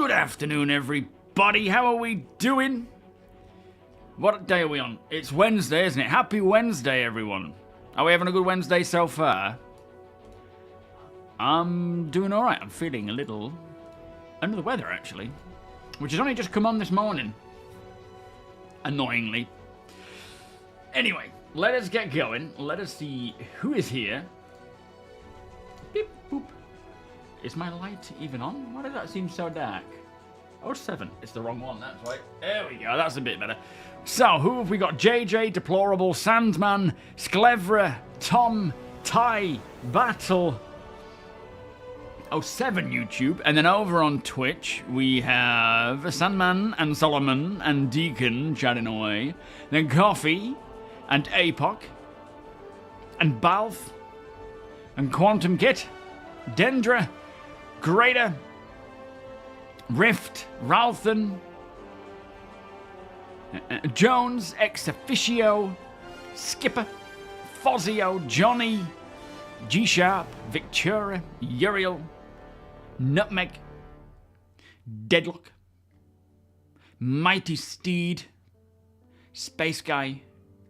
Good afternoon, everybody. How are we doing? What day are we on? It's Wednesday, isn't it? Happy Wednesday, everyone. Are we having a good Wednesday so far? I'm doing all right. I'm feeling a little under the weather, actually, which has only just come on this morning. Annoyingly. Anyway, let us get going. Let us see who is here. Beep, boop. Is my light even on? Why does that seem so dark? Oh, 7. It's the wrong one, that's right. There we go, that's a bit better. So, who have we got? JJ, Deplorable, Sandman, Sklevra, Tom, Ty, Battle. Oh, 7 YouTube. And then over on Twitch, we have Sandman and Solomon and Deacon chatting away. Then Coffee and Apoc and Balf and Quantum Kit, Dendra, Greater, Rift, Ralthan, Jones, Ex Officio, Skipper, Fozio, Johnny, G-Sharp, Victoria, Uriel, Nutmeg, Deadlock, Mighty Steed, Space Guy,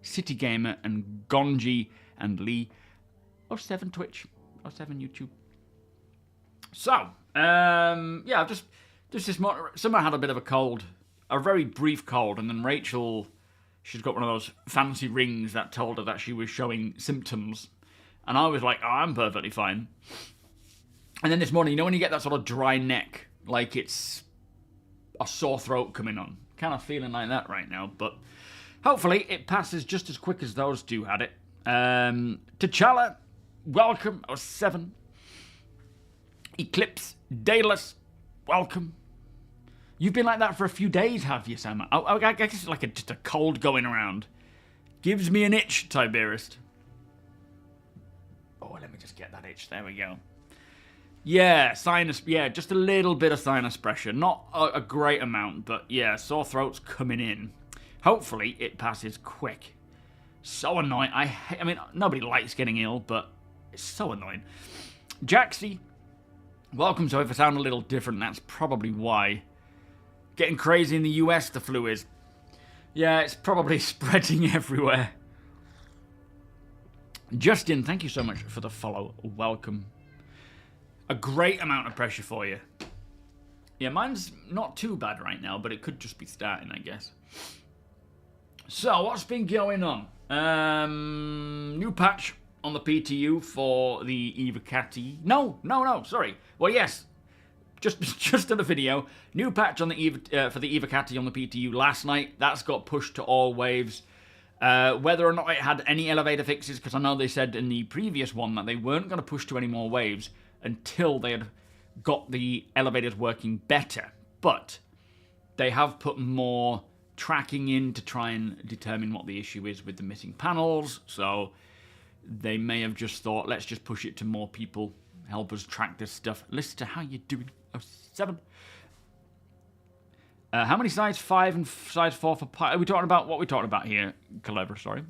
City Gamer, and Gonji and Lee. 07 Twitch, 07 YouTube. So, yeah, just this morning, someone had a bit of a cold, a very brief cold, and then Rachel, she's got one of those fancy rings that told her that she was showing symptoms, and I was like, oh, I'm perfectly fine. And then this morning, you know when you get that sort of dry neck, like it's a sore throat coming on, kind of feeling like that right now, but hopefully it passes just as quick as those two had it. T'Challa, welcome, 07. Eclipse, Daedalus, welcome. You've been like that for a few days, have you, Sam? I guess it's like just a cold going around. Gives me an itch, Tiberist. Oh, let me just get that itch. There we go. Yeah, sinus. Yeah, just a little bit of sinus pressure. Not a great amount, but yeah, sore throat's coming in. Hopefully, it passes quick. So annoying. I mean, nobody likes getting ill, but it's so annoying. Jaxie, welcome. So if I sound a little different, that's probably why. Getting crazy in the US, the flu is. Yeah, it's probably spreading everywhere. Justin, thank you so much for the follow. Welcome. A great amount of pressure for you. Yeah, mine's not too bad right now, but it could just be starting, I guess. So, what's been going on? New patch on the PTU for the Evocati. No, sorry. Well, yes. Just done a video. New patch on the for the Evocati on the PTU last night. That's got pushed to all waves. Whether or not it had any elevator fixes, because I know they said in the previous one that they weren't going to push to any more waves until they had got the elevators working better. But they have put more tracking in to try and determine what the issue is with the missing panels. So they may have just thought, let's just push it to more people, help us track this stuff. Lister, how you doing? 07. How many size 5 and size 4 for pyro? Are we talking about what we're talking about here? Clever, sorry.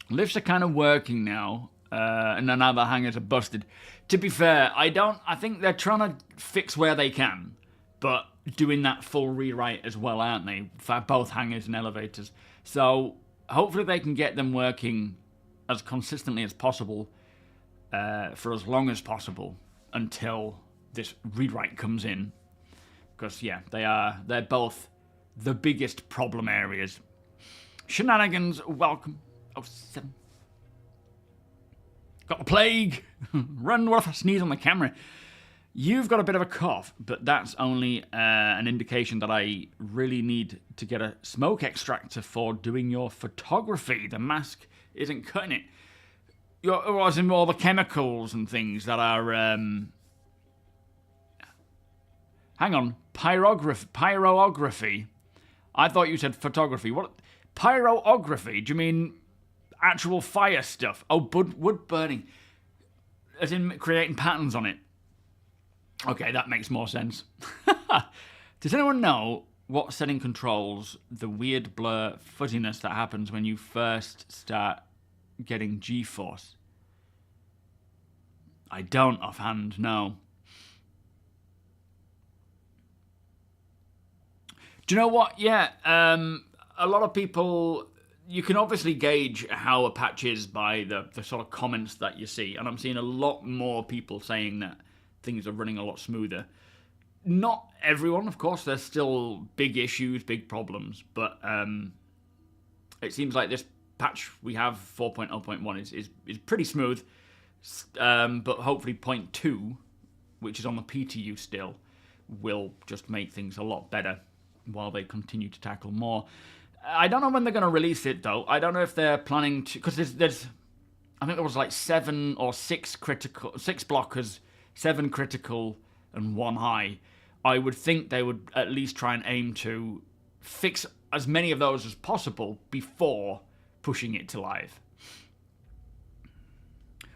Lifts are kind of working now, and then now the hangers are busted. To be fair, I think they're trying to fix where they can, but doing that full rewrite as well, aren't they? For both hangers and elevators. So hopefully they can get them working as consistently as possible for as long as possible until this rewrite comes in. Because, yeah, they're both the biggest problem areas. Shenanigans, welcome. 07. Got the plague. Run, what if I sneeze on the camera? You've got a bit of a cough, but that's only an indication that I really need to get a smoke extractor for doing your photography. The mask isn't cutting it. It was in all the chemicals and things that are... Hang on. Pyrography. I thought you said photography. What? Pyrography? Do you mean actual fire stuff? Oh, wood burning. As in creating patterns on it. Okay, that makes more sense. Does anyone know what setting controls the weird blur fuzziness that happens when you first start getting G-force? I don't offhand, no. Do you know what? Yeah, a lot of people, you can obviously gauge how a patch is by the sort of comments that you see, and I'm seeing a lot more people saying that things are running a lot smoother. Not everyone, of course, there's still big issues, big problems, but it seems like this patch we have, 4.0.1, is pretty smooth, but hopefully 0.2, which is on the PTU still, will just make things a lot better while they continue to tackle more. I don't know when they're going to release it, though. I don't know if they're planning to... Because there's I think there was like 7 or 6 blockers, 7 critical, and 1 high. I would think they would at least try and aim to fix as many of those as possible before pushing it to live.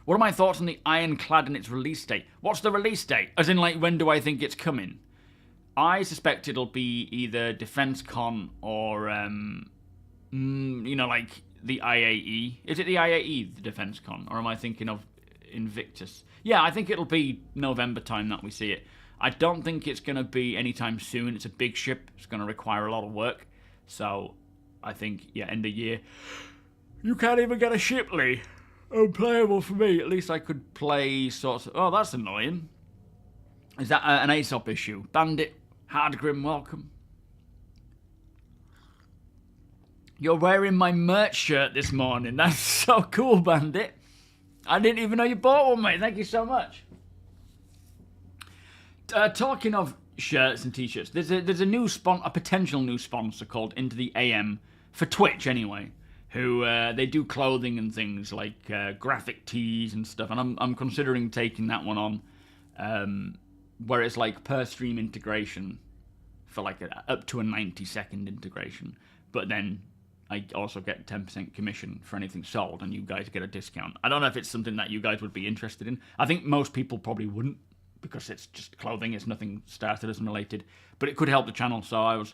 What are my thoughts on the Ironclad and its release date? What's the release date? As in, like, when do I think it's coming? I suspect it'll be either DefenseCon or, you know, like the IAE. Is it the IAE, the DefenseCon? Or am I thinking of Invictus? Yeah, I think it'll be November time that we see it. I don't think it's going to be anytime soon. It's a big ship. It's going to require a lot of work. So, I think, yeah, end of year. You can't even get a ship, Lee. Unplayable for me. At least I could play sorts of... Oh, that's annoying. Is that an Aesop issue? Bandit, Hardgrim, welcome. You're wearing my merch shirt this morning. That's so cool, Bandit. I didn't even know you bought one, mate. Thank you so much. Talking of shirts and t-shirts, there's a potential new sponsor called Into the AM for Twitch anyway, who they do clothing and things like graphic tees and stuff, and I'm considering taking that one on, where it's like per stream integration for like up to a 90-second integration, but then I also get 10% commission for anything sold, and you guys get a discount. I don't know if it's something that you guys would be interested in. I think most people probably wouldn't, because it's just clothing, it's nothing StarCitizen related, but it could help the channel, so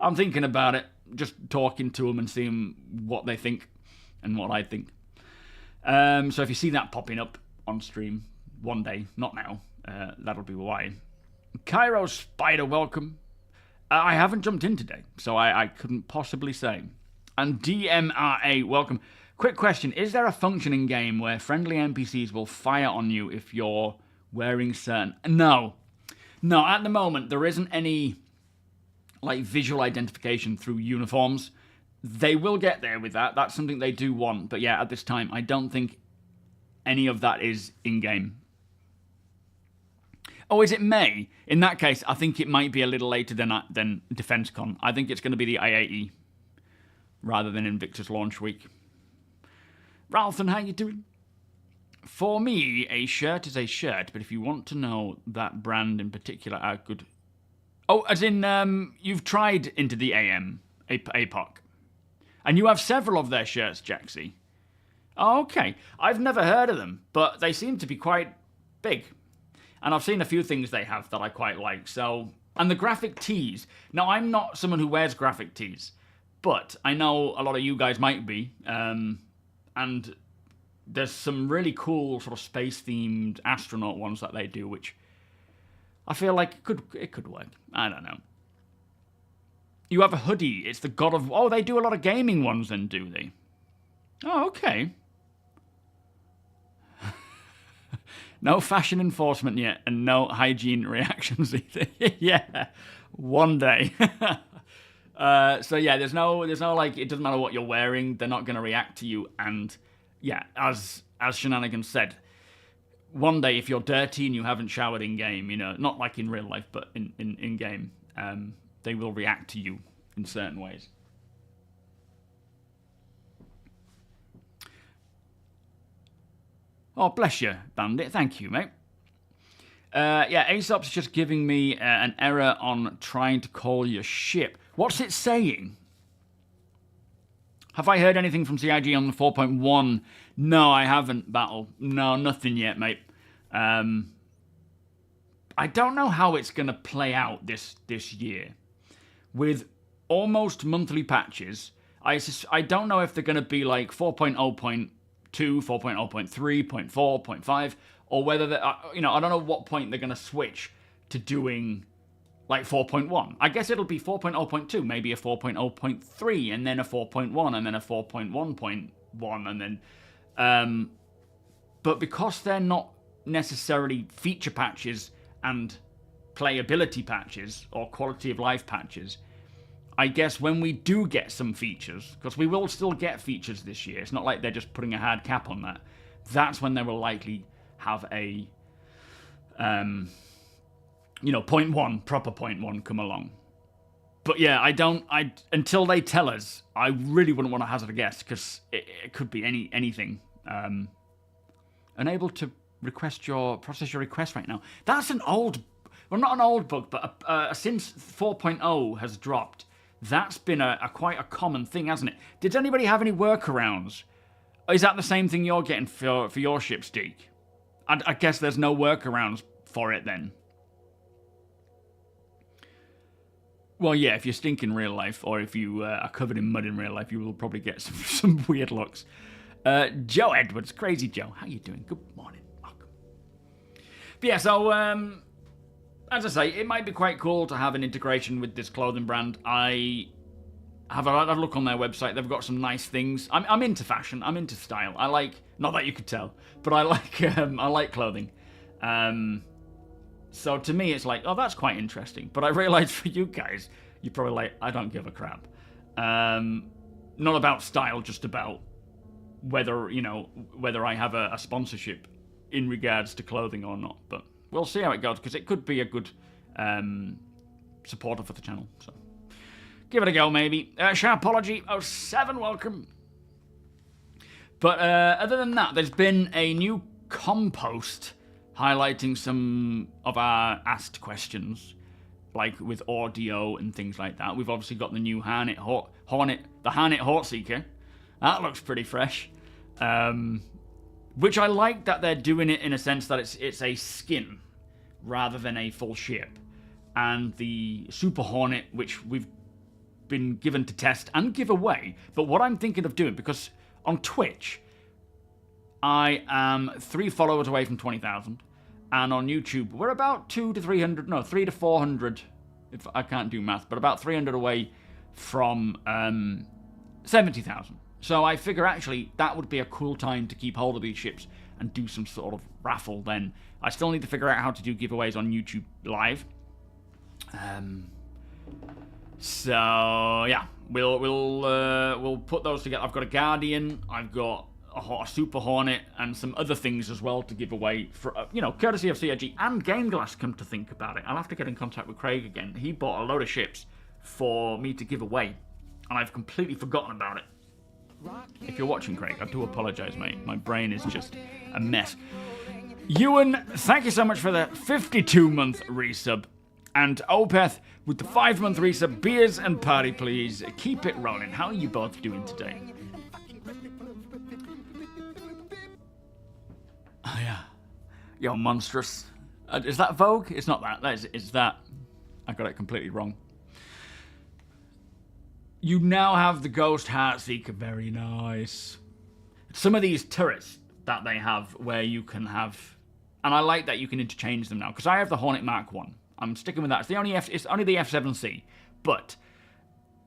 I'm thinking about it, just talking to them and seeing what they think and what I think. So if you see that popping up on stream one day, not now, that'll be why. Cairo Spider, welcome. I haven't jumped in today, so I couldn't possibly say. And DMRA, welcome. Quick question, is there a function in game where friendly NPCs will fire on you if you're wearing certain... No, at the moment, there isn't any like visual identification through uniforms. They will get there with that. That's something they do want. But yeah, at this time, I don't think any of that is in-game. Oh, is it May? In that case, I think it might be a little later than DefenseCon. I think it's going to be the IAE rather than Invictus launch week. Ralphan, how you doing? For me, a shirt is a shirt, but if you want to know that brand in particular, I could... Oh, as in, you've tried Into the AM, APOC. And you have several of their shirts, Jaxie. Oh, okay. I've never heard of them, but they seem to be quite big. And I've seen a few things they have that I quite like, so... And the graphic tees. Now, I'm not someone who wears graphic tees, but I know a lot of you guys might be, and... There's some really cool sort of space-themed astronaut ones that they do, which I feel like it could work. I don't know. You have a hoodie. It's the god of... Oh, they do a lot of gaming ones then, do they? Oh, okay. No fashion enforcement yet, and no hygiene reactions either. Yeah, one day. So yeah, there's no like, it doesn't matter what you're wearing. They're not going to react to you, and... Yeah, as Shenanigans said, one day if you're dirty and you haven't showered in-game, you know, not like in real life, but in-game, they will react to you in certain ways. Oh, bless you, Bandit. Thank you, mate. Yeah, Aesop's just giving me an error on trying to call your ship. What's it saying? Have I heard anything from CIG on the 4.1? No, I haven't, Battle. No, nothing yet, mate. I don't know how it's going to play out this year. With almost monthly patches, I don't know if they're going to be like 4.0.2, 4.0.3, 0.4, 0.5, or whether, you know, I don't know what point they're going to switch to doing like 4.1. I guess it'll be 4.0.2, maybe a 4.0.3, and then a 4.1, and then a 4.1.1, and then... but because they're not necessarily feature patches and playability patches or quality of life patches, I guess when we do get some features, because we will still get features this year, it's not like they're just putting a hard cap on that, that's when they will likely have a, point one, proper point one come along. But yeah, until they tell us, I really wouldn't want to hazard a guess, because it could be anything. Unable to process your request right now. That's an old, well, not an old bug, but since 4.0 has dropped, that's been quite a common thing, hasn't it? Did anybody have any workarounds? Is that the same thing you're getting for your ship's Deke? I guess there's no workarounds for it then. Well, yeah, if you stink in real life, or if you are covered in mud in real life, you will probably get some weird looks. Joe Edwards, Crazy Joe, how you doing? Good morning, welcome. But yeah, so, as I say, it might be quite cool to have an integration with this clothing brand. I have a look on their website. They've got some nice things. I'm into fashion. I'm into style. I like, not that you could tell, but I like clothing. So to me, it's like, oh, that's quite interesting. But I realize for you guys, you're probably like, I don't give a crap. Not about style, just about whether I have a sponsorship in regards to clothing or not. But we'll see how it goes, because it could be a good supporter for the channel. So give it a go, maybe. Sharpology 07, welcome. But other than that, there's been a new compost highlighting some of our asked questions, like with audio and things like that. We've obviously got the new Harnett Heartseeker. That looks pretty fresh. Which I like that they're doing it in a sense that it's a skin rather than a full ship. And the Super Hornet, which we've been given to test and give away. But what I'm thinking of doing, because on Twitch, I am 3 followers away from 20,000. And on YouTube, we're about 3 to 400, if I can't do math, but about 300 away from 70,000. So I figure actually that would be a cool time to keep hold of these ships and do some sort of raffle then. I still need to figure out how to do giveaways on YouTube Live. So yeah, we'll put those together. I've got a Guardian, I've got a Super Hornet, and some other things as well to give away for courtesy of CRG and GameGlass. Come to think about it, I'll have to get in contact with Craig again. He bought a load of ships for me to give away, and I've completely forgotten about it. If you're watching, Craig, I do apologise, mate. My brain is just a mess. Ewan, thank you so much for the 52-month resub. And Opeth with the 5-month resub. Beers and party, please. Keep it rolling. How are you both doing today? Oh, yeah. Yo, monstrous. Is that Vogue? It's not that. It's that. I got it completely wrong. You now have the Ghost Heartseeker. Very nice. Some of these turrets that they have where you can have... And I like that you can interchange them now, because I have the Hornet Mark 1. I'm sticking with that. It's only the F7C. But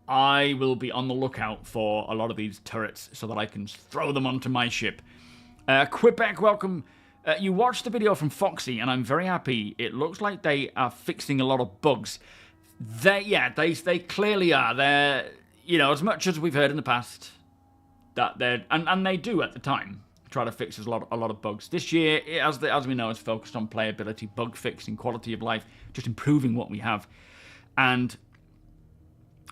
I will be on the lookout for a lot of these turrets so that I can throw them onto my ship. Quebec, welcome. You watched the video from Foxy, and I'm very happy. It looks like they are fixing a lot of bugs. They clearly are. They're, as much as we've heard in the past, that they're, and they do at the time, try to fix a lot of bugs. This year, as we know, it's focused on playability, bug fixing, quality of life, just improving what we have. And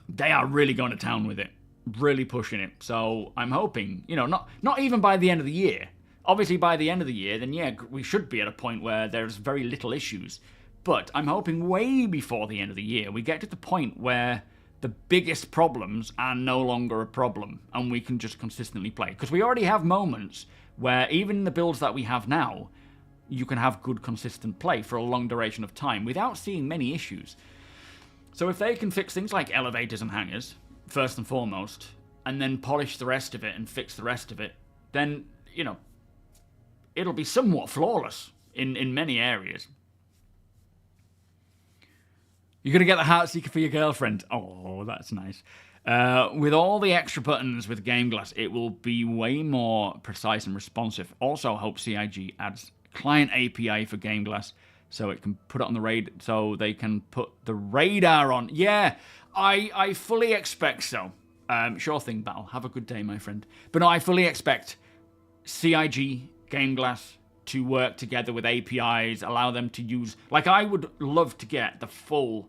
they are really going to town with it, really pushing it. So I'm hoping, not even by the end of the year. Obviously, by the end of the year, then yeah, we should be at a point where there's very little issues. But I'm hoping way before the end of the year, we get to the point where the biggest problems are no longer a problem, and we can just consistently play. Because we already have moments where, even in the builds that we have now, you can have good, consistent play for a long duration of time without seeing many issues. So if they can fix things like elevators and hangars, first and foremost, and then polish the rest of it and fix the rest of it, then, it'll be somewhat flawless in many areas. You're going to get the Heartseeker for your girlfriend. Oh, that's nice. With all the extra buttons with GameGlass, it will be way more precise and responsive. Also, hope CIG adds client API for GameGlass so it can put it on the radar, so they can put the radar on. Yeah, I fully expect so. Sure thing, Battle. Have a good day, my friend. But no, I fully expect CIG, GameGlass to work together with APIs, allow them to use... Like, I would love to get the full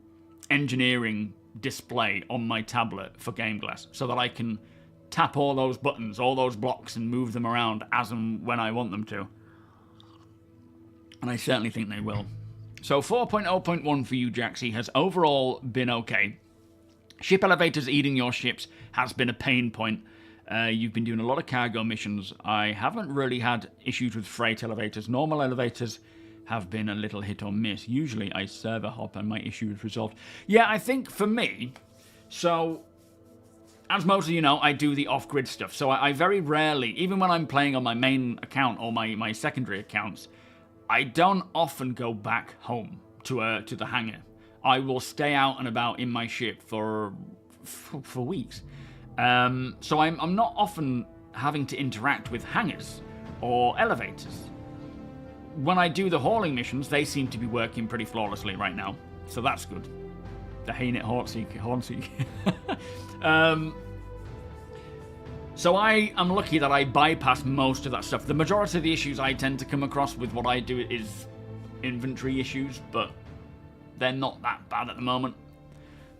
engineering display on my tablet for GameGlass so that I can tap all those buttons, all those blocks, and move them around as and when I want them to. And I certainly think they will. So 4.0.1 for you, Jaxie, has overall been okay. Ship elevators eating your ships has been a pain point. You've been doing a lot of cargo missions. I haven't really had issues with freight elevators. Normal elevators have been a little hit or miss. Usually I server hop and my issue is resolved. Yeah, I think for me, so as most of you know, I do the off-grid stuff. So I very rarely, even when I'm playing on my main account or my secondary accounts, I don't often go back home to the hangar. I will stay out and about in my ship for weeks. So I'm not often having to interact with hangars or elevators. When I do the hauling missions, they seem to be working pretty flawlessly right now, so that's good. The Hainit Hornseek. So I am lucky that I bypass most of that stuff. The majority of the issues I tend to come across with what I do is inventory issues, but they're not that bad at the moment.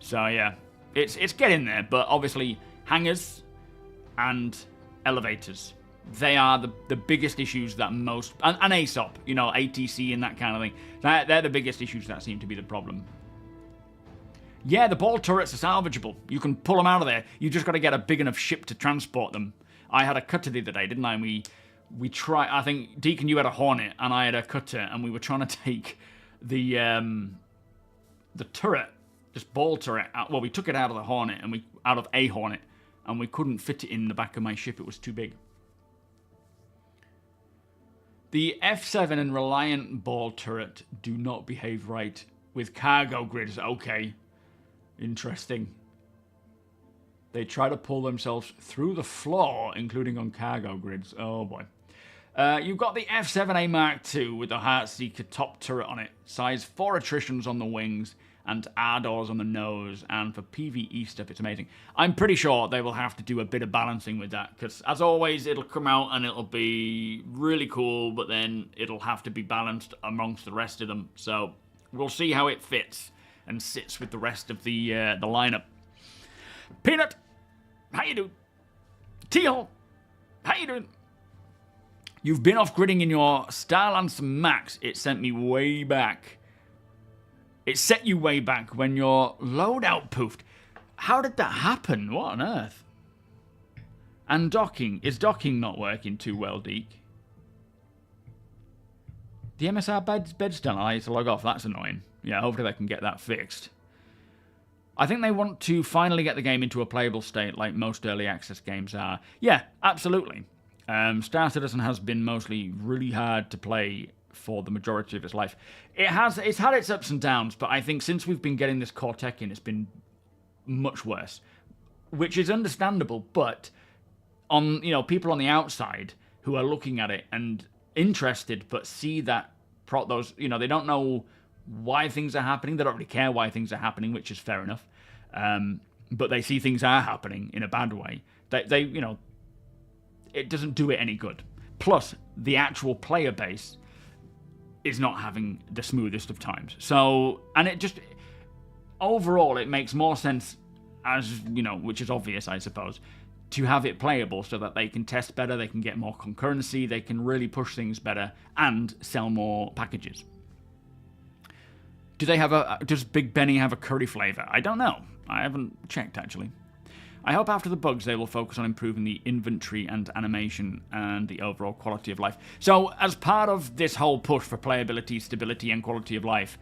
So yeah, it's getting there, but obviously hangars and elevators, they are the biggest issues that most... And ASOP, you know, ATC and that kind of thing. They're the biggest issues that seem to be the problem. Yeah, the ball turrets are salvageable. You can pull them out of there. You just got to get a big enough ship to transport them. I had a cutter the other day, didn't I? And we tried... I think, Deacon, you had a Hornet, and I had a cutter, and we were trying to take the turret, this ball turret, out. Well, we took it out of the Hornet, and out of a Hornet, and we couldn't fit it in the back of my ship. It was too big. The F7 and Reliant ball turret do not behave right with cargo grids. Okay. Interesting. They try to pull themselves through the floor, including on cargo grids. Oh boy. You've got the F7A Mark II with the Heartseeker top turret on it. Size 4 attritions on the wings and Ardors on the nose. And for PvE stuff, it's amazing. I'm pretty sure they will have to do a bit of balancing with that. Because, as always, it'll come out and it'll be really cool. But then it'll have to be balanced amongst the rest of them. So, we'll see how it fits and sits with the rest of the lineup. Peanut, how you doing? Teal, how you doing? You've been off-gridding in your Starlancer Max. It sent me way back. It set you way back when your loadout poofed. How did that happen? What on earth? And docking. Is docking not working too well, Deke? The MSR bed's done. I need to log off. That's annoying. Yeah, hopefully they can get that fixed. I think they want to finally get the game into a playable state like most early access games are. Yeah, absolutely. Star Citizen has been mostly really hard to play for the majority of its life. It's had its ups and downs, but I think since we've been getting this core tech in, it's been much worse, which is understandable. But on people on the outside who are looking at it and interested, but see that those they don't know why things are happening. They don't really care why things are happening, which is fair enough. But they see things are happening in a bad way. They it doesn't do it any good. Plus, the actual player base is not having the smoothest of times. So, and it just, overall, it makes more sense, as, which is obvious, I suppose, to have it playable so that they can test better, they can get more concurrency, they can really push things better, and sell more packages. Does Big Benny have a curry flavour? I don't know. I haven't checked, actually. I hope after the bugs they will focus on improving the inventory and animation and the overall quality of life. So, as part of this whole push for playability, stability, and quality of life,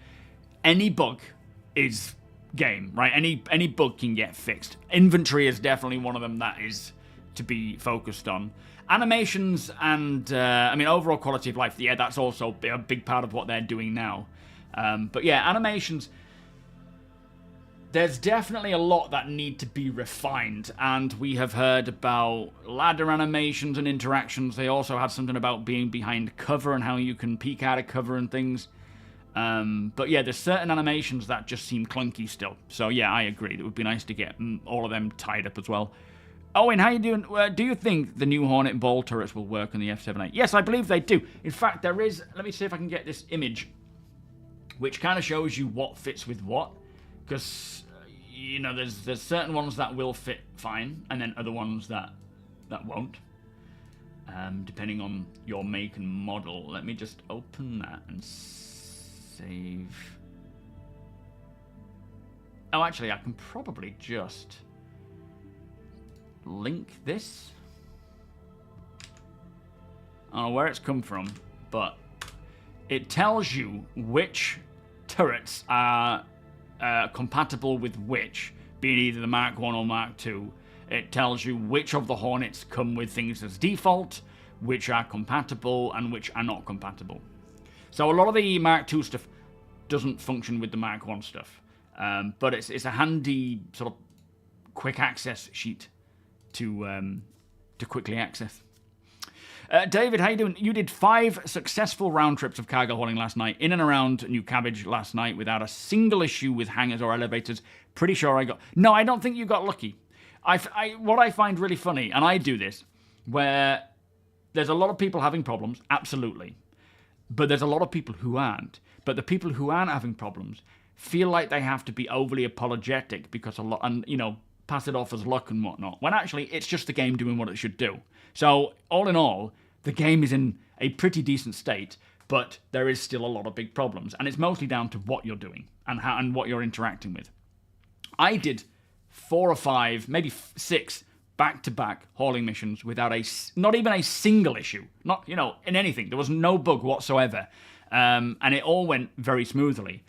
any bug is game, right? Any bug can get fixed. Inventory is definitely one of them that is to be focused on. Animations and, overall quality of life, yeah, that's also a big part of what they're doing now. But yeah, animations... there's definitely a lot that need to be refined, and we have heard about ladder animations and interactions. They also had something about being behind cover and how you can peek out of cover and things. But yeah, there's certain animations that just seem clunky still. So yeah, I agree. It would be nice to get all of them tied up as well. Owen, how you doing? Do you think the new Hornet ball turrets will work on the F-78? Yes, I believe they do. In fact, there is... Let me see if I can get this image, which kind of shows you what fits with what. Because, you know, there's certain ones that will fit fine, and then other ones that won't. Depending on your make and model. Let me just open that and save. Oh, actually, I can probably just link this. I don't know where it's come from, but it tells you which turrets are compatible with which, being either the Mark 1 or Mark 2. It tells you which of the Hornets come with things as default, which are compatible, and which are not compatible. So a lot of the Mark 2 stuff doesn't function with the Mark 1 stuff. But it's a handy sort of quick access sheet to quickly access. David, how you doing? You did 5 successful round trips of cargo hauling last night, in and around New Cabbage last night, without a single issue with hangars or elevators. Pretty sure I got... No, I don't think you got lucky. What I find really funny, and I do this, where there's a lot of people having problems, absolutely. But there's a lot of people who aren't. But the people who aren't having problems feel like they have to be overly apologetic because a lot... And, you know, pass it off as luck and whatnot. When actually, it's just the game doing what it should do. So, all in all, the game is in a pretty decent state, but there is still a lot of big problems. And it's mostly down to what you're doing and what you're interacting with. I did 4 or 5, maybe 6 back-to-back hauling missions without not even a single issue. Not, you know, in anything. There was no bug whatsoever. And it all went very smoothly.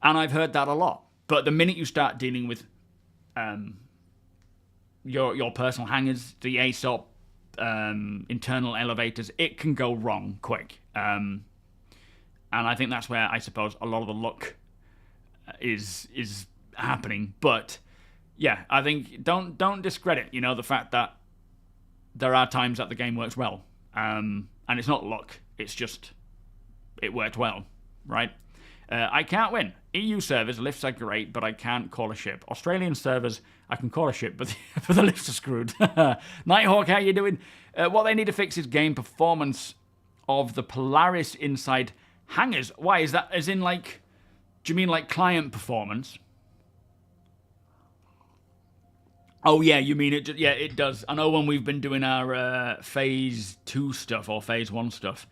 And I've heard that a lot. But the minute you start dealing with your personal hangars, the ASOP, internal elevators, it can go wrong quick. And I think that's where I suppose a lot of the luck is happening. But yeah, I think don't discredit, you know, the fact that there are times that the game works well. And it's not luck, it's just it worked well, right? I can't win. EU servers, lifts are great, but I can't call a ship. Australian servers, I can call a ship, but the lifts are screwed. Nighthawk, how you doing? What they need to fix is game performance of the Polaris inside hangars. Why is that? As in, like, do you mean like client performance? Oh yeah, you mean it? Yeah, it does. I know when we've been doing our phase 2 stuff or phase 1 stuff,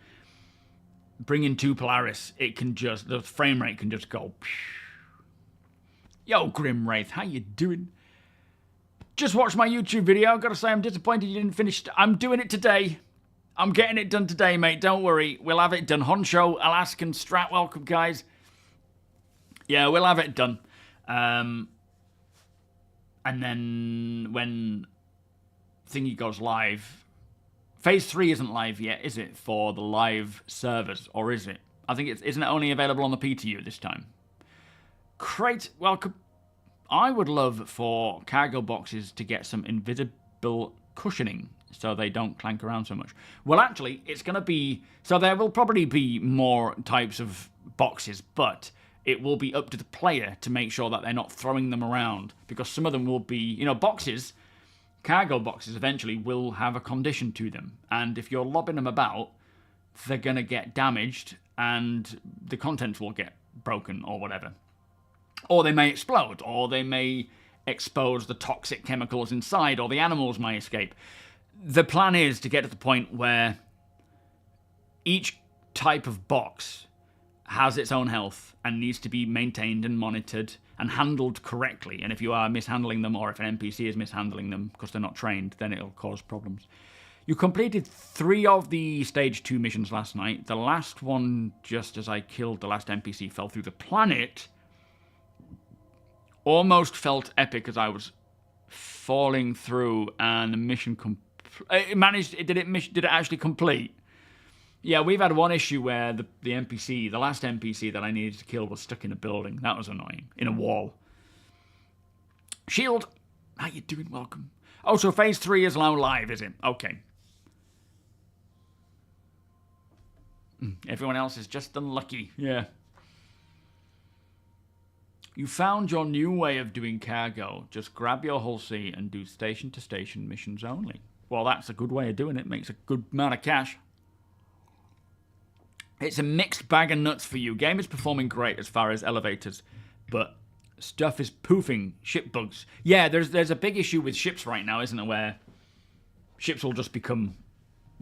bringing 2 Polaris, it can just, the frame rate can just go. Yo, Grim Wraith, how you doing? Just watched my YouTube video. Gotta say, I'm disappointed you didn't finish. I'm doing it today. I'm getting it done today, mate. Don't worry. We'll have it done. Honcho, Alaskan, Strat, welcome, guys. Yeah, we'll have it done. And then when thingy goes live, Phase 3 isn't live yet, is it, for the live servers, or is it? I think isn't it only available on the PTU this time? Great, welcome. I would love for cargo boxes to get some invisible cushioning so they don't clank around so much. Well, actually, it's going to be... So there will probably be more types of boxes, but it will be up to the player to make sure that they're not throwing them around, because some of them will be... You know, boxes... Cargo boxes eventually will have a condition to them, and if you're lobbing them about, they're going to get damaged and the contents will get broken or whatever. Or they may explode, or they may expose the toxic chemicals inside, or the animals may escape. The plan is to get to the point where each type of box has its own health and needs to be maintained and monitored and handled correctly. And if you are mishandling them, or if an NPC is mishandling them because they're not trained, then it'll cause problems. You completed 3 of the Stage 2 missions last night. The last one, just as I killed the last NPC, fell through the planet. Almost felt epic as I was falling through, and the mission did it actually complete? Yeah, we've had one issue where the NPC, the last NPC that I needed to kill, was stuck in a building. That was annoying. In a wall. Shield, how you doing? Welcome. Oh, so phase 3 is now live, is it? Okay. Everyone else is just unlucky. Yeah. You found your new way of doing cargo. Just grab your hull C and do station-to-station missions only. Well, that's a good way of doing it. Makes a good amount of cash. It's a mixed bag of nuts for you. Game is performing great as far as elevators, but stuff is poofing. Ship bugs. Yeah, there's a big issue with ships right now, isn't there, where ships will just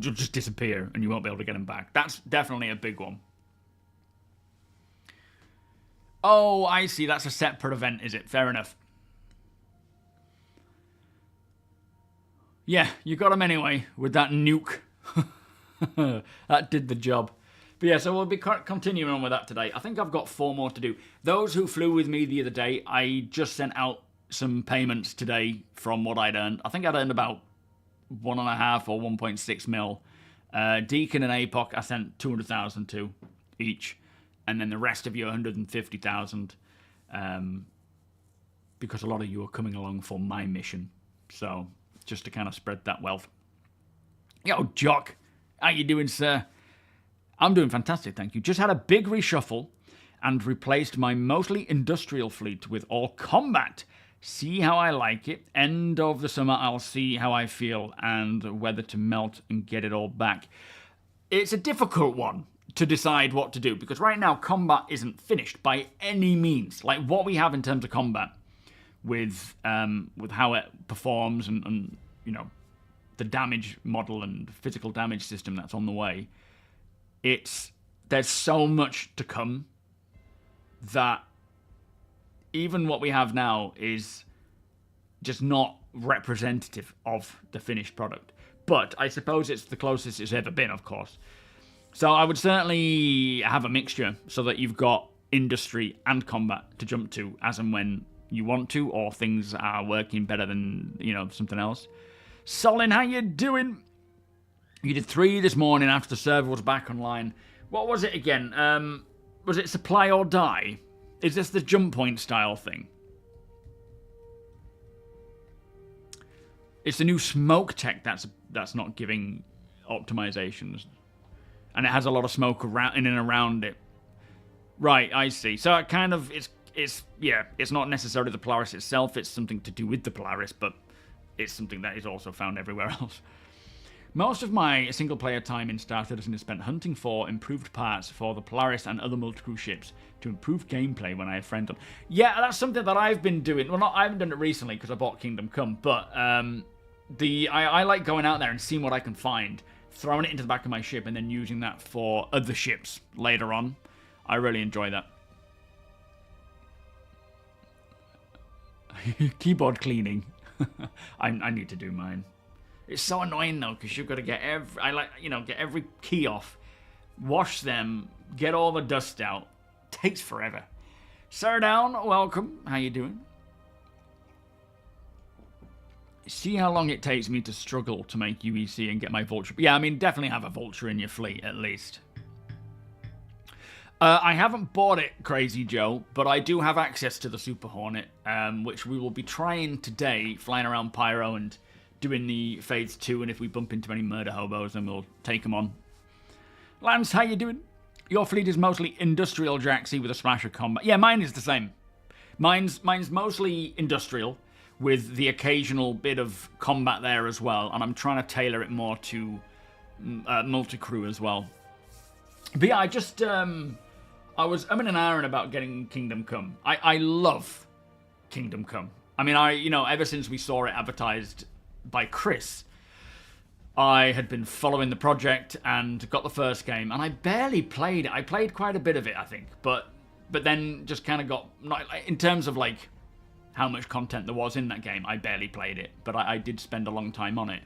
just disappear and you won't be able to get them back. That's definitely a big one. Oh, I see. That's a separate event, is it? Fair enough. Yeah, you got them anyway with that nuke. That did the job. But yeah, so we'll be continuing on with that today. I think I've got 4 more to do. Those who flew with me the other day, I just sent out some payments today from what I'd earned. I think I'd earned about 1.5 or 1.6 mil. Deacon and APOC, I sent 200,000 to each. And then the rest of you, 150,000. Because a lot of you are coming along for my mission. So, just to kind of spread that wealth. Yo, Jock. How you doing, sir? I'm doing fantastic, thank you. Just had a big reshuffle and replaced my mostly industrial fleet with all combat. See how I like it. End of the summer, I'll see how I feel and whether to melt and get it all back. It's a difficult one to decide what to do, because right now combat isn't finished by any means. Like what we have in terms of combat with how it performs and you know, the damage model and physical damage system that's on the way. There's so much to come that even what we have now is just not representative of the finished product. But I suppose it's the closest it's ever been, of course. So I would certainly have a mixture so that you've got industry and combat to jump to as and when you want to, or things are working better than, you know, something else. Solin, how you doing? You did 3 this morning after the server was back online. What was it again? Was it supply or die? Is this the jump point style thing? It's the new smoke tech that's not giving optimizations. And it has a lot of smoke around in and around it. Right, I see. So it kind of it's not necessarily the Polaris itself, it's something to do with the Polaris, but it's something that is also found everywhere else. Most of my single-player time in Star Citizen is spent hunting for improved parts for the Polaris and other multi-crew ships to improve gameplay when I have friends on. Yeah, that's something that I've been doing. Well, I haven't done it recently because I bought Kingdom Come, but I like going out there and seeing what I can find, throwing it into the back of my ship, and then using that for other ships later on. I really enjoy that. Keyboard cleaning. I need to do mine. It's so annoying though, because you've got to get every key off, wash them, get all the dust out. Takes forever. Sir Down, welcome. How you doing? See how long it takes me to struggle to make UEC and get my Vulture. Yeah, I mean, definitely have a Vulture in your fleet, at least. I haven't bought it, Crazy Joe, but I do have access to the Super Hornet, which we will be trying today, flying around Pyro and doing the Phase 2, and if we bump into any murder hobos, then we'll take them on. Lance, how you doing? Your fleet is mostly industrial, Jaxie, with a smasher combat. Yeah, mine is the same. Mine's mostly industrial, with the occasional bit of combat there as well, and I'm trying to tailor it more to multi-crew as well. But yeah, I was umming and ahhing about getting Kingdom Come. I love Kingdom Come. I mean, ever since we saw it advertised by Chris, I had been following the project and got the first game, and I barely played it. I played quite a bit of it, I think, but then just kind of got, not in terms of like how much content there was in that game, I barely played it, but I did spend a long time on it,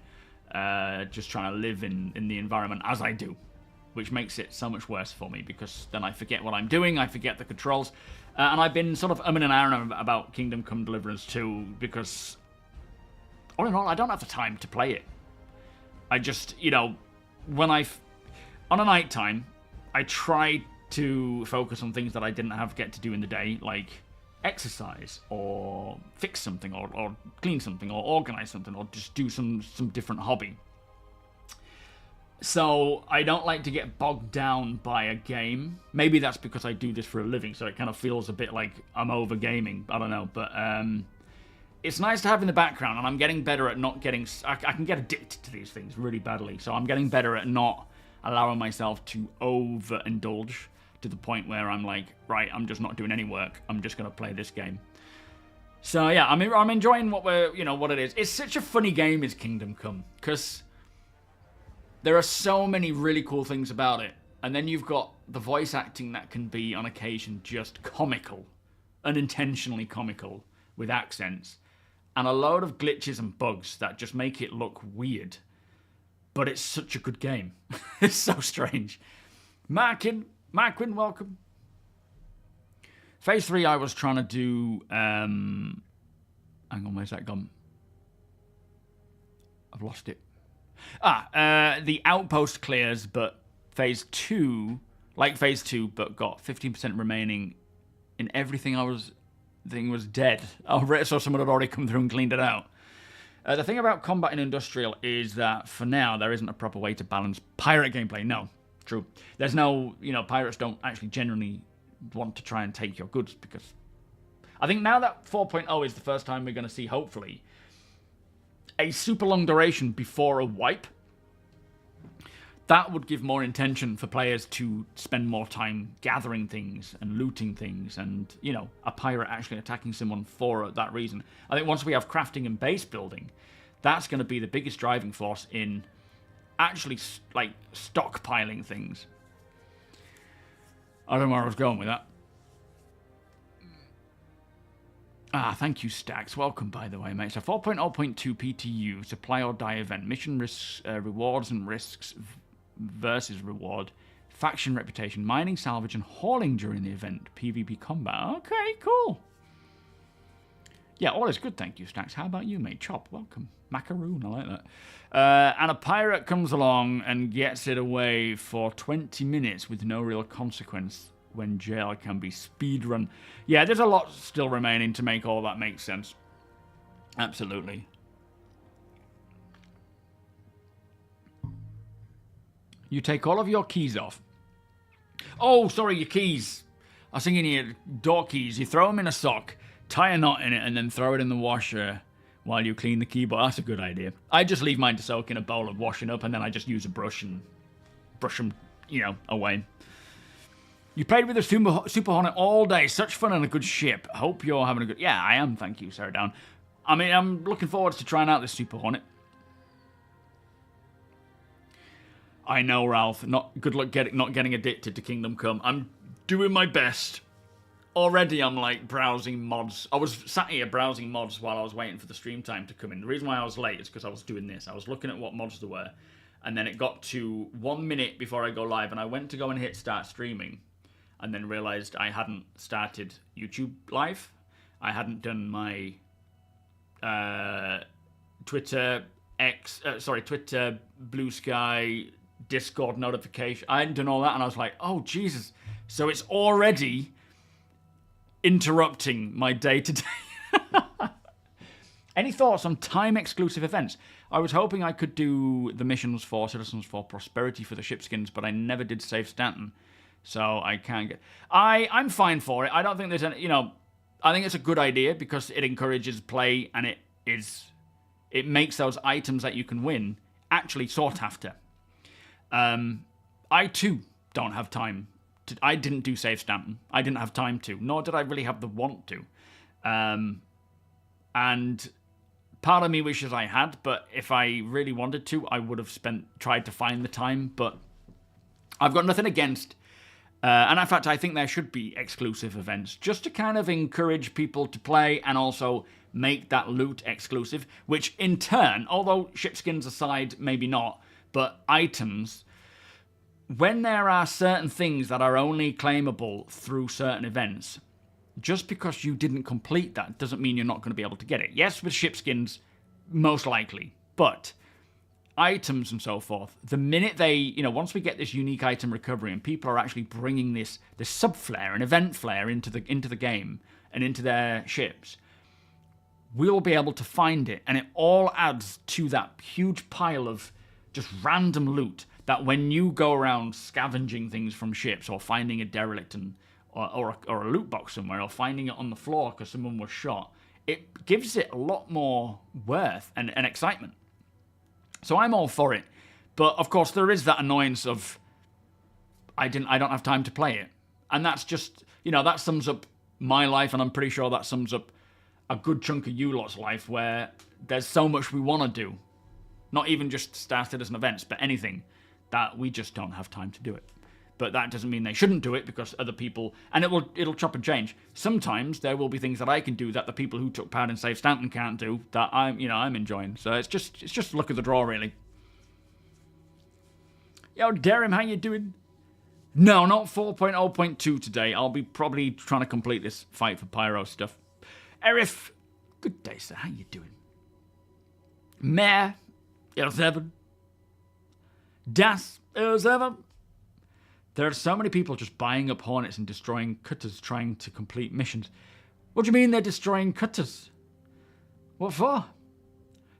just trying to live in the environment as I do, which makes it so much worse for me, because then I forget what I'm doing, I forget the controls, and I've been sort of umming and ahhing about Kingdom Come Deliverance 2, because all in all, I don't have the time to play it. I just, when on a night time, I try to focus on things that I didn't get to do in the day, like exercise or fix something or clean something or organize something or just do some different hobby. So I don't like to get bogged down by a game. Maybe that's because I do this for a living, so it kind of feels a bit like I'm over gaming. I don't know, but it's nice to have in the background, and I'm getting better at not getting... I can get addicted to these things really badly, so I'm getting better at not allowing myself to overindulge to the point where I'm like, right, I'm just not doing any work. I'm just going to play this game. So yeah, I'm enjoying what it is. It's such a funny game, is Kingdom Come, because there are so many really cool things about it. And then you've got the voice acting that can be, on occasion, just comical. Unintentionally comical, with accents. And a load of glitches and bugs that just make it look weird. But it's such a good game. It's so strange. Markin, welcome. Phase 3, I was trying to do... hang on, where's that gone? I've lost it. The outpost clears, but phase 2, like phase 2, but got 15% remaining in everything thing was dead. So someone had already come through and cleaned it out. The thing about combat in Industrial is that, for now, there isn't a proper way to balance pirate gameplay. No, true. There's no, pirates don't actually generally want to try and take your goods, because I think now that 4.0 is the first time we're going to see, hopefully, a super long duration before a wipe. That would give more intention for players to spend more time gathering things and looting things and, a pirate actually attacking someone for that reason. I think once we have crafting and base building, that's going to be the biggest driving force in actually, stockpiling things. I don't know where I was going with that. Thank you, Stacks. Welcome, by the way, mate. So 4.0.2 PTU, supply or die event, mission risks, rewards and risks versus reward, faction reputation, mining, salvage, and hauling during the event, PvP combat. Okay, cool. Yeah, all is good, thank you, Stacks. How about you, mate? Chop, welcome. Macaroon, I like that. And a pirate comes along and gets it away for 20 minutes with no real consequence when jail can be speedrun. Yeah, there's a lot still remaining to make all that make sense. Absolutely. You take all of your keys off. Oh, sorry, your keys. I was thinking your door keys. You throw them in a sock, tie a knot in it, and then throw it in the washer while you clean the keyboard. That's a good idea. I just leave mine to soak in a bowl of washing up, and then I just use a brush and brush them, away. You played with the Super Hornet all day. Such fun and a good ship. Hope you're having a good... Yeah, I am, thank you, Sarah Down. I mean, I'm looking forward to trying out this Super Hornet. I know, Ralph. Not good luck not getting addicted to Kingdom Come. I'm doing my best. Already I'm, browsing mods. I was sat here browsing mods while I was waiting for the stream time to come in. The reason why I was late is because I was doing this. I was looking at what mods there were. And then it got to 1 minute before I go live, and I went to go and hit start streaming. And then realized I hadn't started YouTube live. I hadn't done my Twitter, Blue Sky, Discord notification. I hadn't done all that, and I was like, oh, Jesus. So it's already interrupting my day-to-day. Any thoughts on time-exclusive events? I was hoping I could do the missions for Citizens for Prosperity for the shipskins, but I never did save Stanton. So I can't get... I'm fine for it. I don't think there's any... I think it's a good idea because it encourages play and it makes those items that you can win actually sought after. I, too, don't have time. I didn't do save Stanton. I didn't have time to, nor did I really have the want to. And part of me wishes I had, but if I really wanted to, I would have tried to find the time. But I've got nothing against... and in fact, I think there should be exclusive events just to kind of encourage people to play and also make that loot exclusive, which in turn, although shipskins aside, maybe not, but items, when there are certain things that are only claimable through certain events, just because you didn't complete that doesn't mean you're not going to be able to get it. Yes, with shipskins, most likely, but items and so forth, the minute they, once we get this unique item recovery and people are actually bringing this sub flare and event flare into the game and into their ships, we'll be able to find it, and it all adds to that huge pile of just random loot that when you go around scavenging things from ships or finding a derelict or a loot box somewhere or finding it on the floor because someone was shot, it gives it a lot more worth and excitement. So I'm all for it. But of course there is that annoyance of I don't have time to play it. And that's just, that sums up my life, and I'm pretty sure that sums up a good chunk of you lot's life, where there's so much we want to do. Not even just Star Citizen events, but anything, that we just don't have time to do it. But that doesn't mean they shouldn't do it, because other people, and it'll chop and change. Sometimes there will be things that I can do that the people who took part in Save Stanton can't do, that I'm enjoying. So it's just luck of the draw, really. Yo, Darim, how you doing? No, not 4.0.2 today. I'll be probably trying to complete this fight for Pyro stuff. Erif, good day, sir. How you doing? Mare, 07. Das, 07. There are so many people just buying up Hornets and destroying cutters trying to complete missions. What do you mean they're destroying cutters? What for?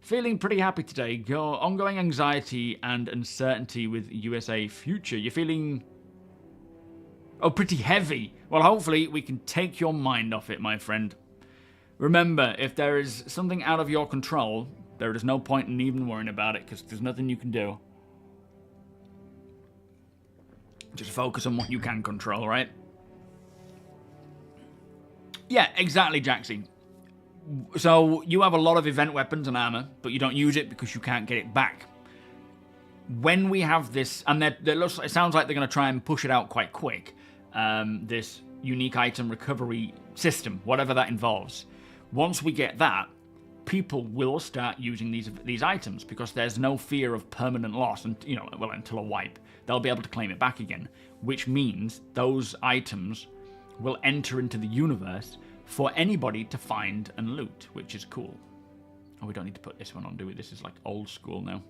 Feeling pretty happy today. Your ongoing anxiety and uncertainty with USA future. You're feeling... oh, pretty heavy. Well, hopefully we can take your mind off it, my friend. Remember, if there is something out of your control, there is no point in even worrying about it, because there's nothing you can do. Just focus on what you can control, right? Yeah, exactly, Jaxie. So you have a lot of event weapons and armor, but you don't use it because you can't get it back. When we have this, and it sounds like they're going to try and push it out quite quick, this unique item recovery system, whatever that involves. Once we get that, people will start using these items, because there's no fear of permanent loss, and until a wipe. They'll be able to claim it back again, which means those items will enter into the universe for anybody to find and loot, which is cool. Oh, we don't need to put this one on, do we? This is like old school now.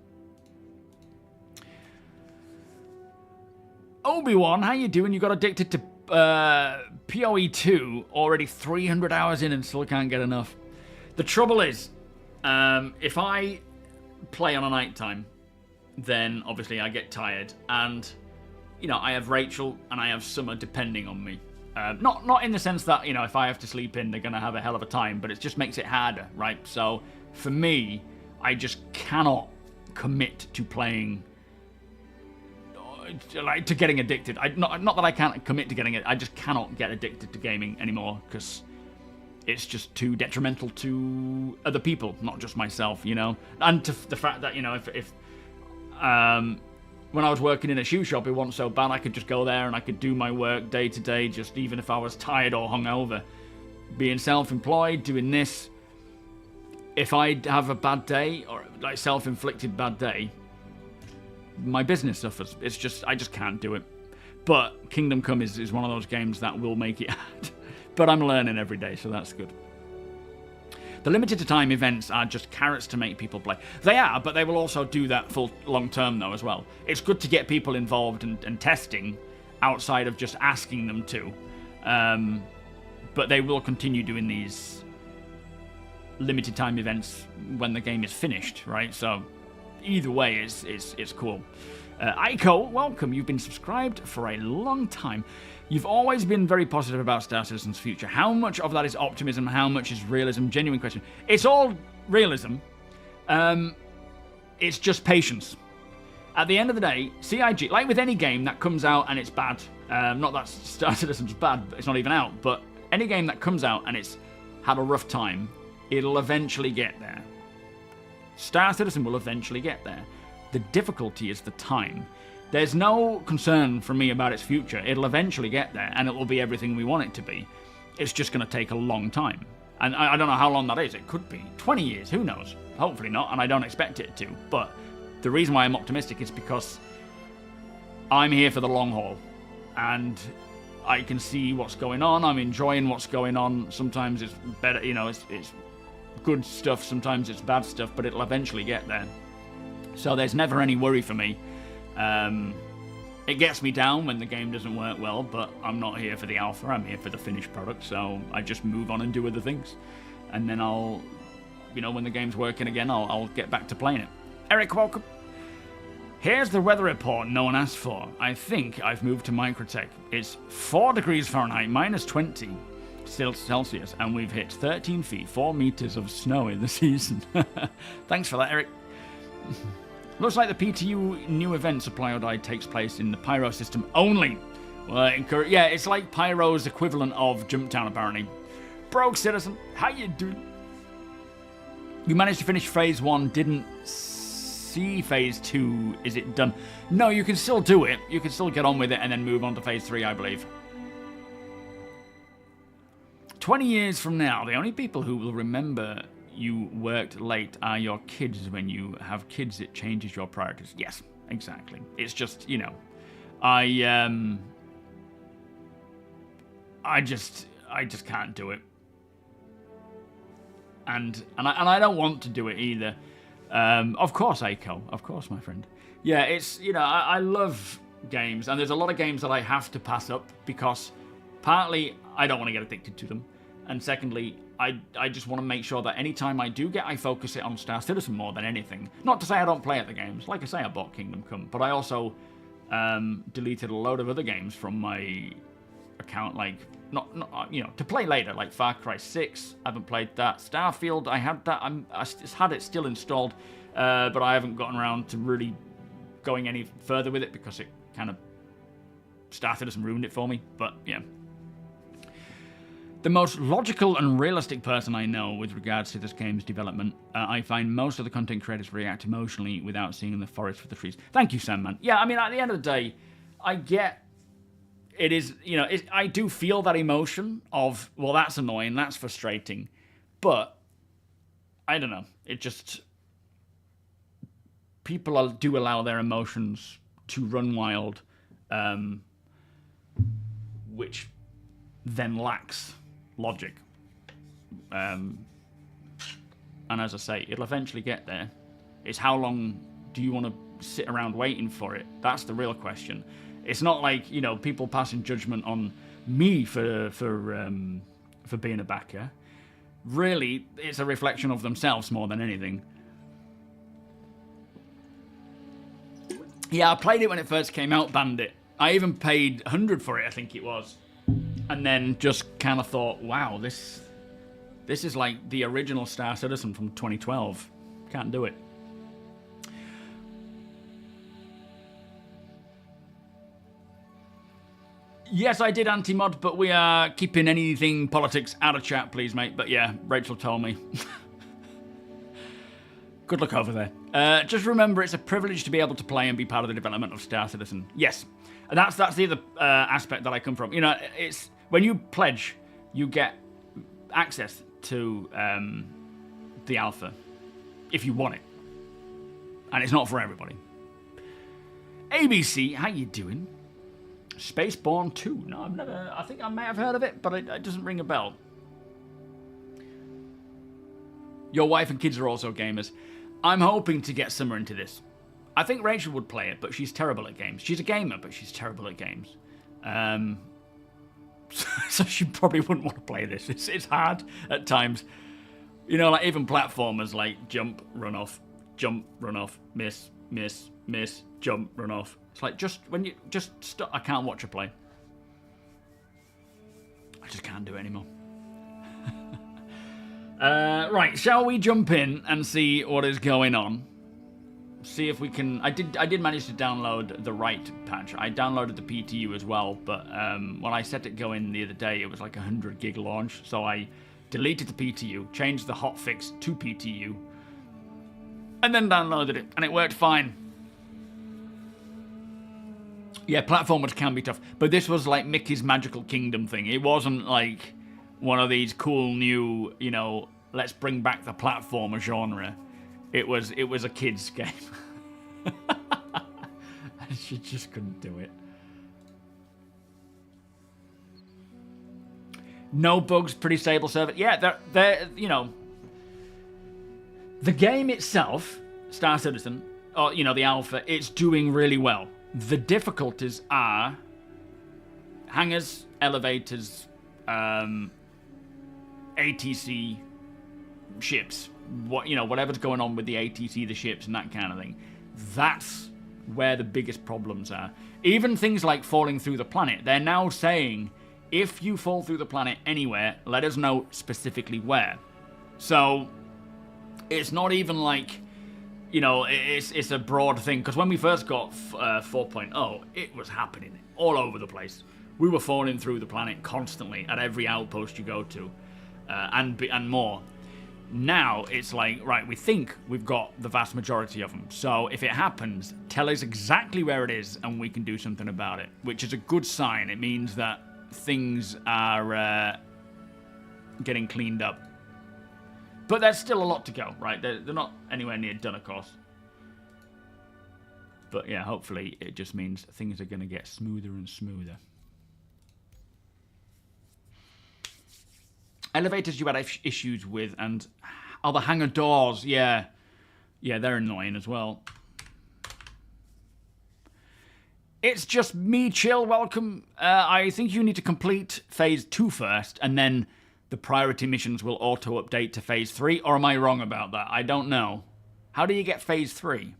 Obi-Wan, how you doing? You got addicted to PoE 2, already 300 hours in and still can't get enough. The trouble is, if I play on a night time, then obviously I get tired, and I have Rachel and I have Summer depending on me. Not in the sense that if I have to sleep in, they're gonna have a hell of a time, but it just makes it harder, right? So for me, I just cannot commit to playing, like, to getting addicted. Not that I can't commit to getting it. I just cannot get addicted to gaming anymore, because it's just too detrimental to other people, not just myself, and to the fact that if when I was working in a shoe shop, it wasn't so bad. I could just go there and I could do my work day to day, just even if I was tired or hungover. Being self-employed, doing this, if I have a bad day, or like self-inflicted bad day, my business suffers. I just can't do it. But Kingdom Come is one of those games that will make it hard. But I'm learning every day, so that's good. The limited time events are just carrots to make people play. They are, but they will also do that full long term though as well. It's good to get people involved and testing outside of just asking them to. But they will continue doing these limited time events when the game is finished, right? So either way, it's cool. Aiko, welcome. You've been subscribed for a long time. You've always been very positive about Star Citizen's future. How much of that is optimism? How much is realism? Genuine question. It's all realism. It's just patience. At the end of the day, CIG, like with any game that comes out and it's bad, not that Star Citizen's bad, it's not even out, but any game that comes out and it's had a rough time, it'll eventually get there. Star Citizen will eventually get there. The difficulty is the time. There's no concern for me about its future. It'll eventually get there, and it will be everything we want it to be. It's just going to take a long time. And I don't know how long that is. It could be 20 years, who knows? Hopefully not, and I don't expect it to. But the reason why I'm optimistic is because I'm here for the long haul. And I can see what's going on. I'm enjoying what's going on. Sometimes it's better, it's good stuff. Sometimes it's bad stuff, but it'll eventually get there. So there's never any worry for me. It gets me down when the game doesn't work well, but I'm not here for the alpha, I'm here for the finished product, so I just move on and do other things. And then I'll, you know, when the game's working again, I'll get back to playing it. Eric, welcome. Here's the weather report no one asked for. I think I've moved to Microtech. It's 4 degrees Fahrenheit, minus 20 Celsius, and we've hit 13 feet, 4 meters of snow in the season. Thanks for that, Eric. Looks like the PTU new event Supply or Die takes place in the Pyro system only. Well, yeah, it's like Pyro's equivalent of Jumptown, apparently. Broke Citizen, how you doing? You managed to finish Phase 1, didn't see Phase 2. Is it done? No, you can still do it. You can still get on with it and then move on to Phase 3, I believe. 20 years from now, the only people who will remember you worked late are your kids. When you have kids, it changes your priorities. Yes, exactly. It's just, you know, I just can't do it. And I don't want to do it either. Of course, Aiko. Of course, my friend. Yeah, it's, you know, I love games, and there's a lot of games that I have to pass up because partly I don't want to get addicted to them, and secondly, I just want to make sure that anytime I do get, I focus it on Star Citizen more than anything. Not to say I don't play at the games. Like I say, I bought Kingdom Come, but I also deleted a load of other games from my account, like not you know, to play later, like Far Cry 6. I haven't played that. Starfield, I had that. I had it still installed, but I haven't gotten around to really going any further with it because it kind of Star Citizen ruined it for me. But yeah. The most logical and realistic person I know with regards to this game's development, I find most of the content creators react emotionally without seeing the forest for the trees. Thank you, Sandman. Yeah, I mean, at the end of the day, I get it is, you know, I do feel that emotion of, well, that's annoying, that's frustrating, but I don't know. It just, people do allow their emotions to run wild, which then lacks logic. And as I say, it'll eventually get there. It's how long do you want to sit around waiting for it? That's the real question. It's not like, you know, people passing judgment on me for being a backer. Really, it's a reflection of themselves more than anything. Yeah, I played it when it first came out, Bandit. I even paid 100 for it, I think it was. And then just kind of thought, wow, this is like the original Star Citizen from 2012. Can't do it. Yes, I did anti-mod, but we are keeping anything politics out of chat, please, mate. But yeah, Rachel told me. Good luck over there. Just remember, it's a privilege to be able to play and be part of the development of Star Citizen. Yes, and that's the other aspect that I come from. You know, it's when you pledge, you get access to the alpha if you want it, and it's not for everybody. ABC, how you doing? Spaceborne 2. No, I've never. I think I may have heard of it, but it doesn't ring a bell. Your wife and kids are also gamers. I'm hoping to get Summer into this. I think Rachel would play it, but she's terrible at games. She's a gamer, but she's terrible at games. So she probably wouldn't want to play this. It's hard at times. You know, like even platformers like jump, run off, miss, miss, miss, jump, run off. It's like just when you just stop. I can't watch her play. I just can't do it anymore. Right, shall we jump in and see what is going on? See if we can. I did manage to download the right patch. I downloaded the PTU as well, but when I set it going the other day, it was like 100 gig launch. So I deleted the PTU, changed the hotfix to PTU, and then downloaded it, and it worked fine. Yeah, platformers can be tough, but this was like Mickey's Magical Kingdom thing. It wasn't like one of these cool new, you know, let's bring back the platformer genre. It was a kid's game. She just couldn't do it. No bugs, pretty stable server. Yeah, they're you know, the game itself, Star Citizen, or, you know, the alpha, it's doing really well. The difficulties are hangars, elevators, ATC ships, whatever's going on with the ATC, the ships, and that kind of thing. That's where the biggest problems are. Even things like falling through the planet, they're now saying, if you fall through the planet anywhere, let us know specifically where. So, it's not even like, you know, it's a broad thing. Because when we first got 4.0, it was happening all over the place. We were falling through the planet constantly at every outpost you go to, and more. Now, it's like, right, we think we've got the vast majority of them. So, if it happens, tell us exactly where it is, and we can do something about it. Which is a good sign. It means that things are getting cleaned up. But there's still a lot to go, right? They're not anywhere near done, of course. But yeah, hopefully it just means things are going to get smoother and smoother. Elevators you had issues with, and... Oh, the hangar doors, yeah. Yeah, they're annoying as well. It's just me, Chill, welcome. I think you need to complete Phase 2 first, and then the priority missions will auto-update to Phase 3, or am I wrong about that? I don't know. How do you get Phase 3?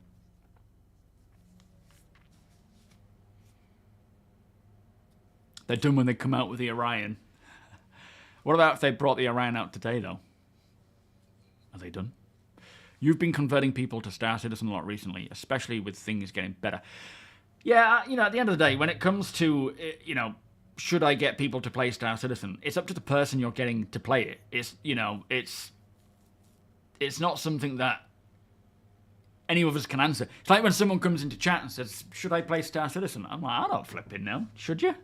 They're done when they come out with the Orion. What about if they brought the Orion out today, though? Are they done? You've been converting people to Star Citizen a lot recently, especially with things getting better. Yeah, you know, at the end of the day, when it comes to, you know, should I get people to play Star Citizen? It's up to the person you're getting to play it. It's, you know, it's not something that any of us can answer. It's like when someone comes into chat and says, should I play Star Citizen? I'm like, I don't flipping know. Should you?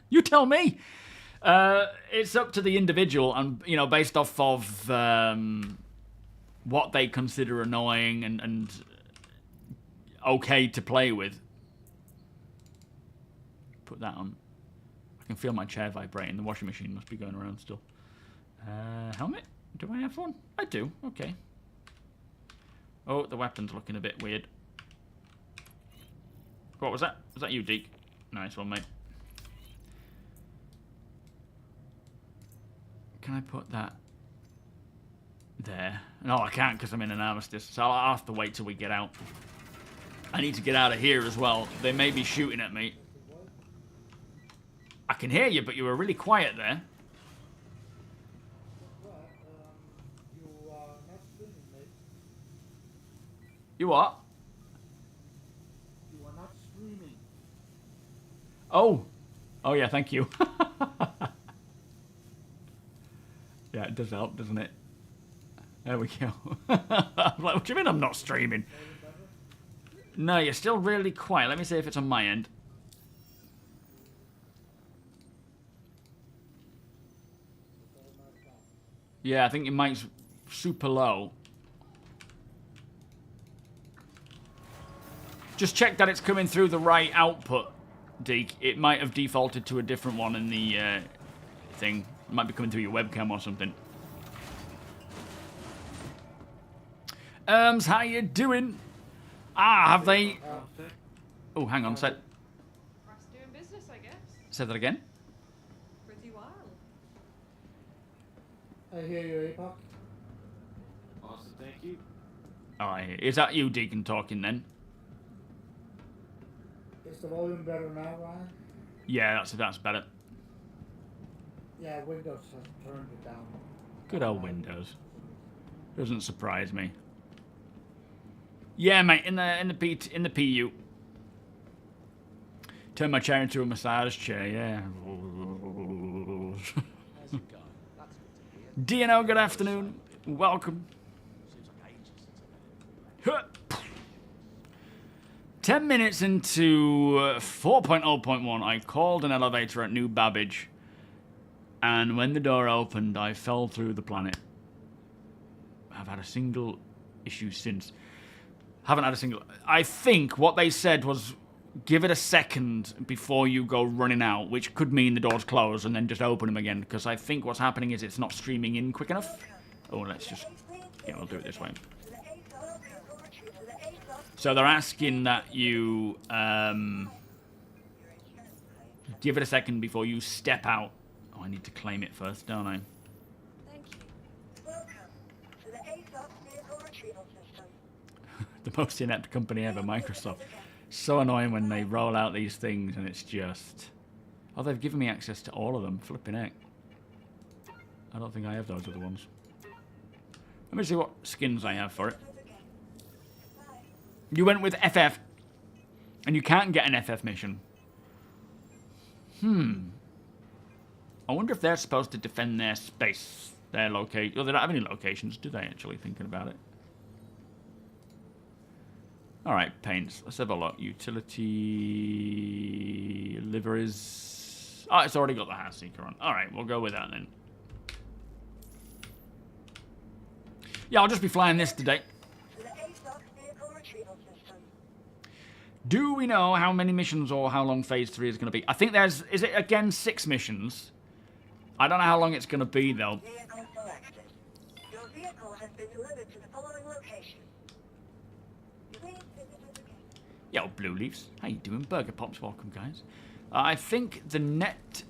You tell me. It's up to the individual, and, you know, based off of what they consider annoying and okay to play with. Put that on. I can feel my chair vibrating. The washing machine must be going around still. Helmet? Do I have one? I do. Okay. Oh, the weapon's looking a bit weird. What was that? Was that you, Deke? Nice one, mate. Can I put that there? No, I can't because I'm in an armistice. So I'll have to wait till we get out. I need to get out of here as well. They may be shooting at me. I can hear you, but you were really quiet there. You what? You are not streaming. Oh. Oh, yeah, thank you. Yeah, it does help, doesn't it? There we go. I'm like, what do you mean I'm not streaming? No, you're still really quiet. Let me see if it's on my end. Yeah, I think your mic's super low. Just check that it's coming through the right output, Deke. It might have defaulted to a different one in the thing. It might be coming through your webcam or something. How you doing? Ah, have they... Oh, hang on, say... Doing business, I guess. Say that again? Pretty wild. I hear you, Epoch. Awesome, thank you. Alright, is that you, Deacon, talking then? Is the volume better now, Ryan? Yeah, that's better. Yeah, Windows has turned it down. Good old Windows. Doesn't surprise me. Yeah, mate, in the PU. Turn my chair into a massage chair, yeah. DNO, good afternoon. Welcome. 10 minutes into 4.0.1, I called an elevator at New Babbage, and when the door opened, I fell through the planet. I've had a single issue since. Haven't had a single... I think what they said was, give it a second before you go running out, which could mean the door's closed, and then just open them again, because I think what's happening is it's not streaming in quick enough. Oh, let's just... Yeah, we'll do it this way. So they're asking that you give it a second before you step out. Oh, I need to claim it first, don't I? Thank you. Welcome to the ASOS vehicle retrieval system. The most inept company ever, Microsoft. So annoying when they roll out these things and it's just... Oh, they've given me access to all of them. Flipping heck. I don't think I have those other ones. Let me see what skins I have for it. You went with FF. And you can't get an FF mission. I wonder if they're supposed to defend their space. Their location. Oh, they don't have any locations, do they, actually, thinking about it? Alright, paints. Let's have a look. Utility... liveries... Oh, it's already got the Heart Seeker on. Alright, we'll go with that then. Yeah, I'll just be flying this today. Do we know how many missions or how long Phase 3 is going to be? I think there's... Is it, again, 6 missions? I don't know how long it's going to be, though. Vehicle selected. Your vehicle has been delivered to the following location. Please visit us again. Yo, Blue Leaves. How you doing? Burger Pops, welcome, guys. I think the net...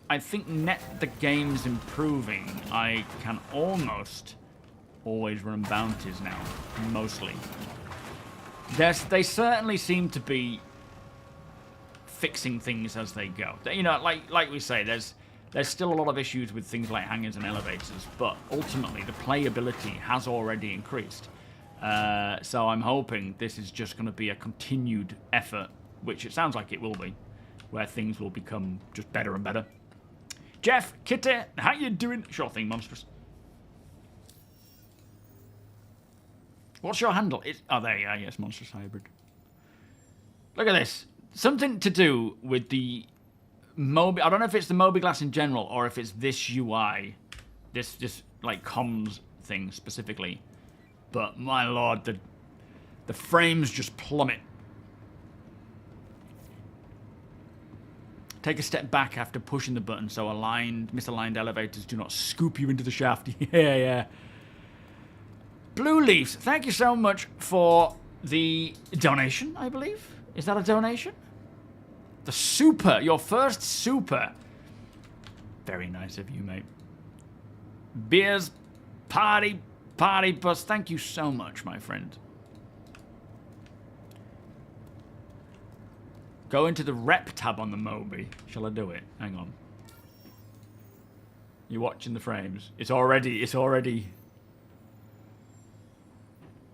the game's improving. I can almost always run bounties now. Mostly. They certainly seem to be fixing things as they go. You know, like we say, there's still a lot of issues with things like hangars and elevators, but ultimately the playability has already increased. So I'm hoping this is just going to be a continued effort, which it sounds like it will be, where things will become just better and better. Jeff, Kitty, how you doing? Sure thing, Monstrous. What's your handle? Oh, there you are. Yes, Monstrous Hybrid. Look at this. Something to do with the Moby... I don't know if it's the MobiGlass in general or if it's this UI. This like, comms thing specifically. But, my lord, the frames just plummet. Take a step back after pushing the button so misaligned elevators do not scoop you into the shaft. Yeah. Blue Leaves, thank you so much for the donation, I believe. Is that a donation? The super, your first super. Very nice of you, mate. Beers, party bus. Thank you so much, my friend. Go into the rep tab on the Moby. Shall I do it? Hang on. You're watching the frames. It's already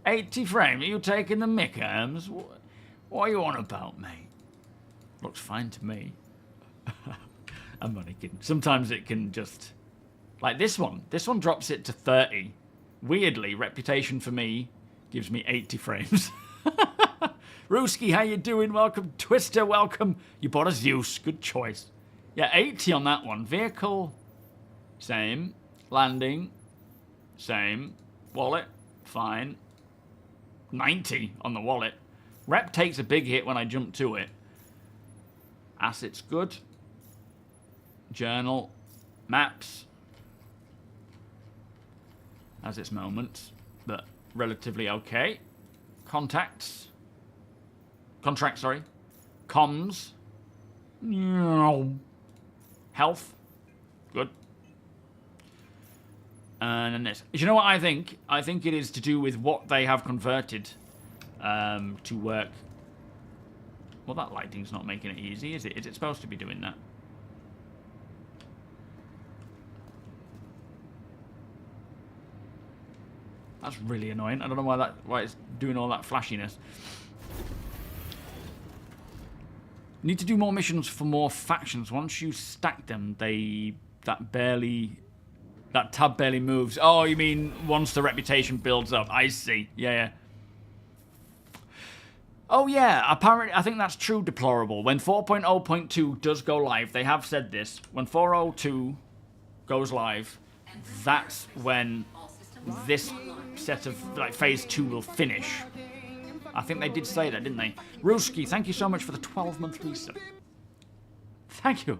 80 frames. Are you taking the mick, Herms? What are you on about, mate? Looks fine to me. I'm only kidding. Sometimes it can just... Like this one. This one drops it to 30. Weirdly, Reputation for me gives me 80 frames. Rooski, how you doing? Welcome. Twister, welcome. You bought a Zeus. Good choice. Yeah, 80 on that one. Vehicle, same. Landing, same. Wallet, fine. 90 on the wallet. Rep takes a big hit when I jump to it. Assets, good. Journal, maps. Has its moments, but relatively okay. Contracts, sorry. Comms. Health. Good. And then this. Do you know what I think? I think it is to do with what they have converted to work. Well, that lighting's not making it easy, is it? Is it supposed to be doing that? That's really annoying. I don't know why it's doing all that flashiness. Need to do more missions for more factions. Once you stack them, that tab barely moves. Oh, you mean once the reputation builds up? I see. Yeah. Oh yeah, apparently I think that's true, Deplorable. When 4.0.2 does go live, they have said this. When 4.02 goes live, that's when this set of phase 2 will finish. I think they did say that, didn't they? Ruski, thank you so much for the 12-month resub. Thank you.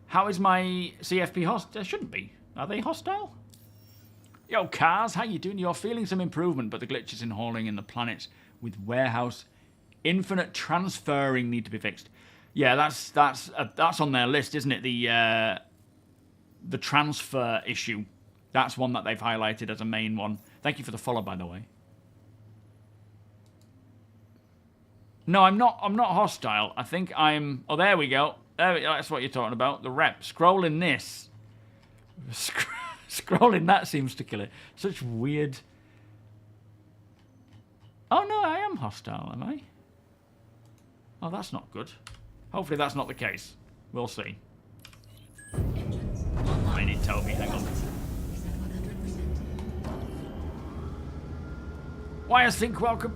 How is my CFP hostile? There shouldn't be. Are they hostile? Yo, Cars, how you doing? You're feeling some improvement, but the glitches in hauling in the planets with warehouse infinite transferring need to be fixed. Yeah, that's on their list, isn't it? The transfer issue. That's one that they've highlighted as a main one. Thank you for the follow, by the way. No, I'm not hostile. I think I'm... Oh, there we go. That's what you're talking about. The rep. Scrolling this. Scrolling that seems to kill it. Such weird... Oh, no, I am hostile, am I? Oh, that's not good. Hopefully that's not the case. We'll see. I need TOBII, hang on. Why a think welcome?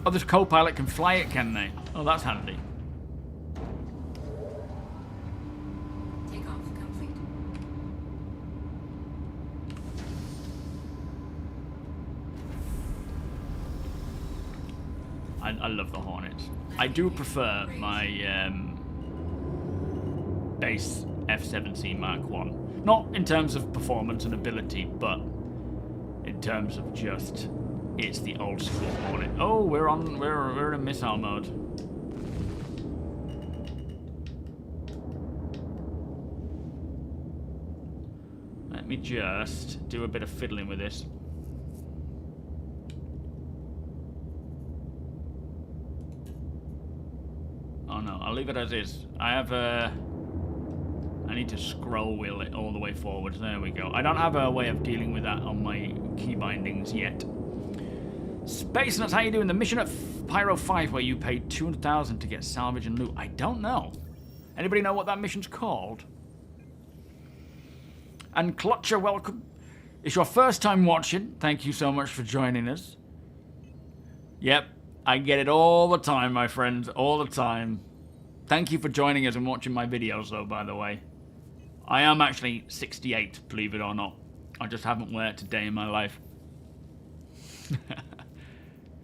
Oh, this co-pilot can fly it, can they? Oh, that's handy. Takeoff complete. I love the Hornets. I do prefer my base F-17 Mark 1. Not in terms of performance and ability, but in terms of just... It's the old school Hornet. Oh, we're in missile mode. Let me just do a bit of fiddling with this. Oh no, I'll leave it as is. I need to scroll wheel it all the way forward. There we go. I don't have a way of dealing with that on my key bindings yet. Space Nuts, how you doing? The mission at Pyro 5 where you paid 200,000 to get salvage and loot. I don't know. Anybody know what that mission's called? And Clutcher, welcome. It's your first time watching. Thank you so much for joining us. Yep, I get it all the time, my friends. All the time. Thank you for joining us and watching my videos, though, by the way. I am actually 68, believe it or not. I just haven't worked a day in my life.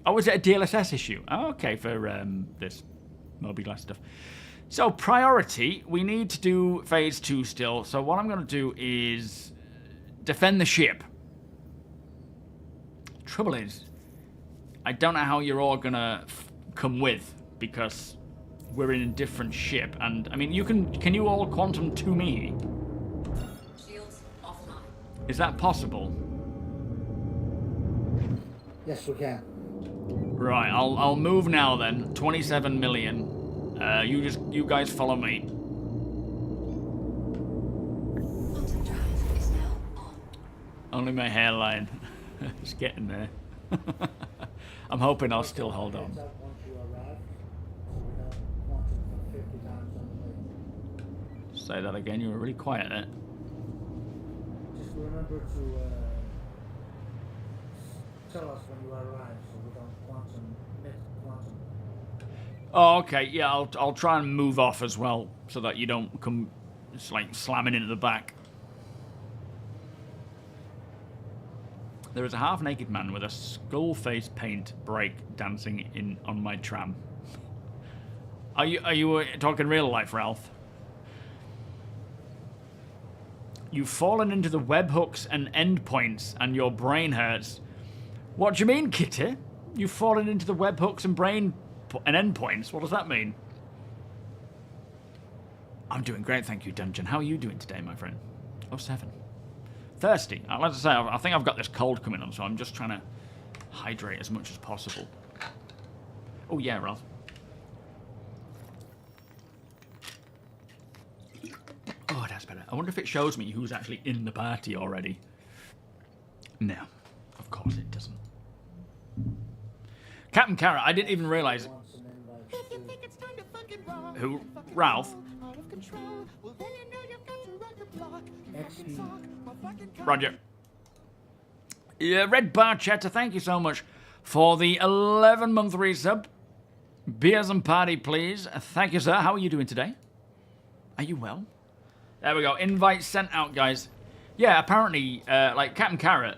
Oh, is it a DLSS issue? Oh, okay, for this MobiGlass stuff. So, priority, we need to do phase 2 still. So what I'm going to do is defend the ship. Trouble is, I don't know how you're all going to come with, because we're in a different ship. And, I mean, can you all quantum to me? Shields offline. Is that possible? Yes, we can. Right, I'll move now then. 27 million. You guys follow me. Quantum drive is now on. Only my hairline. It's getting there. I'm hoping I'll still hold on. Heads up once you arrive, so we don't quantum 50 times on the way. Say that again, you were really quiet there. Just remember to tell us when you arrive, so we don't miss quantum. Oh, okay, yeah, I'll try and move off as well, so that you don't come just like slamming into the back. There is a half-naked man with a skull face paint break dancing on my tram. Are you talking real life, Ralph? You've fallen into the webhooks and endpoints, and your brain hurts. What do you mean, Kitty? You've fallen into the webhooks and endpoints. What does that mean? I'm doing great, thank you, Dungeon. How are you doing today, my friend? 07. Thirsty. As I say, I think I've got this cold coming on, so I'm just trying to hydrate as much as possible. Oh, yeah, Ralph. Oh, that's better. I wonder if it shows me who's actually in the party already. No, of course it doesn't. Captain Carrot, I didn't even realise. Who? Ralph? Roger. Yeah, Red Bar Chatter, thank you so much for the 11-month resub. Beers and party, please. Thank you, sir. How are you doing today? Are you well? There we go. Invite sent out, guys. Yeah, apparently, like Captain Carrot,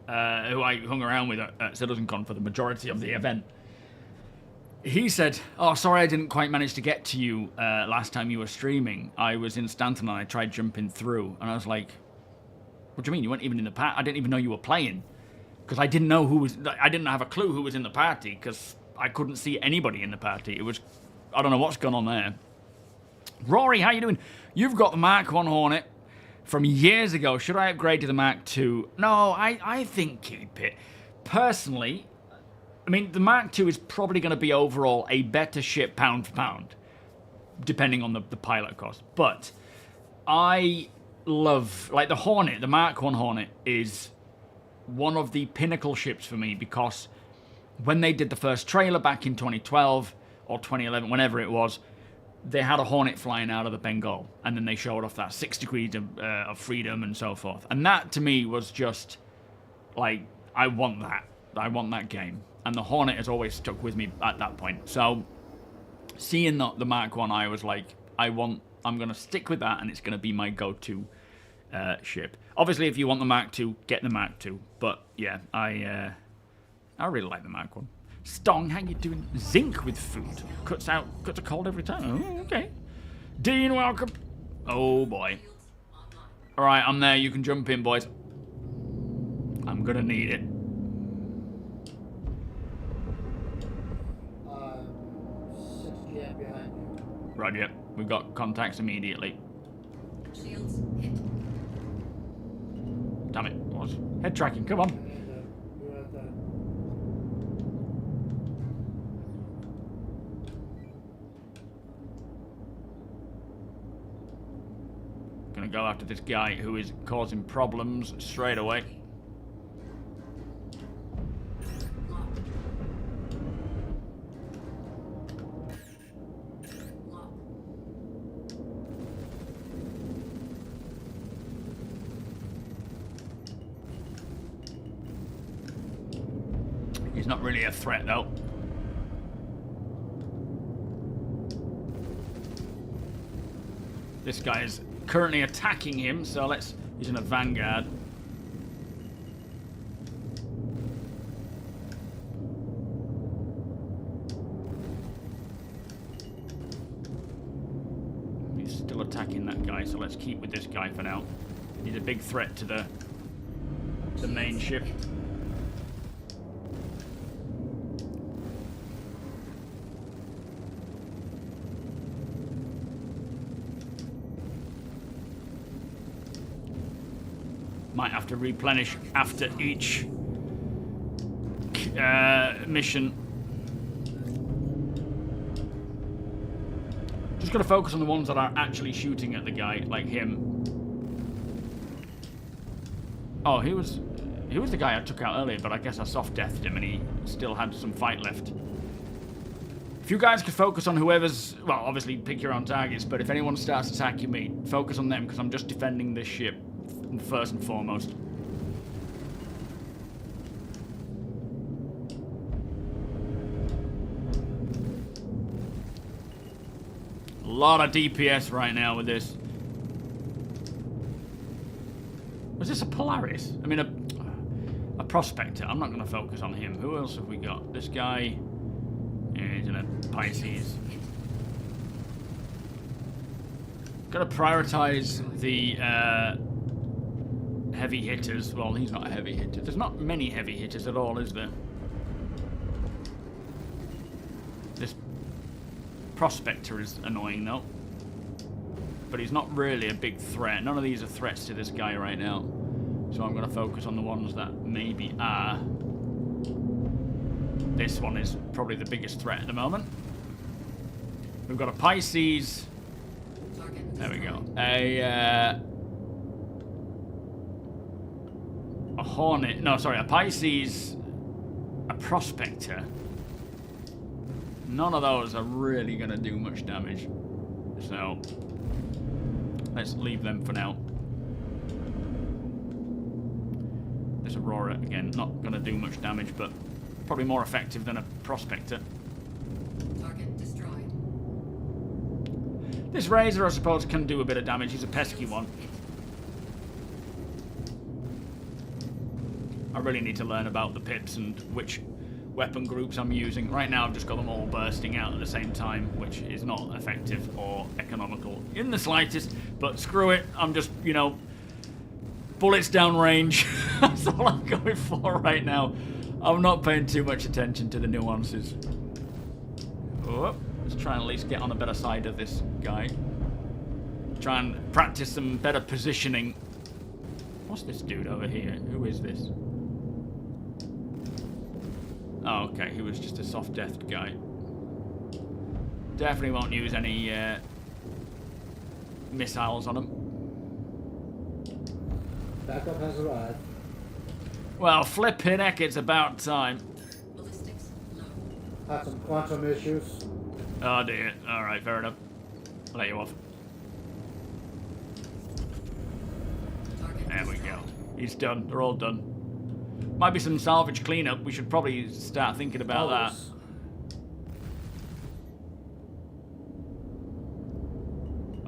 who I hung around with at CitizenCon for the majority of the event, he said, "Oh, sorry, I didn't quite manage to get to you last time you were streaming. I was in Stanton and I tried jumping through." And I was like, "What do you mean? You weren't even in the party? I didn't even know you were playing, because I didn't know who was. I didn't have a clue who was in the party because I couldn't see anybody in the party. It was, I don't know what's going on there." Rory, how you doing? You've got the Mark 1 Hornet from years ago. Should I upgrade to the Mark 2? No, I think keep it. Personally, I mean, the Mark 2 is probably going to be overall a better ship pound for pound, depending on the pilot cost. But I love, like, the Hornet, the Mark 1 Hornet is one of the pinnacle ships for me, because when they did the first trailer back in 2012 or 2011, whenever it was, they had a Hornet flying out of the Bengal, and then they showed off that 6 degrees of freedom and so forth. And that, to me, was just, like, I want that. I want that game. And the Hornet has always stuck with me at that point. So, seeing the Mark 1, I was like, I'm going to stick with that, and it's going to be my go-to ship. Obviously, if you want the Mark 2, get the Mark 2. But, yeah, I really like the Mark 1. Stong, how you doing? Zinc with food. Cuts a cold every time. Oh, okay. Dean, welcome. Oh, boy. Alright, I'm there. You can jump in, boys. I'm going to need it. 6 GM behind you. Right, yep. We've got contacts immediately. Shields hit. Damn it. What was head tracking? Come on. And you're at that. Gonna go after this guy who is causing problems straight away. Locked. Lock. He's not really a threat, though. This guy is currently attacking him, so he's in a vanguard. He's still attacking that guy, so let's keep with this guy for now. He's a big threat to the main ship. Might have to replenish after each mission. Just got to focus on the ones that are actually shooting at the guy, like him. Oh, he was the guy I took out earlier, but I guess I soft-deathed him and he still had some fight left. If you guys could focus on whoever's... Well, obviously pick your own targets, but if anyone starts attacking me, focus on them, because I'm just defending this ship first and foremost. A lot of DPS right now with this. Was this a Polaris? I mean, a Prospector. I'm not going to focus on him. Who else have we got? This guy is in a Pisces. Got to prioritize the heavy hitters. Well, he's not a heavy hitter. There's not many heavy hitters at all, is there? This Prospector is annoying, though. But he's not really a big threat. None of these are threats to this guy right now. So I'm going to focus on the ones that maybe are. This one is probably the biggest threat at the moment. We've got a Pisces. There we go. A Hornet. No, sorry, a Pisces. A Prospector. None of those are really going to do much damage. So, let's leave them for now. This Aurora, again, not going to do much damage, but probably more effective than a Prospector. Target destroyed. This Razor, I suppose, can do a bit of damage. He's a pesky one. I really need to learn about the pips and which weapon groups I'm using. Right now I've just got them all bursting out at the same time, which is not effective or economical in the slightest, but screw it, I'm just, you know, bullets down range. That's all I'm going for right now. I'm not paying too much attention to the nuances. Oh, let's try and at least get on a better side of this guy. Try and practice some better positioning. What's this dude over here? Who is this? Oh, okay, he was just a soft death guy. Definitely won't use any missiles on him. Backup has arrived. Well, flippin' heck, it's about time. Ballistics low. Had some quantum issues. Oh dear. Alright, fair enough. I'll let you off. Target There we destroyed. go. He's done. They're all done. Might be some salvage cleanup. We should probably start thinking about that.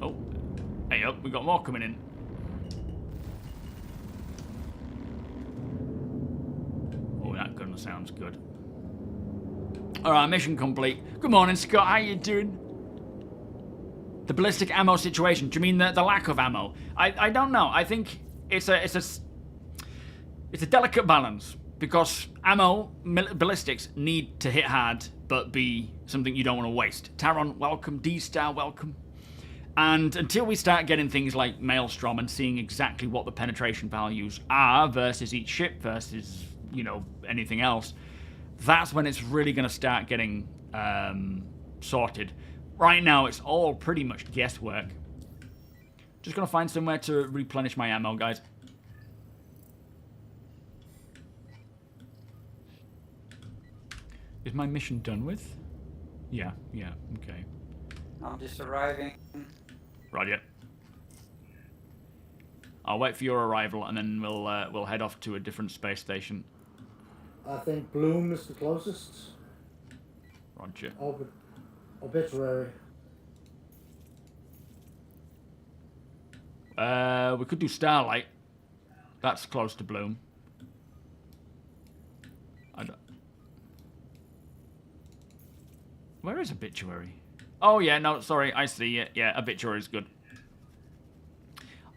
Always. Oh. Hey up, we got more coming in. Oh, that gun sounds good. Alright, mission complete. Good morning, Scott. How you doing? The ballistic ammo situation. Do you mean the lack of ammo? I don't know. I think it's a delicate balance because ammo, ballistics need to hit hard, but be something you don't want to waste. Taron, welcome. D-Star, welcome. And until we start getting things like Maelstrom and seeing exactly what the penetration values are versus each ship versus, you know, anything else, that's when it's really going to start getting sorted. Right now, it's all pretty much guesswork. Just going to find somewhere to replenish my ammo, guys. Is my mission done with? Yeah, okay. I'm just arriving. Roger. I'll wait for your arrival and then we'll head off to a different space station. I think Bloom is the closest. Roger. Obituary. We could do Starlight. That's close to Bloom. Where is Obituary? Oh, yeah, no, sorry, I see it. Yeah, Obituary is good.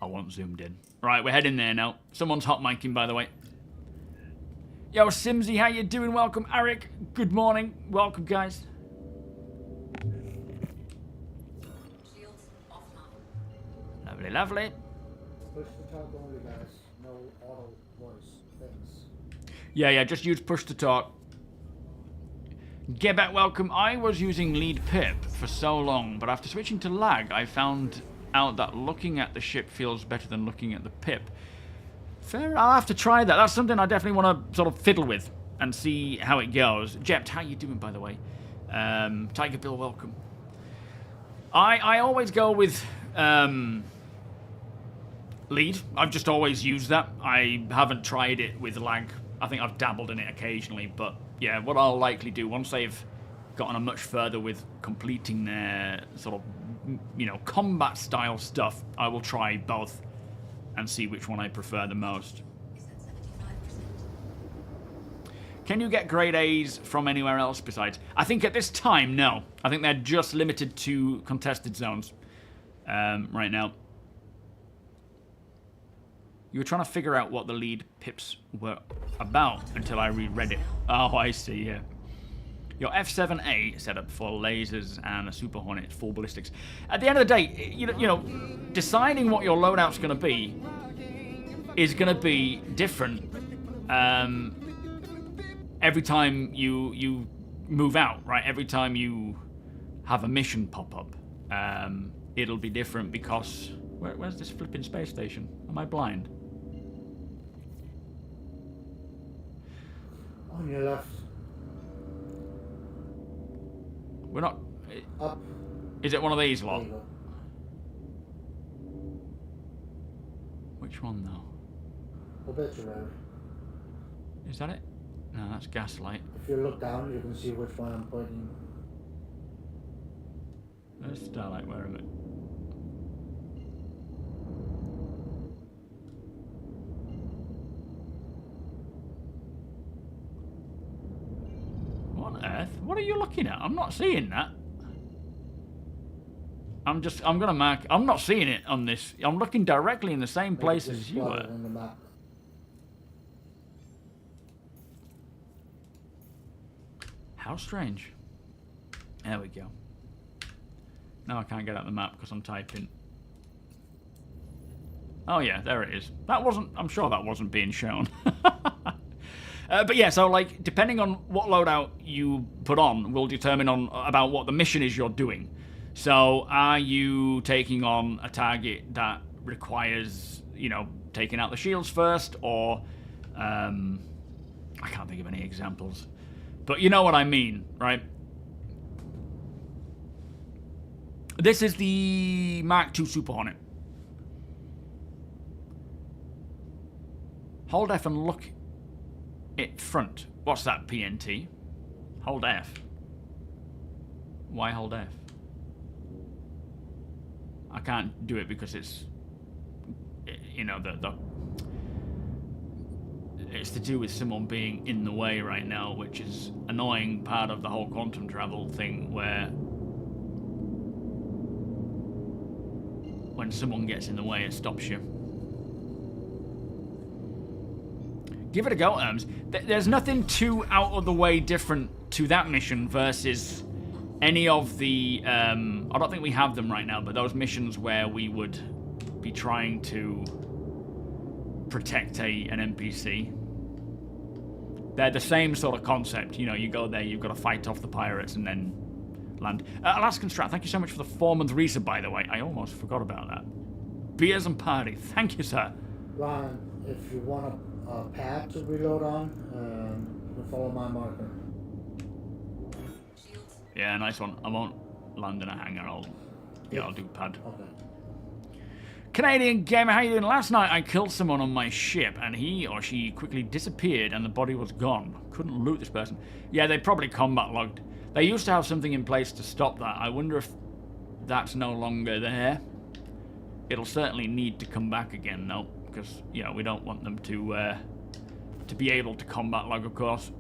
I want zoomed in. Right, we're heading there now. Someone's hot micing, by the way. Yo, Simsy, how you doing? Welcome. Eric, good morning. Welcome, guys. Shields offline. Lovely, lovely. Push the talk only, guys. No auto voice things. Yeah, just use push to talk. Get back, welcome. I was using lead pip for so long, but after switching to lag, I found out that looking at the ship feels better than looking at the pip. Fair, I'll have to try that. That's something I definitely want to sort of fiddle with and see how it goes. Jept, how you doing, by the way? Tiger Bill, welcome. I always go with lead. I've just always used that. I haven't tried it with lag. I think I've dabbled in it occasionally, but yeah, what I'll likely do once they've gotten a much further with completing their sort of, you know, combat style stuff, I will try both and see which one I prefer the most. Is at 75%. Can you get grade A's from anywhere else besides? I think at this time, no. I think they're just limited to contested zones right now. You were trying to figure out what the lead pips were about until I reread it. Oh, I see, yeah. Your F7A setup for lasers and a Super Hornet full ballistics. At the end of the day, you know, deciding what your loadout's going to be is going to be different every time you move out, right? Every time you have a mission pop up, it'll be different because... Where's this flipping space station? Am I blind? On your left. We're not... Up. Is it one of these There lot? you go. Which one, though? Obituary. Is that it? No, that's Gaslight. If you look down, you can see which one I'm pointing. There's Starlight, where am I? What are you looking at? I'm not seeing that. I'm gonna mark. I'm not seeing it on this. I'm looking directly in the same place Maybe as just you plot were. it on the map. How strange. There we go. Now I can't get out the map because I'm typing. Oh yeah, there it is. That wasn't. I'm sure that wasn't being shown. But yeah, so like depending on what loadout you put on will determine about what the mission is you're doing. So are you taking on a target that requires, you know, taking out the shields first, or I can't think of any examples, but you know what I mean, right? This is the Mark II Super Hornet. Hold F and look it front. What's that, PNT? Hold F. Why hold F? I can't do it because it's, you know, it's to do with someone being in the way right now, which is annoying part of the whole quantum travel thing, where when someone gets in the way, it stops you. Give it a go, Erms. There's nothing too out of the way different to that mission versus any of the... I don't think we have them right now, but those missions where we would be trying to protect an NPC. They're the same sort of concept. You know, you go there, you've got to fight off the pirates and then land. Alaskan Strat, thank you so much for the 4-month resub, by the way. I almost forgot about that. Beers and party. Thank you, sir. Ryan, if you want a pad to reload on, you can follow my marker. Yeah, nice one. I won't land in a hangar. I'll do pad. Okay. Canadian Gamer, how you doing? Last night I killed someone on my ship and he or she quickly disappeared and the body was gone. Couldn't loot this person. Yeah, they probably combat logged. They used to have something in place to stop that. I wonder if that's no longer there. It'll certainly need to come back again though, because, you know, we don't want them to be able to combat log, of course.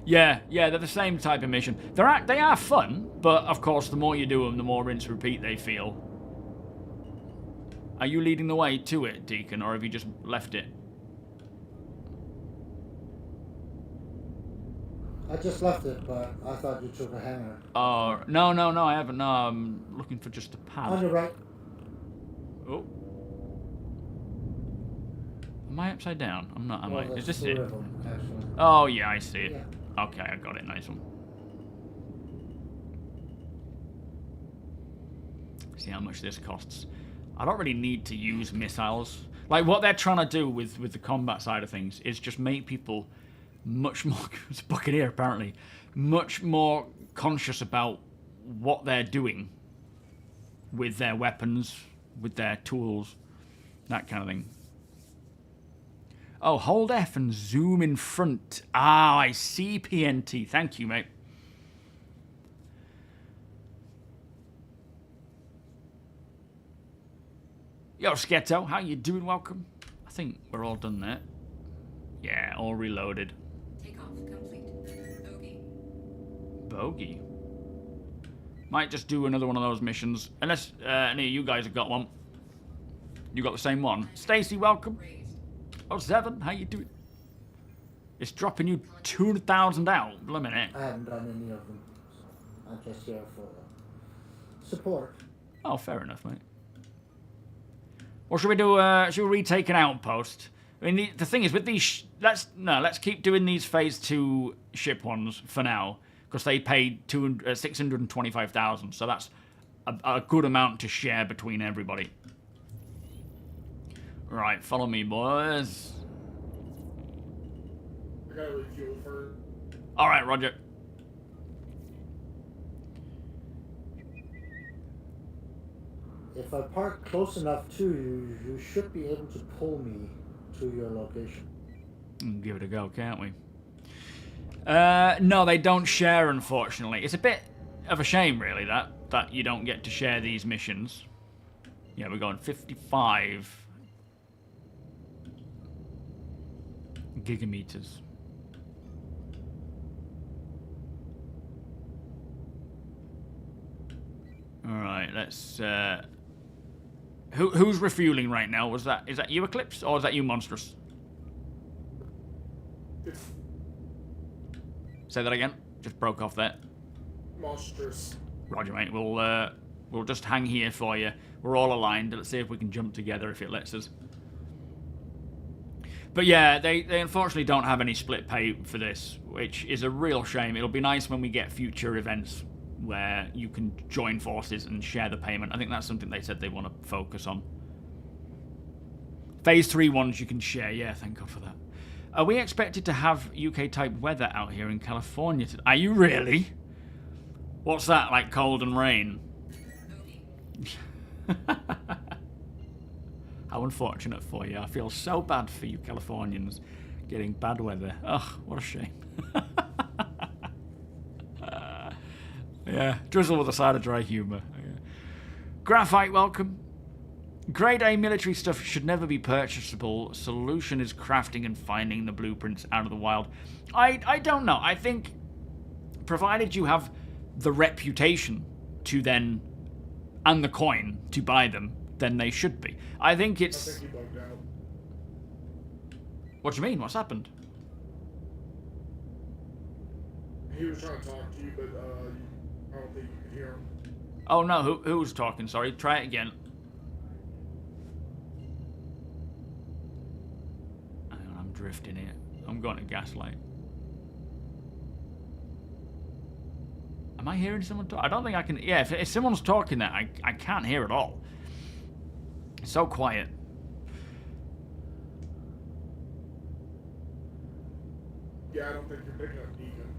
Yeah, they're the same type of mission. They are fun, but of course, the more you do them, the more rinse repeat they feel. Are you leading the way to it, Deacon, or have you just left it? I just left it, but I thought you took a hangar. Oh, no, I haven't. No, I'm looking for just a pad. On your right. Oh. Am I upside down? I'm not, am I? Is this it? River, actually. Oh, yeah, I see it. Yeah. Okay, I got it. Nice one. See how much this costs. I don't really need to use missiles. Like, what they're trying to do with the combat side of things is just make people much more... It's a buccaneer, apparently. Much more conscious about what they're doing with their weapons, with their tools, that kind of thing. Oh, hold F and zoom in front. Ah, I see PNT. Thank you, mate. Yo, Sketto, how you doing? Welcome. I think we're all done there. Yeah, all reloaded. Takeoff complete. Bogey. Bogey. Might just do another one of those missions. Unless any of you guys have got one. You got the same one. Stacy, welcome. Oh, Seven, how you doing? It's dropping you 200,000 out. Blimmin' it. I haven't done any of them. I'm just here for support. Oh, fair enough, mate. Or should we do? Should we retake an outpost? I mean, the thing is, with these, let's keep doing these phase 2 ship ones for now, because they paid 625,000, so that's a good amount to share between everybody. Right, follow me, boys. I gotta refuel first. All right, Roger. If I park close enough to you, you should be able to pull me to your location. Give it a go, can't we? No, they don't share, unfortunately. It's a bit of a shame, really, that you don't get to share these missions. Yeah, we're going 55 gigameters. All right, let's. Who's refueling right now? Is that you, Eclipse, or is that you, Monstrous? Say that again. Just broke off there. Monstrous. Roger, mate. We'll just hang here for you. We're all aligned. Let's see if we can jump together if it lets us. But yeah, they unfortunately don't have any split pay for this, which is a real shame. It'll be nice when we get future events where you can join forces and share the payment. I think that's something they said they want to focus on. Phase 3 ones you can share. Yeah, thank God for that. Are we expected to have UK-type weather out here in California today? Are you really? What's that, like cold and rain? How unfortunate for you. I feel so bad for you Californians getting bad weather. Ugh, what a shame. Yeah, drizzle with a side of dry humour. Yeah. Graphite, welcome. Grade A military stuff should never be purchasable. Solution is crafting and finding the blueprints out of the wild. I don't know. I think, provided you have the reputation to then, and the coin to buy them, then they should be. I think it's... I think he bugged out. What do you mean? What's happened? He was trying to talk to you, but I don't think you could hear him. Oh no, who was talking? Sorry, try it again. Hang on, I'm drifting here. I'm going to gaslight. Am I hearing someone talk? I don't think I can... Yeah, if someone's talking there, I can't hear at all. It's so quiet. Yeah, I don't think you're picking up Deacon.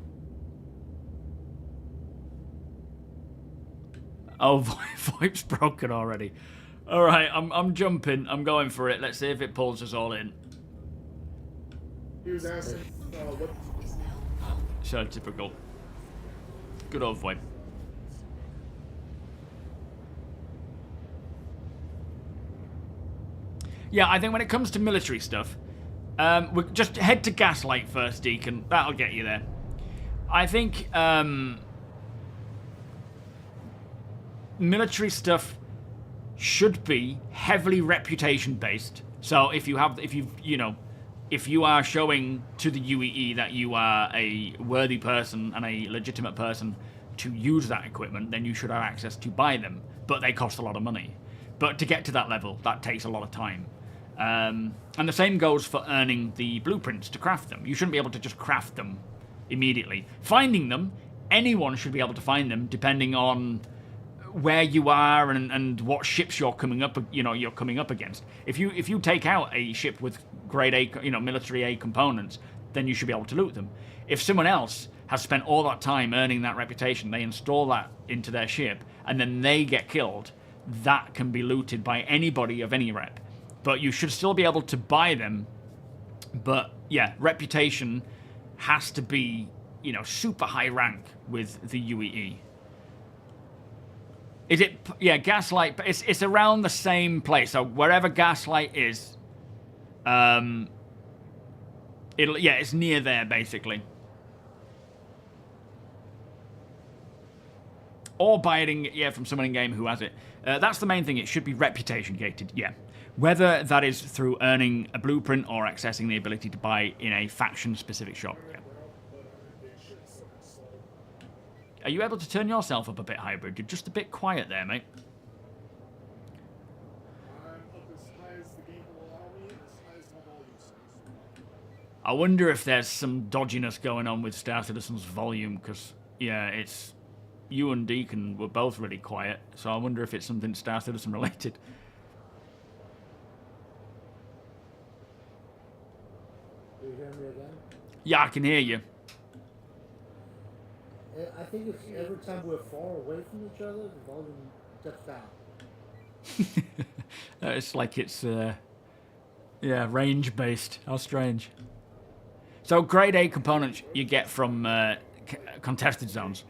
Oh, VoIP's broken already. All right, I'm jumping. I'm going for it. Let's see if it pulls us all in. He was asking what... So typical. Good old VoIP. Yeah, I think when it comes to military stuff, we just head to Gaslight first, Deacon. That'll get you there. I think military stuff should be heavily reputation based. So if you are showing to the UEE that you are a worthy person and a legitimate person to use that equipment, then you should have access to buy them. But they cost a lot of money. But to get to that level, that takes a lot of time. And the same goes for earning the blueprints to craft them. You shouldn't be able to just craft them immediately. Finding them, anyone should be able to find them depending on where you are and what ships you're coming up against. If you take out a ship with grade A, military A components, then you should be able to loot them. If someone else has spent all that time earning that reputation, they install that into their ship, and then they get killed, that can be looted by anybody of any rep. But you should still be able to buy them. But yeah, reputation has to be, super high rank with the UEE. Is it? Yeah, Gaslight. It's around the same place. So wherever Gaslight is, it's near there basically. Or buy it from someone in game who has it. That's the main thing. It should be reputation gated. Yeah. Whether that is through earning a blueprint or accessing the ability to buy in a faction-specific shop. Yeah. Are you able to turn yourself up a bit, Hybrid? You're just a bit quiet there, mate. I'm up as high as the game will allow me, and as high as my volume says. I wonder if there's some dodginess going on with Star Citizen's volume, because, yeah, it's... You and Deacon were both really quiet, so I wonder if it's something Star Citizen related. Do you hear me again? Yeah, I can hear you. I think it's every time we're far away from each other, the volume dips down. It's like it's, range-based. How strange. So, grade A components you get from contested zones.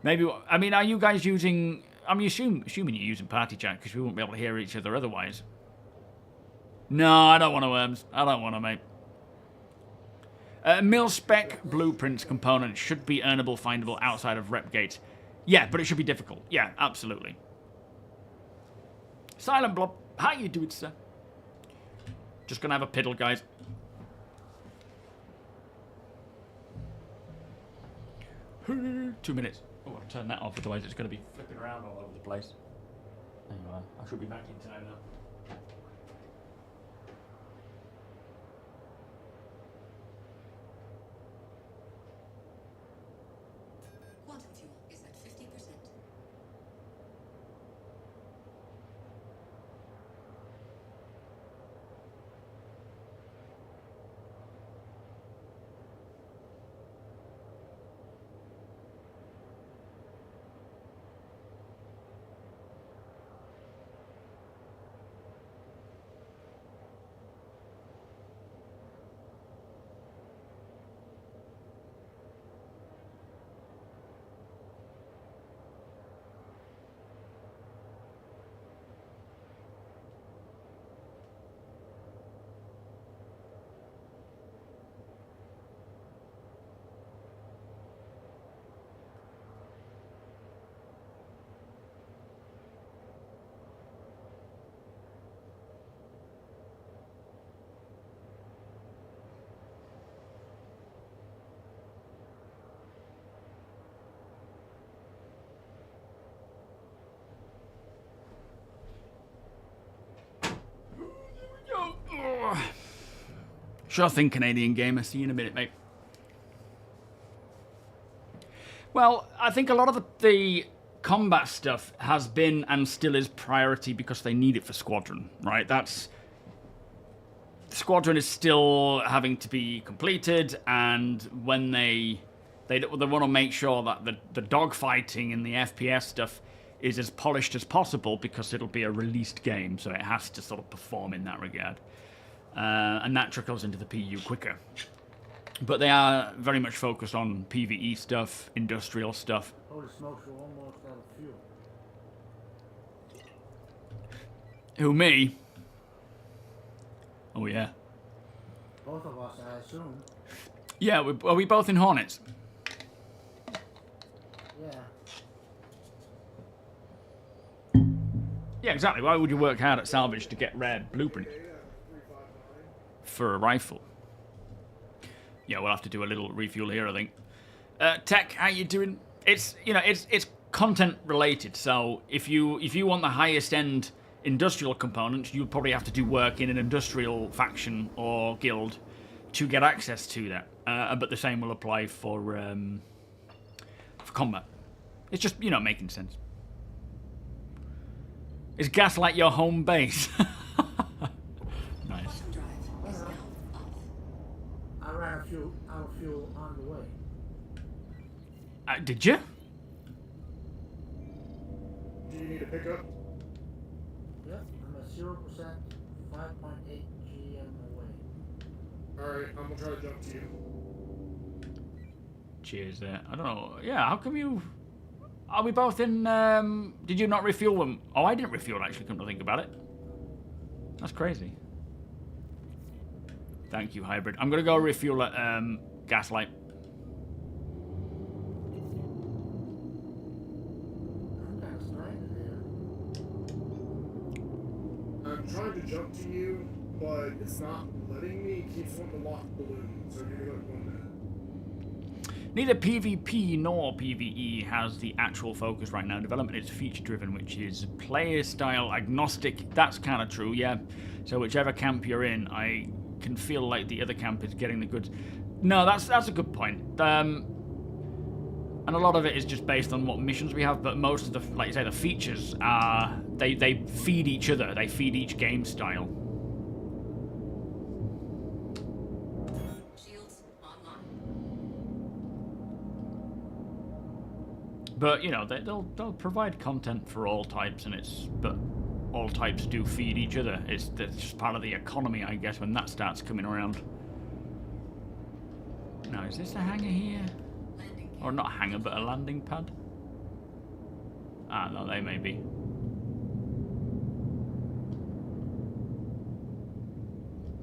Maybe, are you guys using I'm assuming you're using party chat because we won't be able to hear each other otherwise. No, I don't want to, Worms. I don't want to, mate. Mil-spec blueprints components should be earnable, findable outside of rep gates. Yeah, but it should be difficult. Yeah, absolutely. Silent Blob, how you doing, sir? Just gonna have a piddle, guys. Two minutes. Oh, I'll turn that off, otherwise it's gonna be flipping around all over the place. Anyway, I should be back in time now. Quantum fuel is at 50%. Sure thing, Canadian gamer. See you in a minute, mate. Well, I think a lot of the combat stuff has been and still is priority because they need it for Squadron, right? Squadron is still having to be completed, and when they want to make sure that the dogfighting and the FPS stuff is as polished as possible because it'll be a released game, so it has to sort of perform in that regard. And that trickles into the PU quicker. But they are very much focused on PvE stuff, industrial stuff. Holy smokes, we're almost out of fuel. Who, me? Oh, yeah. Both of us, I assume. Yeah, are we both in Hornets? Yeah. Yeah, exactly. Why would you work hard at salvage to get rare blueprint for a rifle? Yeah, we'll have to do a little refuel here, I think. Tech, how you doing? It's content related. So if you want the highest end industrial components, you'll probably have to do work in an industrial faction or guild to get access to that. But the same will apply for combat. It's just making sense. Is Gaslight your home base? Nice. Quantum drive is now off. I ran out of fuel on the way. Did you? Do you need a pickup? Yep, I'm at 0%, 5.8 GM away. Alright, I'm gonna try to jump to you. Cheers there. I don't know. Yeah, how come you... Are we both in... Did you not refuel them? Oh, I didn't refuel, actually, come to think about it. That's crazy. Thank you, Hybrid. I'm going to go refuel at Gaslight. I'm kind of stranded here. I'm trying to jump to you, but it's not letting me. It keeps wanting to lock balloons, so give me like 1 minute. Neither PvP nor PvE has the actual focus right now. Development is feature-driven, which is player-style agnostic. That's kind of true, yeah. So whichever camp you're in, I can feel like the other camp is getting the goods. No, that's a good point. And a lot of it is just based on what missions we have, but most of the, like you say, the features are, they feed each other. They feed each game style. Shields online. But they'll provide content for all types, but all types do feed each other. It's just part of the economy, I guess, when that starts coming around. Now, is this a hangar here? Landing gear. Or not a hangar, but a landing pad? Ah, no, they may be.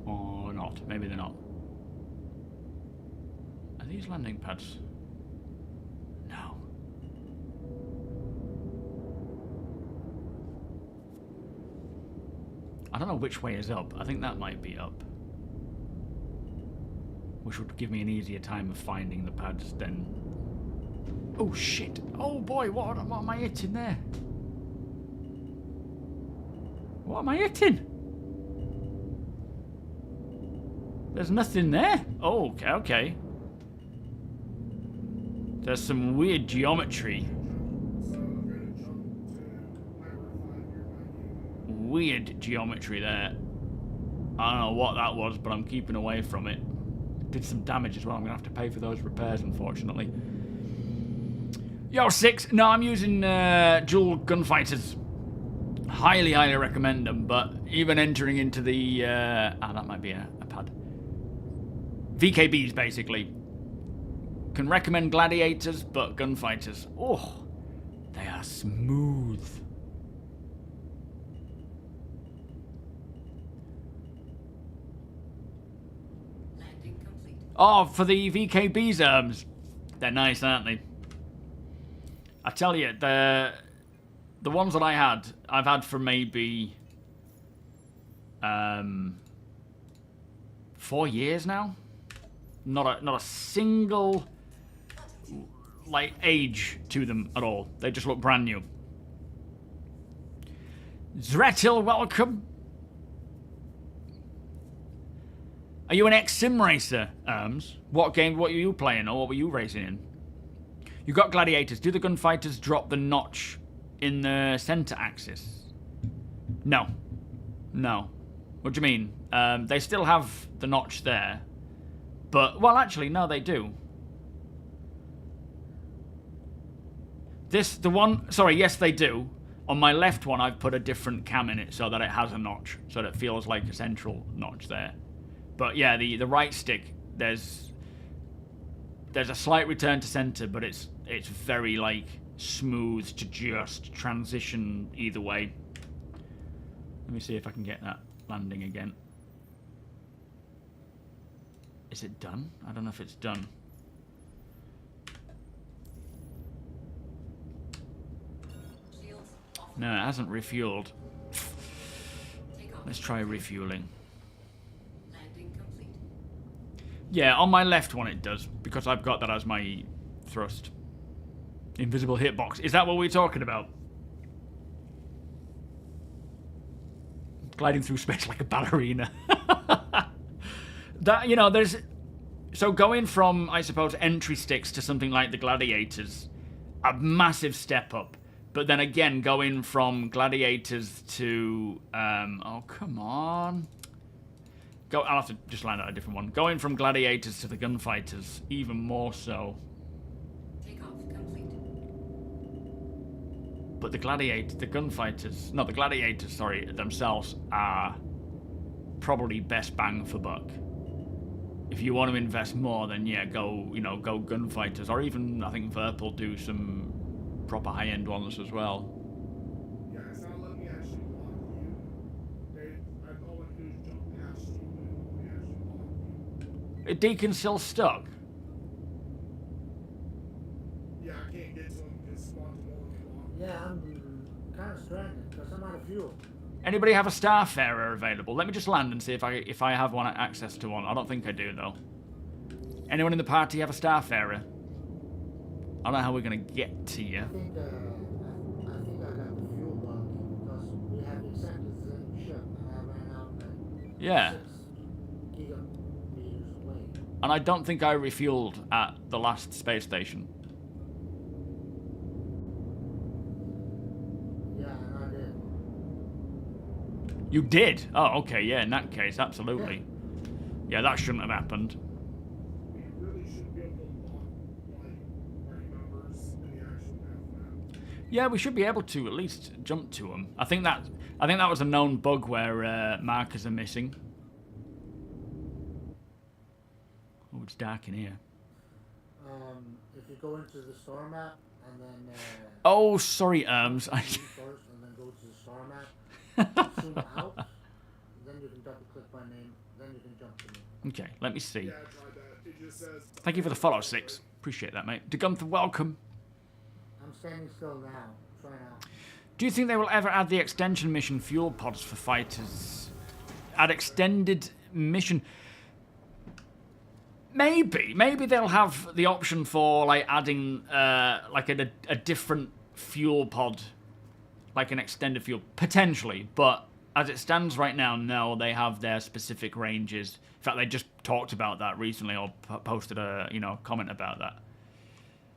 Or not. Maybe they're not. Are these landing pads? No. I don't know which way is up. I think that might be up. Which would give me an easier time of finding the pads then. Oh shit! Oh boy, what am I hitting there? What am I hitting? There's nothing there. Oh, okay, okay. There's some weird geometry. Weird geometry there. I don't know what that was, but I'm keeping away from it. Did some damage as well. I'm gonna have to pay for those repairs, unfortunately. Yo, 6. No, I'm using dual gunfighters. Highly, highly recommend them. But even entering into the that might be a pad. VKBs basically. Can recommend gladiators, but gunfighters. Oh, they are smooth. Oh, for the VKBs, they're nice, aren't they? I tell you, the ones that I've had for maybe 4 years now. Not a single like age to them at all. They just look brand new. Zretil, welcome. Are you an ex-sim racer, What game were you playing, or what were you racing in? You got gladiators. Do the gunfighters drop the notch in the center axis? No. No. What do you mean? They still have the notch there. But, well, actually, no, they do. Sorry, yes, they do. On my left one, I've put a different cam in it so that it has a notch. So that it feels like a central notch there. But yeah, the right stick, there's a slight return to center, but it's very like smooth to just transition either way. Let me see if I can get that landing again. Is it done? I don't know if it's done. No, it hasn't refueled. Let's try refueling. Yeah, on my left one it does, because I've got that as my thrust. Invisible hitbox. Is that what we're talking about? Gliding through space like a ballerina. That, you know, there's... So going from, I suppose, entry sticks to something like the gladiators, a massive step up. But then again, going from gladiators to... oh, come on... I'll have to just land on a different one. Going from gladiators to the gunfighters, even more so. Takeoff complete. But the gunfighters, sorry, themselves are probably best bang for buck. If you want to invest more, then yeah, go gunfighters, or even I think Verpal do some proper high-end ones as well. Yeah, it's not letting me actually block you. All I do is jump past you, but it won't actually block you. Deacon's still stuck. Yeah, I can't get to him because Squadron won't block. Yeah, I'm kind of stranded because I'm out of fuel. Anybody have a Starfarer available? Let me just land and see if I have one access to one. I don't think I do though. Anyone in the party have a Starfarer? I don't know how we're gonna get to you. I think I got the fuel bug because we have exactly the same ship and I ran out at 6 gigameters away. And I don't think I refueled at the last space station. Yeah, and I did. You did? Oh, okay, yeah, in that case, absolutely. Yeah, that shouldn't have happened. We really should be able to unlock, like, party members in the actual map. Yeah, we should be able to at least jump to them. I think that was a known bug where markers are missing. Oh, it's dark in here. If you go into the store map and then Oh, sorry, Erms. first, and then go to the star map. Zoom out. Then you can double click my name. Then you can jump to me. Okay, let me see. Yeah, I tried that. It just says. Thank you for the follow, Six. Appreciate that, mate. To Gunther, welcome. I'm standing still now. Try now. Do you think they will ever add the extension mission fuel pods for fighters? Add extended mission... Maybe they'll have the option for like adding like a different fuel pod, like an extended fuel, potentially. But as it stands right now, no, they have their specific ranges. In fact, they just talked about that recently, or posted a comment about that.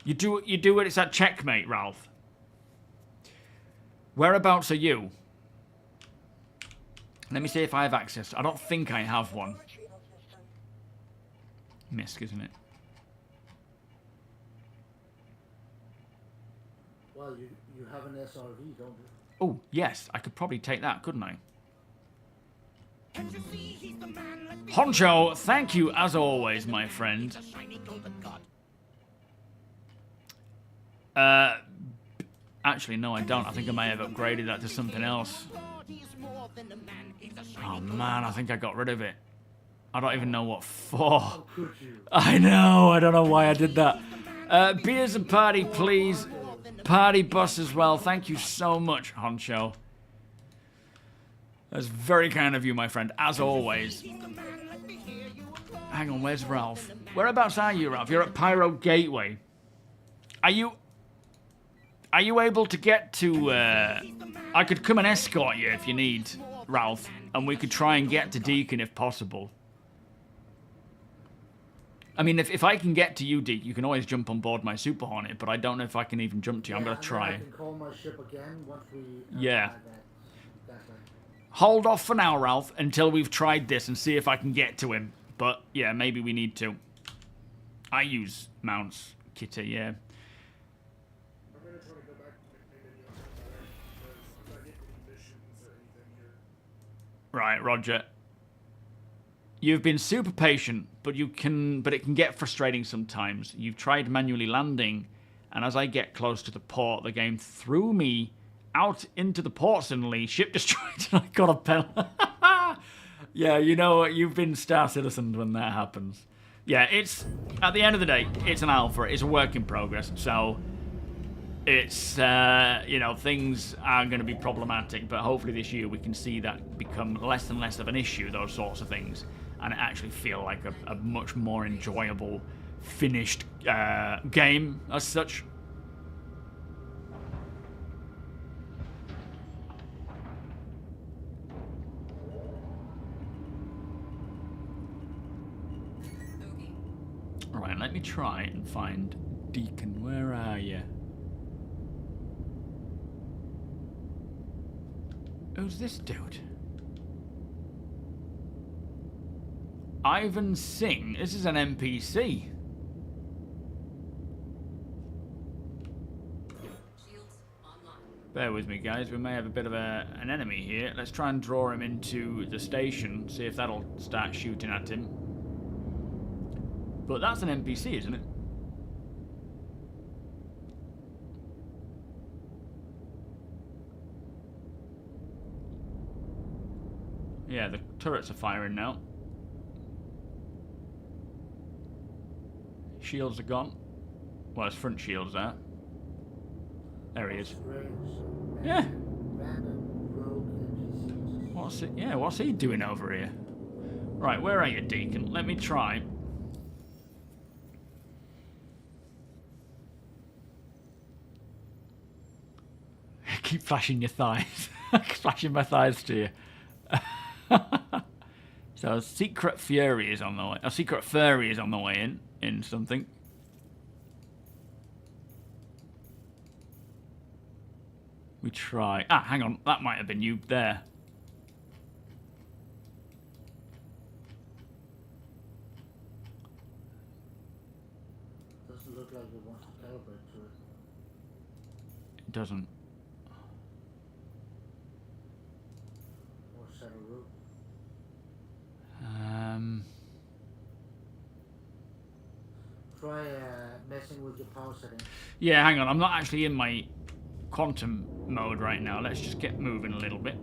You do it. It's at checkmate, Ralph. Whereabouts are you? Let me see if I have access. I don't think I have one. Retrieval system. Misk, isn't it? Well, you have an SRV, don't you? Oh, yes. I could probably take that, couldn't I? Honcho, thank you as always, my friend. Actually, no, I don't. I think I may have upgraded that to something else. Oh, man, I think I got rid of it. I don't even know what for. I know, I don't know why I did that. Beers and party, please. Party bus as well. Thank you so much, Honcho. That's very kind of you, my friend, as always. Hang on, where's Ralph? Whereabouts are you, Ralph? You're at Pyro Gateway. Are you able to get to... I could come and escort you if you need, Ralph. And we could try and get to Deacon if possible. I mean, if I can get to you, Deke, you can always jump on board my Super Hornet, but I don't know if I can even jump to you. I'm going to try. I can call my ship again once we... Yeah. That's Hold off for now, Ralph, until we've tried this and see if I can get to him. But, yeah, maybe we need to. I use mounts, Kitty, yeah. I'm gonna try to go back and make maybe because I'm not getting any missions or anything here. Right, Roger. You've been super patient, but it can get frustrating sometimes. You've tried manually landing, and as I get close to the port, the game threw me out into the port suddenly. Ship destroyed, and I got a penalty. Yeah, you know what? You've been Star Citizen when that happens. Yeah, it's at the end of the day, it's an alpha. It's a work in progress, so it's things are going to be problematic. But hopefully this year we can see that become less and less of an issue. Those sorts of things. And actually feel like a much more enjoyable, finished game as such. Okay. Alright, let me try and find Deacon. Where are you? Who's this dude? Ivan Singh. This is an NPC. Shields online. Bear with me, guys. We may have a bit of an enemy here. Let's try and draw him into the station. See if that'll start shooting at him. But that's an NPC, isn't it? Yeah, the turrets are firing now. Shields are gone. Well, his front shields are. There he is. Yeah. What's he doing over here? Right, where are you, Deacon? Let me try. Keep flashing your thighs. Flashing my thighs to you. So, Secret Fury is on the way. Secret Furry is on the way in something. We try. Ah, hang on. That might have been you there. Doesn't look like it wants to calibrate to it. It doesn't. Or set a route. Um. Try message messing with your power setting. Yeah, hang on. I'm not actually in my quantum mode right now. Let's just get moving a little bit.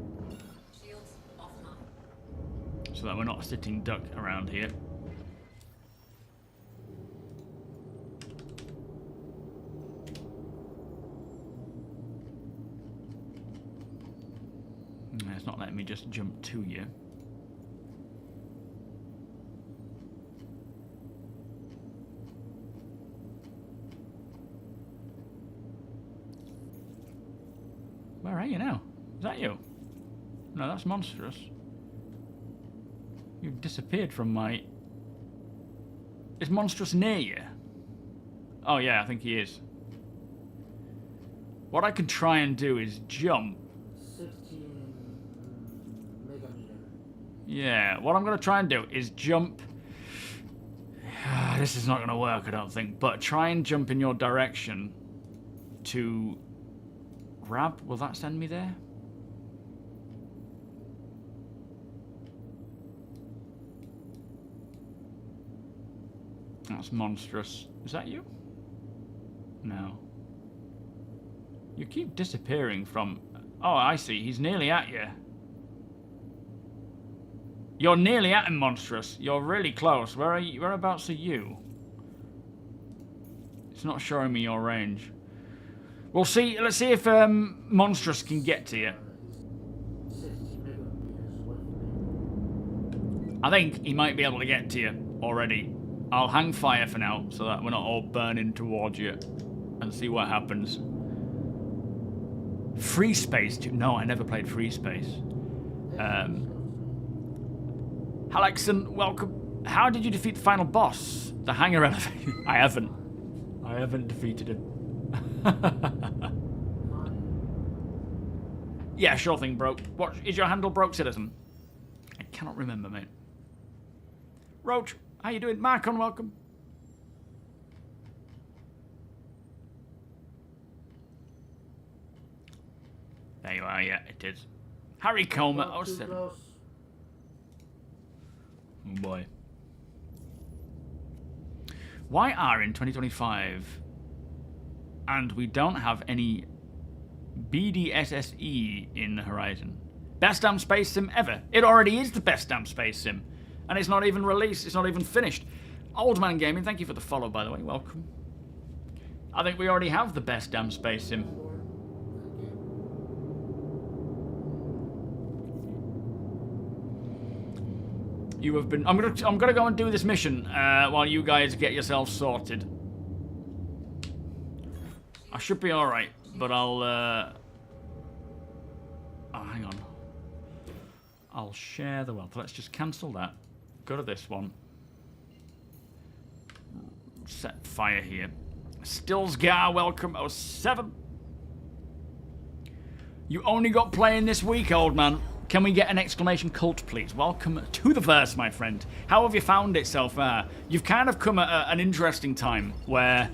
Shields offline. So that we're not sitting duck around here. It's not letting me just jump to you. Where are you now? Is that you? No, that's monstrous. You've disappeared from my... Is monstrous near you? Oh yeah, I think he is. What I can try and do is jump. 16 megameter. Yeah, what I'm going to try and do is jump... This is not going to work, I don't think. But try and jump in your direction to... Rab, will that send me there? That's monstrous. Is that you? No. You keep disappearing from... Oh, I see. He's nearly at you. You're nearly at him, monstrous. You're really close. Where are you? Whereabouts are you? It's not showing me your range. We'll see. Let's see if monstrous can get to you. 60 megameters away from me. I think he might be able to get to you already. I'll hang fire for now so that we're not all burning towards you and see what happens. Free Space? No, I never played Free Space. Alexon, welcome. How did you defeat the final boss? The hangar elevator? I haven't. I haven't defeated him. Yeah, sure thing, broke. What is your handle, broke citizen? I cannot remember, mate. Roach, how you doing? Marcon, welcome. There you are, yeah, it is. Harry Comer, Not too 07. close. Oh boy. Why are in 2025 and we don't have any BDSSE in the horizon? Best damn space sim ever. It already is the best damn space sim. And it's not even released, it's not even finished. Old Man Gaming, thank you for the follow, by the way, welcome. I think we already have the best damn space sim. You have been... I'm gonna go and do this mission while you guys get yourselves sorted. I should be alright, but I'll... Oh, hang on. I'll share the wealth. Let's just cancel that. Go to this one. Set fire here. Stillsgar, welcome. 07. You only got playing this week, old man. Can we get an exclamation cult, please? Welcome to the verse, my friend. How have you found it so far? You've kind of come at an interesting time where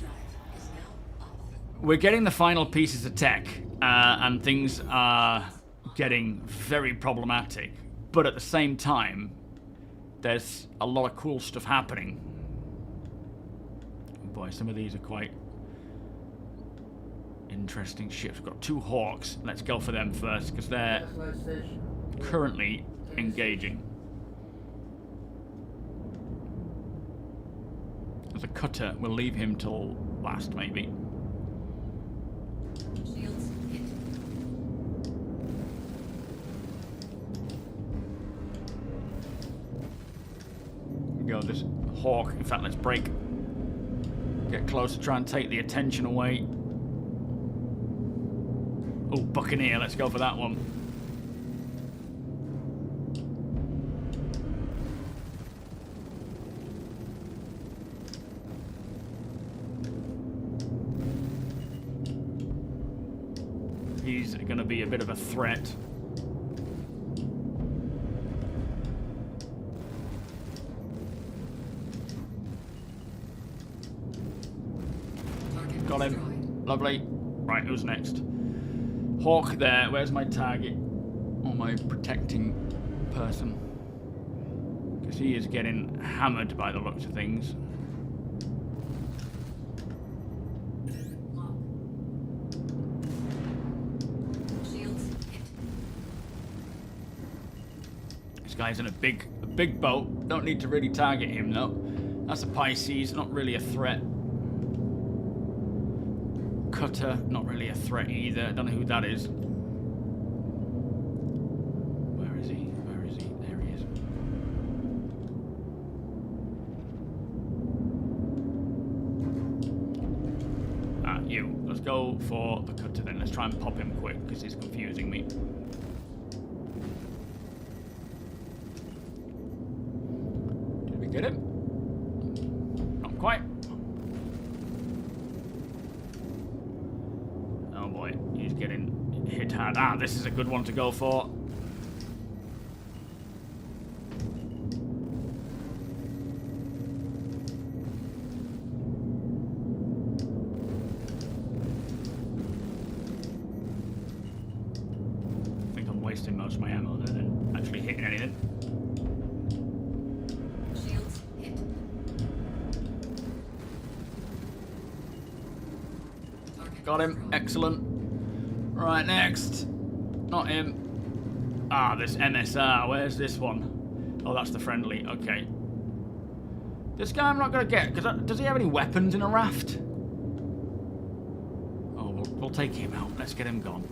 we're getting the final pieces of tech and things are getting very problematic. But at the same time, there's a lot of cool stuff happening. Oh boy, some of these are quite interesting ships. We've got 2 Hawks. Let's go for them first, because they're currently engaging. There's a cutter. We'll leave him till last, maybe. Shields hit. Go this Hawk. In fact, let's break. Get closer, try and take the attention away. Oh, Buccaneer. Let's go for that one. He's going to be a bit of a threat. Got him. Lovely. Right, who's next? Hawk there. Where's my target? Or my protecting person? Because he is getting hammered by the looks of things. guy's in a big boat. Don't need to really target him though. That's a Pisces, not really a threat. Cutter, not really a threat either. Don't know who that is. Where is he? Where is he? There he is. Ah, you. Let's go for the cutter then. Let's try and pop him quick because he's confusing me. Did we get him? Not quite. Oh boy, he's getting hit hard. Ah, this is a good one to go for. I think I'm wasting most of my ammo there than actually hitting anything. Shields hit. Target Got him. destroyed. Excellent. Right, next. Not him. Ah, this MSR. Where's this one? Oh, that's the friendly. Okay. This guy I'm not going to get, because does he have any weapons in a raft? Oh, we'll take him out. Let's get him gone.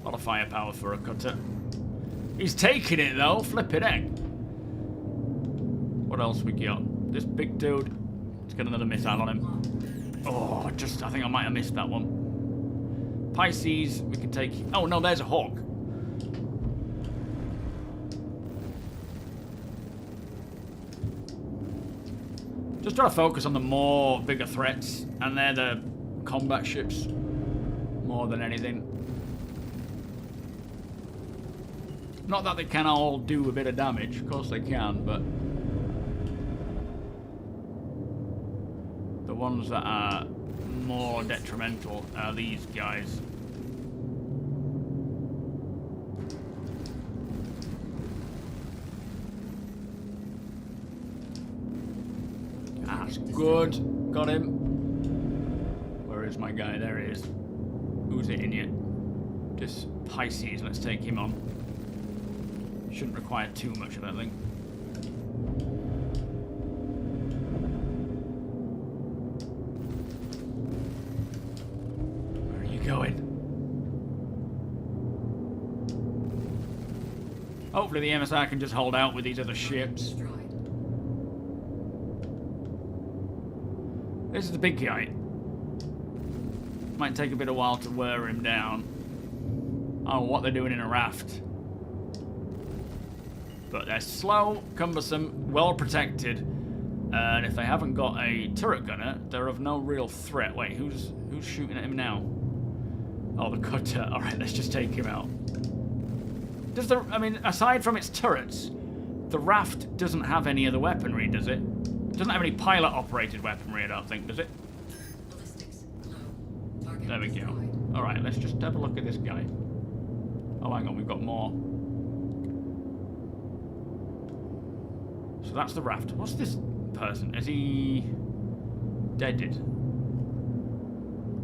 A lot of firepower for a cutter. He's taking it though, flipping heck. What else we got? This big dude. Let's get another missile on him. Oh, I think I might have missed that one. Pisces, we can take. Oh no, there's a hawk. Just try to focus on the more bigger threats, and they're the combat ships more than anything. Not that they can all do a bit of damage, of course they can, but the ones that are more detrimental are these guys. That's good. Got him. Where is my guy? There he is. Who's hitting you? Just Pisces. Let's take him on. Shouldn't require too much, I don't think. Where are you going? Hopefully the MSR can just hold out with these other ships. Destroyed. This is the big guy. Might take a bit of while to wear him down. Oh, what they're doing in a raft. But they're slow, cumbersome, well protected, and if they haven't got a turret gunner, they're of no real threat. Wait, who's shooting at him now? Oh, the cutter. All right, let's just take him out. I mean, aside from its turrets, the raft doesn't have any other weaponry, does it? It doesn't have any pilot-operated weaponry, I don't think, does it? Ballistics low. Target There we go. destroyed. All right, let's just have a look at this guy. Oh, hang on, we've got more. So that's the raft. What's this person? Is he deaded?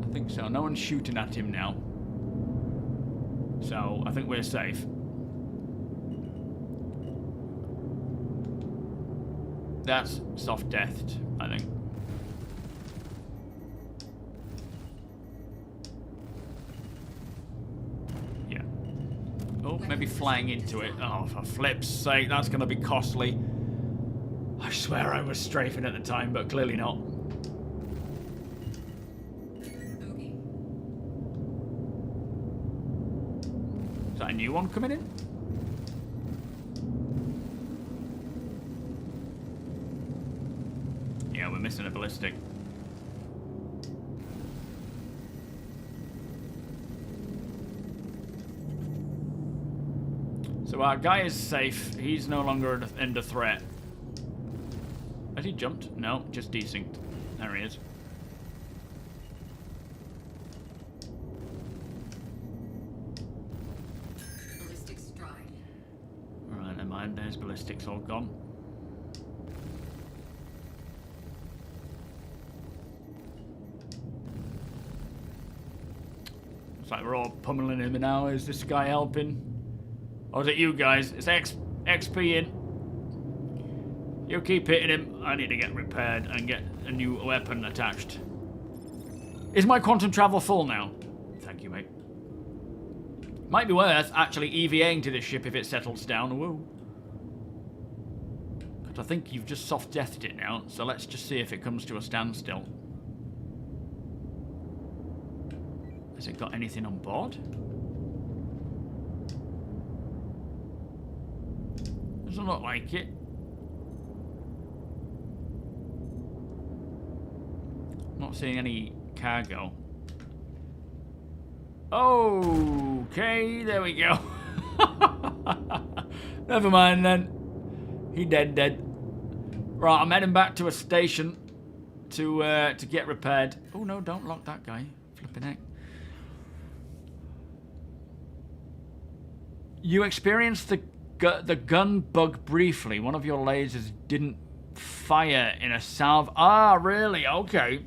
I think so. No one's shooting at him now. So I think we're safe. That's soft-deathed, I think. Yeah. Oh, maybe flying into it. Oh, for flip's sake, that's going to be costly. I swear I was strafing at the time, but clearly not. Bogey. Is that a new one coming in? Yeah, we're missing a ballistic. So our guy is safe. He's no longer under threat. Has he jumped? No, just desynced. There he is. Ballistics stride. Alright, am mind, there's ballistics all gone. It's like we're all pummeling him now. Is this guy helping? Or is it you guys? It's XP in. You keep hitting him. I need to get repaired and get a new weapon attached. Is my quantum travel full now? Thank you, mate. Might be worth actually EVAing to this ship if it settles down. Whoa. Because I think you've just soft deathed it now, so let's just see if it comes to a standstill. Has it got anything on board? Doesn't look like it. Not seeing any cargo. Okay, there we go. Never mind then. He dead. Right, I'm heading back to a station to get repaired. Oh no, don't lock that guy. Flipping heck. You experienced the gun bug briefly. One of your lasers didn't fire in a salve. Ah, really? Okay.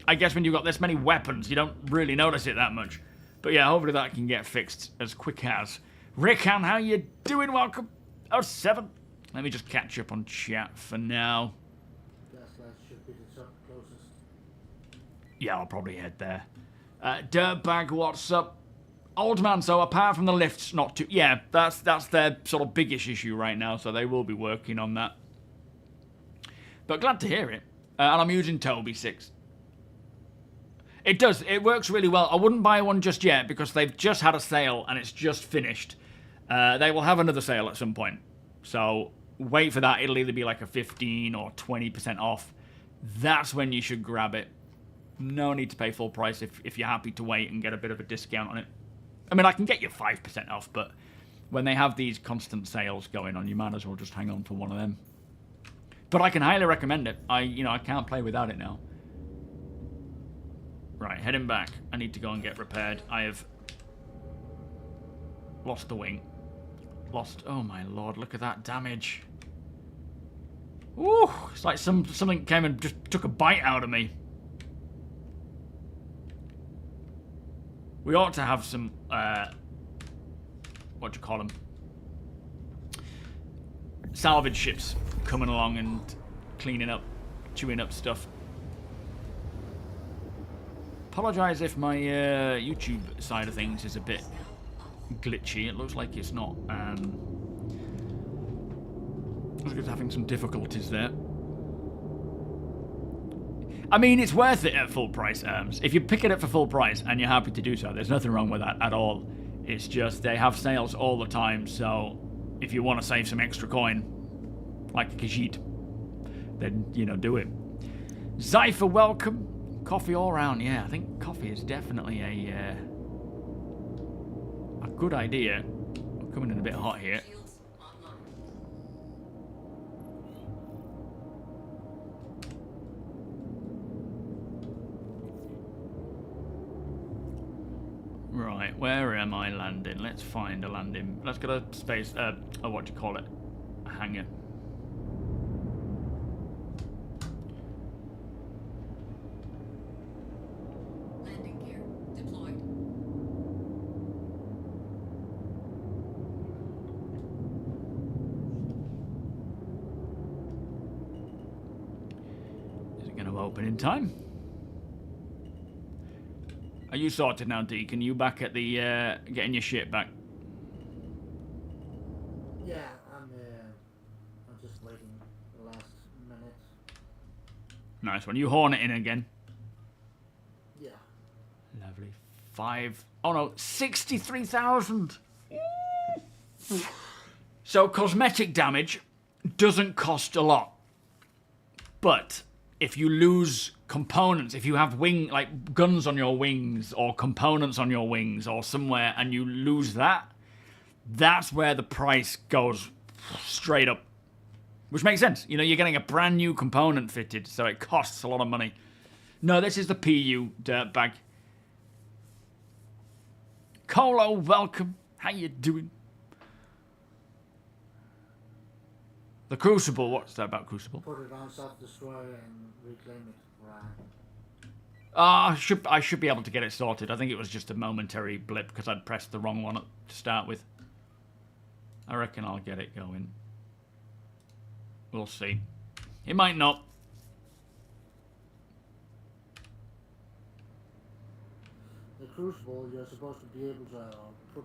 I guess when you've got this many weapons, you don't really notice it that much. But yeah, hopefully that can get fixed as quick as. Rickan, how you doing? Welcome. 07. Let me just catch up on chat for now. Guess that should be the top closest. Yeah, I'll probably head there. Dirtbag, what's up? Old man, so apart from the lifts, not too... Yeah, that's their sort of biggest issue right now, so they will be working on that. But glad to hear it. And I'm using TOBII 6. It does. It works really well. I wouldn't buy one just yet because they've just had a sale and it's just finished. They will have another sale at some point. So wait for that. It'll either be like a 15 or 20% off. That's when you should grab it. No need to pay full price if you're happy to wait and get a bit of a discount on it. I mean, I can get you 5% off, but when they have these constant sales going on, you might as well just hang on to one of them. But I can highly recommend it. I can't play without it now. Right, heading back. I need to go and get repaired. I have lost the wing. Oh my lord, look at that damage. Ooh, it's like something came and just took a bite out of me. We ought to have some, what do you call them? Salvage ships coming along and cleaning up, chewing up stuff. Apologise if my YouTube side of things is a bit glitchy. It looks like it's not. It's having some difficulties there. I mean, it's worth it at full price, if you pick it up for full price and you're happy to do so, there's nothing wrong with that at all. It's just they have sales all the time, so if you want to save some extra coin, like a Khajiit, then, do it. Zypher, welcome. Coffee all round, yeah. I think coffee is definitely a good idea. I'm coming in a bit hot here. Shields online. Right, where am I landing? Let's find a landing. Let's get a space, what do you call it? A hangar. Landing gear deployed. Is it going to open in time? Are you sorted now, D? Can you back at the, getting your shit back? Yeah, I'm just waiting the last minute. Nice one. You horn it in again. Yeah. Lovely. 63,000. So cosmetic damage doesn't cost a lot. But if you lose components, if you have guns on your wings or components on your wings or somewhere and you lose that, that's where the price goes straight up. Which makes sense. You're getting a brand new component fitted, so it costs a lot of money. No, this is the PU, dirtbag. Colo, welcome. How you doing? The Crucible, what's that about Crucible? Put it on self-destroy and reclaim it. Right. I should be able to get it sorted. I think it was just a momentary blip because I'd pressed the wrong one to start with. I reckon I'll get it going. We'll see. It might not. The Crucible, you're supposed to be able to put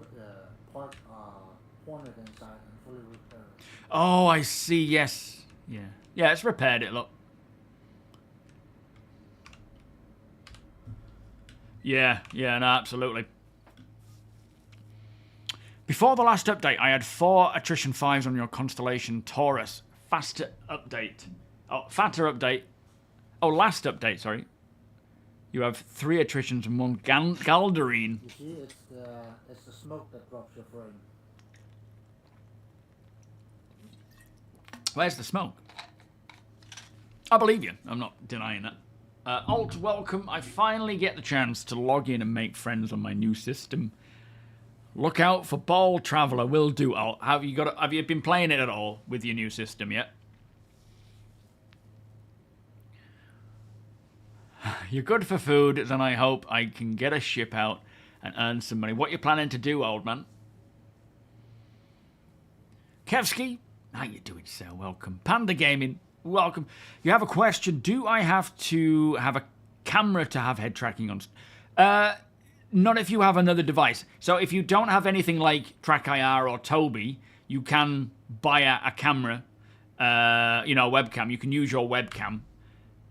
point it inside and fully repair it. Oh, I see. Yes. Yeah. Yeah, it's repaired it, look. Yeah, no, absolutely. Before the last update, I had 4 attrition 5s on your constellation Taurus. Faster update. Oh, fatter update. Oh, last update, sorry. You have 3 attritions and 1 Galdarine. You see, it's the smoke that drops your frame. Where's the smoke? I believe you. I'm not denying that. Alt, welcome. I finally get the chance to log in and make friends on my new system. Look out for Ball Traveller. Will do. Alt. Have you been playing it at all with your new system yet? You're good for food, then I hope I can get a ship out and earn some money. What you planning to do, old man? Kevsky, how you doing, sir? Welcome. Panda Gaming, welcome. You have a question. Do I have to have a camera to have head tracking on? Not if you have another device. So if you don't have anything like TrackIR or TOBII, you can buy a camera, a webcam. You can use your webcam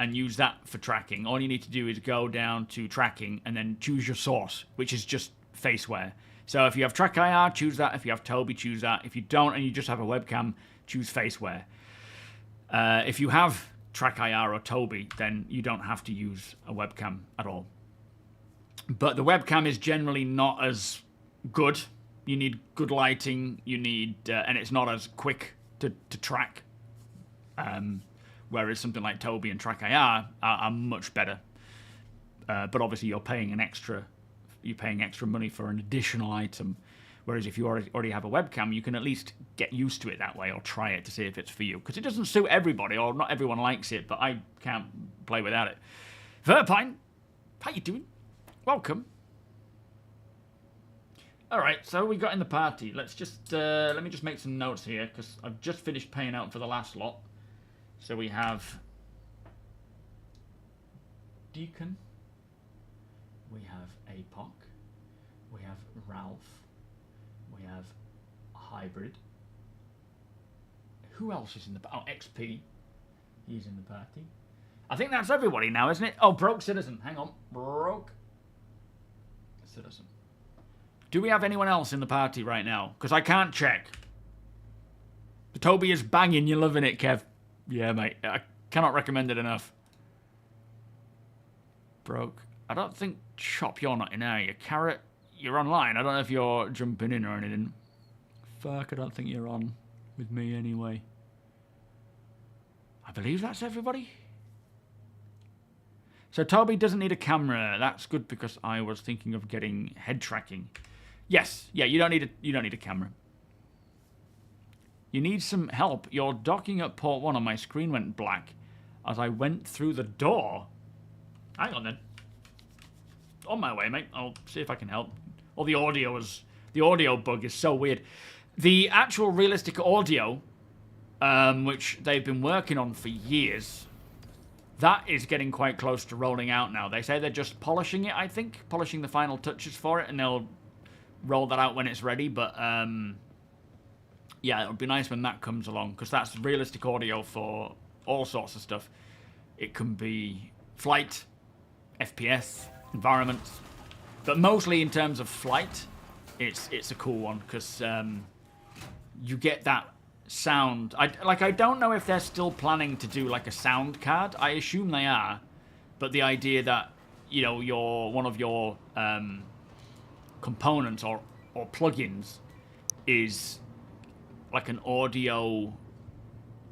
and use that for tracking. All you need to do is go down to tracking and then choose your source, which is just Faceware. So if you have TrackIR, choose that. If you have TOBII, choose that. If you don't and you just have a webcam, choose Faceware. If you have TrackIR or TOBII, then you don't have to use a webcam at all. But the webcam is generally not as good. You need good lighting. You need, and it's not as quick to track. Whereas something like TOBII and TrackIR are much better. But obviously you're paying extra money for an additional item. Whereas if you already have a webcam, you can at least get used to it that way or try it to see if it's for you. Because it doesn't suit everybody, or not everyone likes it, but I can't play without it. Verpine, how you doing? Welcome. Alright, so we got in the party. Let's just, let me just make some notes here, because I've just finished paying out for the last lot. So we have Deacon, we have APOC, we have Ralph, we have Hybrid. Who else is in the party? Oh, XP, he's in the party. I think that's everybody now, isn't it? Oh, Broke Citizen, hang on. Broke Citizen. Do we have anyone else in the party right now? Because I can't check. The TOBII is banging, you're loving it, Kev. Yeah, mate. I cannot recommend it enough. Broke. I don't think, Chop, you're not in, are you? Carrot, you're online. I don't know if you're jumping in or anything. Fuck, I don't think you're on with me anyway. I believe that's everybody. So TOBII doesn't need a camera. That's good because I was thinking of getting head tracking. Yes. Yeah, you don't need a camera. You need some help. You're docking at port 1 and my screen went black as I went through the door. Hang on then. On my way, mate. I'll see if I can help. Or the audio bug is so weird. The actual realistic audio, which they've been working on for years, that is getting quite close to rolling out now. They say they're just polishing it, I think. Polishing the final touches for it, and they'll roll that out when it's ready, but yeah, it would be nice when that comes along, because that's realistic audio for all sorts of stuff. It can be flight, FPS, environments, but mostly in terms of flight, it's a cool one, because you get that sound. I don't know if they're still planning to do like a sound card. I assume they are, but the idea that, you know, one of your components or plugins is like an audio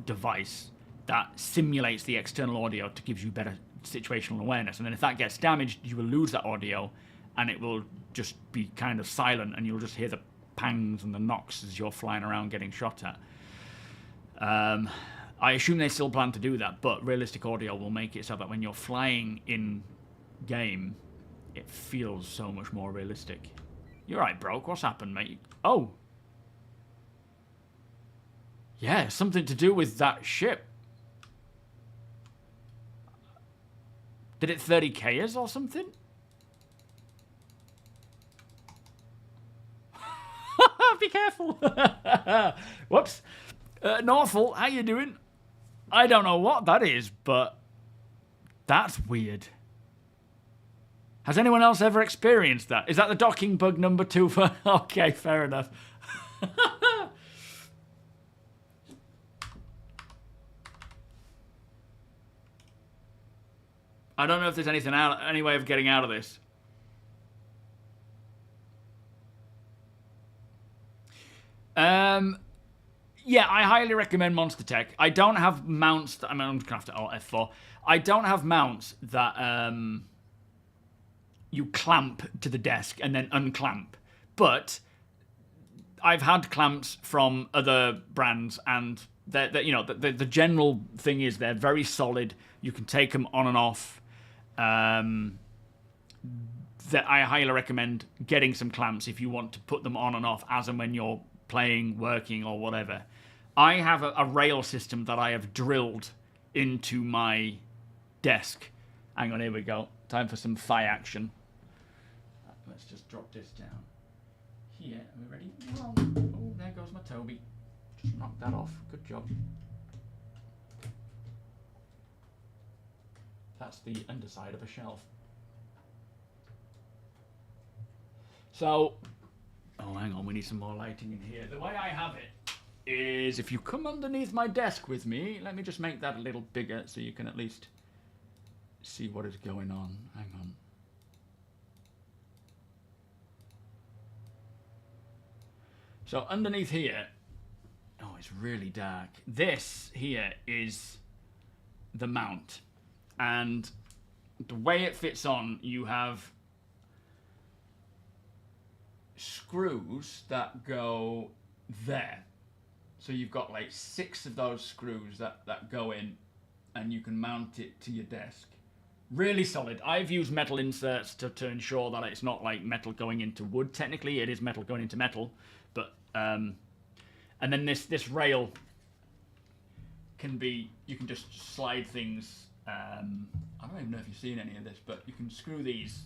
device that simulates the external audio to give you better situational awareness. And then if that gets damaged, you will lose that audio and it will just be kind of silent and you'll just hear the pangs and the knocks as you're flying around getting shot at. I assume they still plan to do that, but realistic audio will make it so that when you're flying in game, it feels so much more realistic. You're right, Broke. What's happened, mate? Oh. Yeah, something to do with that ship. Did it 30k us or something? Be careful. Whoops. Northall, how you doing? I don't know what that is, but that's weird. Has anyone else ever experienced that? Is that the docking bug number 2 for... Okay, fair enough. I don't know if there's any way of getting out of this. Yeah, I highly recommend MONSTERTECH. I don't have mounts that... I mean, I'm just going to have to Alt F4. I don't have mounts that you clamp to the desk and then unclamp. But I've had clamps from other brands, and you know, the general thing is they're very solid. You can take them on and off. That I highly recommend getting some clamps if you want to put them on and off as and when you're playing, working, or whatever. I have a rail system that I have drilled into my desk. Hang on, here we go. Time for some thigh action. Let's just drop this down. Here, are we ready? Oh, there goes my TOBII. Just knock that off. Good job. That's the underside of a shelf. So, oh, hang on, we need some more lighting in here. The way I have it is, if you come underneath my desk with me, let me just make that a little bigger so you can at least see what is going on. Hang on. So underneath here, oh, it's really dark. This here is the mount. And the way it fits on, you have screws that go there. So you've got like 6 of those screws that go in, and you can mount it to your desk. Really solid. I've used metal inserts to ensure that it's not like metal going into wood. Technically, it is metal going into metal, but and then this rail can be, you can just slide things. I don't even know if you've seen any of this, but you can screw these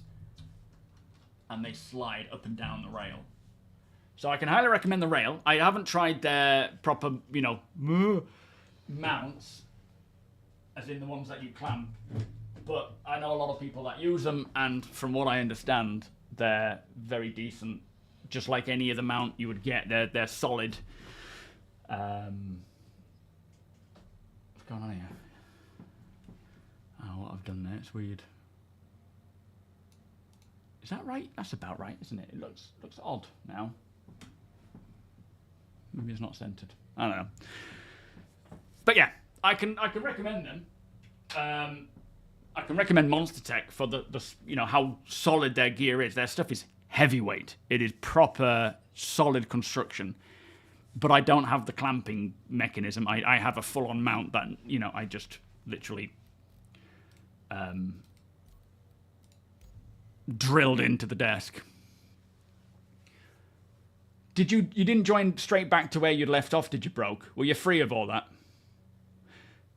and they slide up and down the rail. So I can highly recommend the rail. I haven't tried their proper, you know, mounts, as in the ones that you clamp, but I know a lot of people that use them, and from what I understand, they're very decent. Just like any other mount you would get, they're solid. What's going on here? Oh, what I've done there, it's weird. Is that right? That's about right, isn't it? It looks odd now. Maybe it's not centered. I don't know. But yeah, I can recommend them. I can recommend MONSTERTECH for the you know, how solid their gear is. Their stuff is heavyweight. It is proper solid construction. But I don't have the clamping mechanism. I have a full-on mount that, you know, I just literally drilled into the desk. You didn't join straight back to where you'd left off, did you, Broke? Were you free of all that?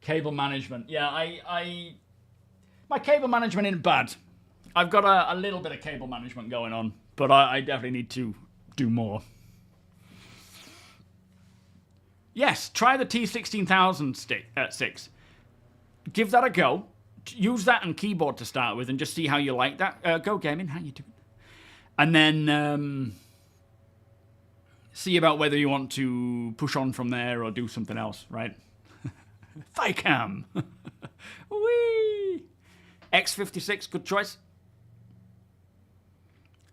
Cable management. Yeah, my cable management isn't bad. I've got a little bit of cable management going on, but I definitely need to do more. Yes, try the T16006. Give that a go. Use that and keyboard to start with and just see how you like that. Go Gaming, how you doing? And then see about whether you want to push on from there or do something else, right? Thicam. Whee! X56, good choice.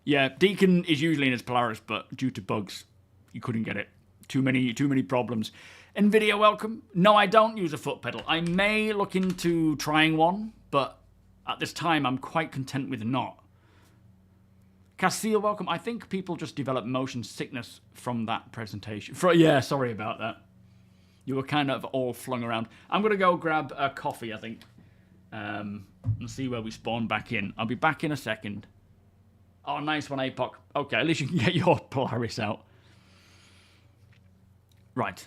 Yeah, Deacon is usually in his Polaris, but due to bugs, you couldn't get it. Too many problems. NVIDIA, welcome. No, I don't use a foot pedal. I may look into trying one, but at this time, I'm quite content with not. Castile, welcome. I think people just develop motion sickness from that presentation. Yeah, sorry about that. You were kind of all flung around. I'm going to go grab a coffee, I think, and see where we spawn back in. I'll be back in a second. Oh, nice one, APOC. Okay, at least you can get your Polaris out. Right.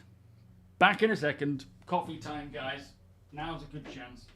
Back in a second. Coffee time, guys. Now's a good chance.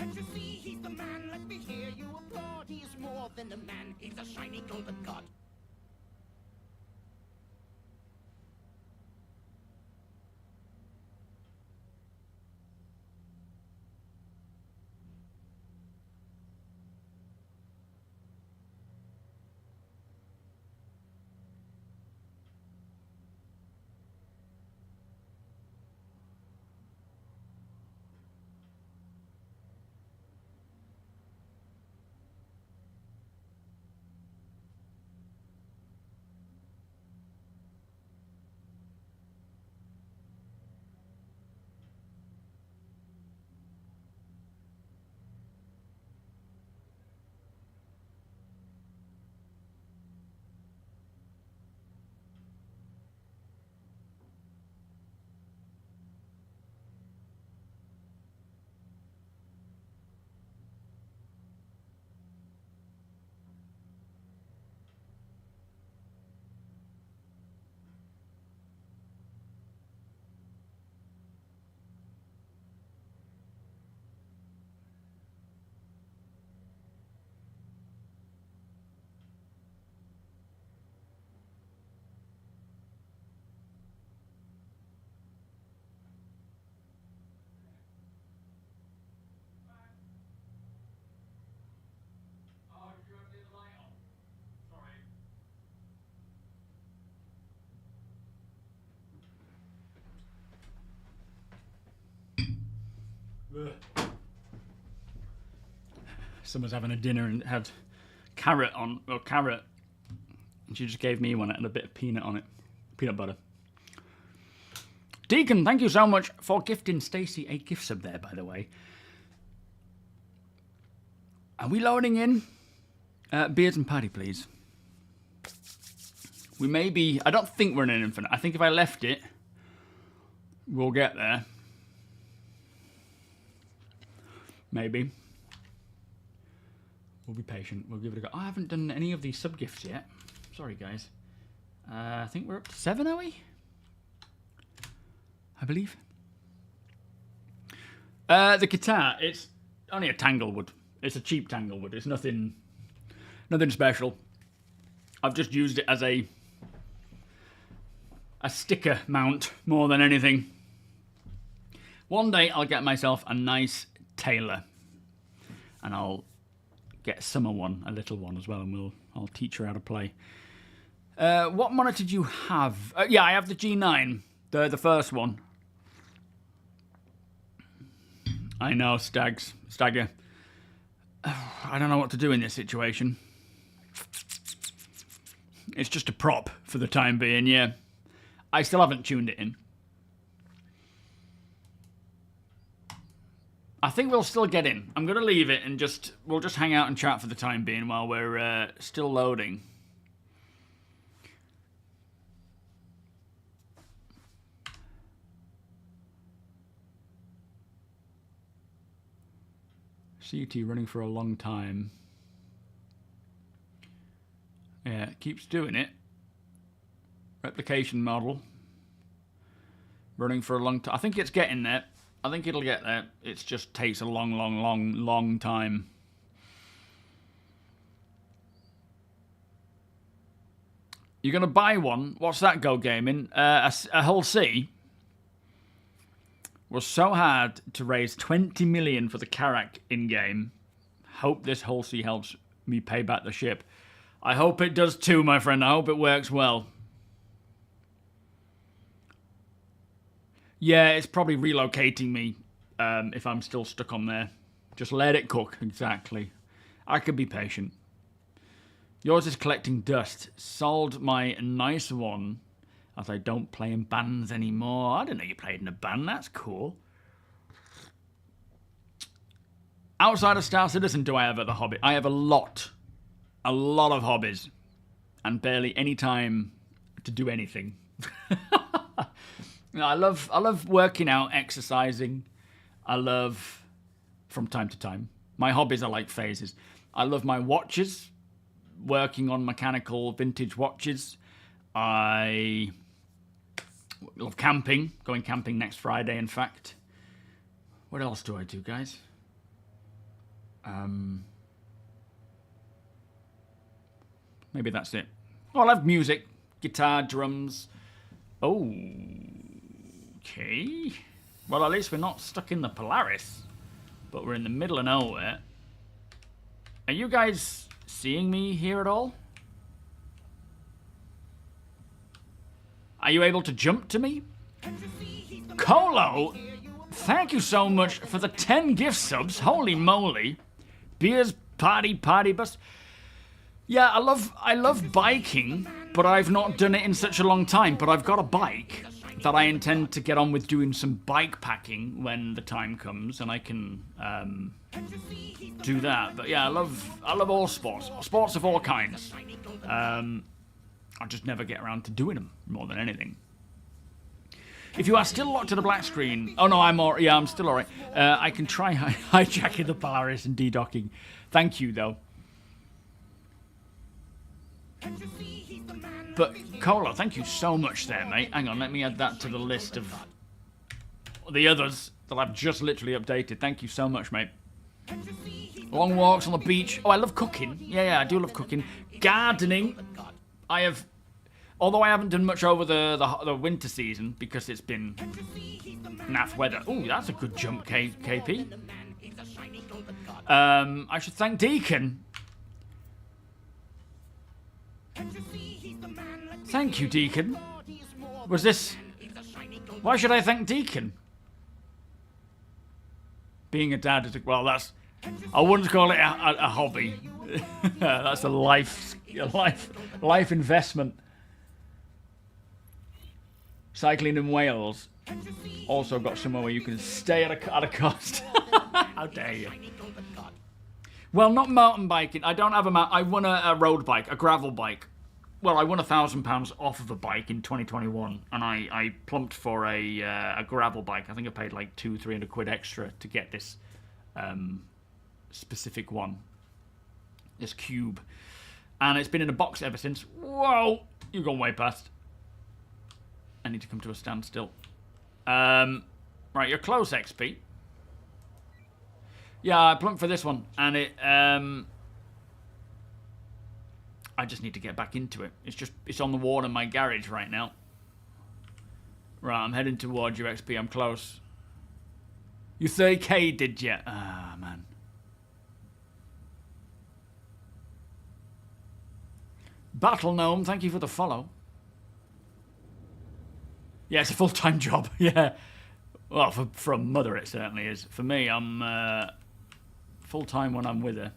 Can't you see he's the man? Let me hear you applaud. He is more than a man. He's a shiny golden god. Someone's having a dinner and had carrot, and she just gave me one and a bit of peanut on it. Peanut butter. Deacon, thank you so much for gifting Stacey a gift sub there, by the way. Are we loading in? Beards and Paddy, please. We may be... I don't think we're in an infinite. I think if I left it, we'll get there. Maybe. We'll be patient. We'll give it a go. I haven't done any of these sub-gifts yet. Sorry, guys. I think we're up to 7, are we? I believe. The guitar, it's only a Tanglewood. It's a cheap Tanglewood. It's nothing special. I've just used it as a sticker mount more than anything. One day I'll get myself a nice Taylor, and I'll get Summer one, a little one as well, and I'll teach her how to play. What monitor do you have? Yeah, I have the G9, the first one. I know, Stagger. I don't know what to do in this situation. It's just a prop for the time being, yeah. I still haven't tuned it in. I think we'll still get in. I'm going to leave it and we'll just hang out and chat for the time being while we're still loading. CUT running for a long time. Yeah, it keeps doing it. Replication model. Running for a long time. I think it's getting there. I think it'll get there. It just takes a long time. You're going to buy one? What's that, Go Gaming? A Hull C? Was so hard to raise 20 million for the Karak in-game. Hope this Hull C helps me pay back the ship. I hope it does too, my friend. I hope it works well. Yeah, it's probably relocating me if I'm still stuck on there. Just let it cook, exactly. I could be patient. Yours is collecting dust. Sold my nice one as I don't play in bands anymore. I didn't know you played in a band. That's cool. Outside of Star Citizen, do I have other hobbies? I have a lot of hobbies, and barely any time to do anything. I love working out, exercising. I love, from time to time, my hobbies are like phases. I love my watches, working on mechanical vintage watches. I love camping, going camping next Friday, in fact. What else do I do, guys? Maybe that's it. Oh, I love music, guitar, drums. Oh, okay. Well, at least we're not stuck in the Polaris, but we're in the middle of nowhere. Are you guys seeing me here at all? Are you able to jump to me? Colo, thank you so much for the 10 gift subs. Holy moly. Beers, party bus. Yeah, I love biking, but I've not done it in such a long time. But I've got a bike that I intend to get on with doing some bike packing when the time comes, and I can do that. But yeah, I love all sports of all kinds. I just never get around to doing them more than anything. If you are still locked to the black screen, oh no, I'm still alright. I can try hijacking the Polaris and de-docking. Thank you though. But Colo, thank you so much there, mate. Hang on, let me add that to the list of the others that I've just literally updated. Thank you so much, mate. Long walks on the beach. Oh, I love cooking. Yeah, I do love cooking. Gardening. Although I haven't done much over the winter season because it's been naff weather. Oh, that's a good jump, KP. I should thank Deacon. Thank you, Deacon. Was this... Why should I thank Deacon? Being a dad is... Well, that's... I wouldn't call it a hobby. That's a life investment. Cycling in Wales. Also got somewhere where you can stay at a cost. How dare you. Well, not mountain biking. I don't have I won a road bike, a gravel bike. Well, I won £1,000 off of a bike in 2021, and I plumped for a gravel bike. I think I paid like £200-300 extra to get this specific one, this cube, and it's been in a box ever since. Whoa, you've gone way past. I need to come to a standstill. Right, you're close, XP. Yeah, I plumped for this one, and it. I just need to get back into it. It's on the wall in my garage right now. Right, I'm heading towards your XP. I'm close. You 30k, did you? Ah, man. Battle Gnome, thank you for the follow. Yeah, it's a full-time job. Yeah. Well, for a mother, it certainly is. For me, I'm full-time when I'm with her.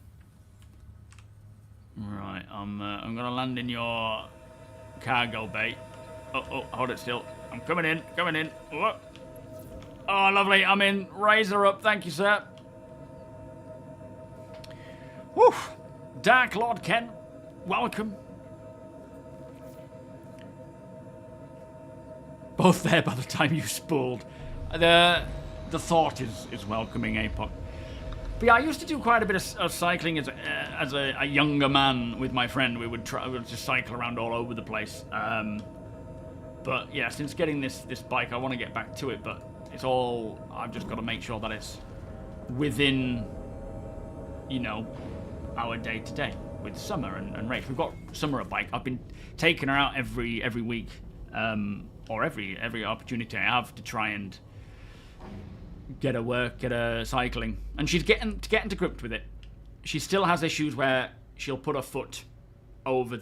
Right, I'm gonna land in your cargo bay. Oh, hold it still. I'm coming in. Oh, lovely. I'm in. Raise her up. Thank you, sir. Whew. Dark Lord Ken, welcome. Both there by the time you spooled. The thought is welcoming, APOC. But yeah, I used to do quite a bit of cycling as a younger man with my friend. We would just cycle around all over the place. But yeah, since getting this bike, I want to get back to it. But it's all, I've just got to make sure that it's within, you know, our day to day with Summer and Rach. We've got Summer a bike. I've been taking her out every week, or every opportunity I have to try and get her cycling, and she's getting to grips with it. She still has issues where she'll put her foot over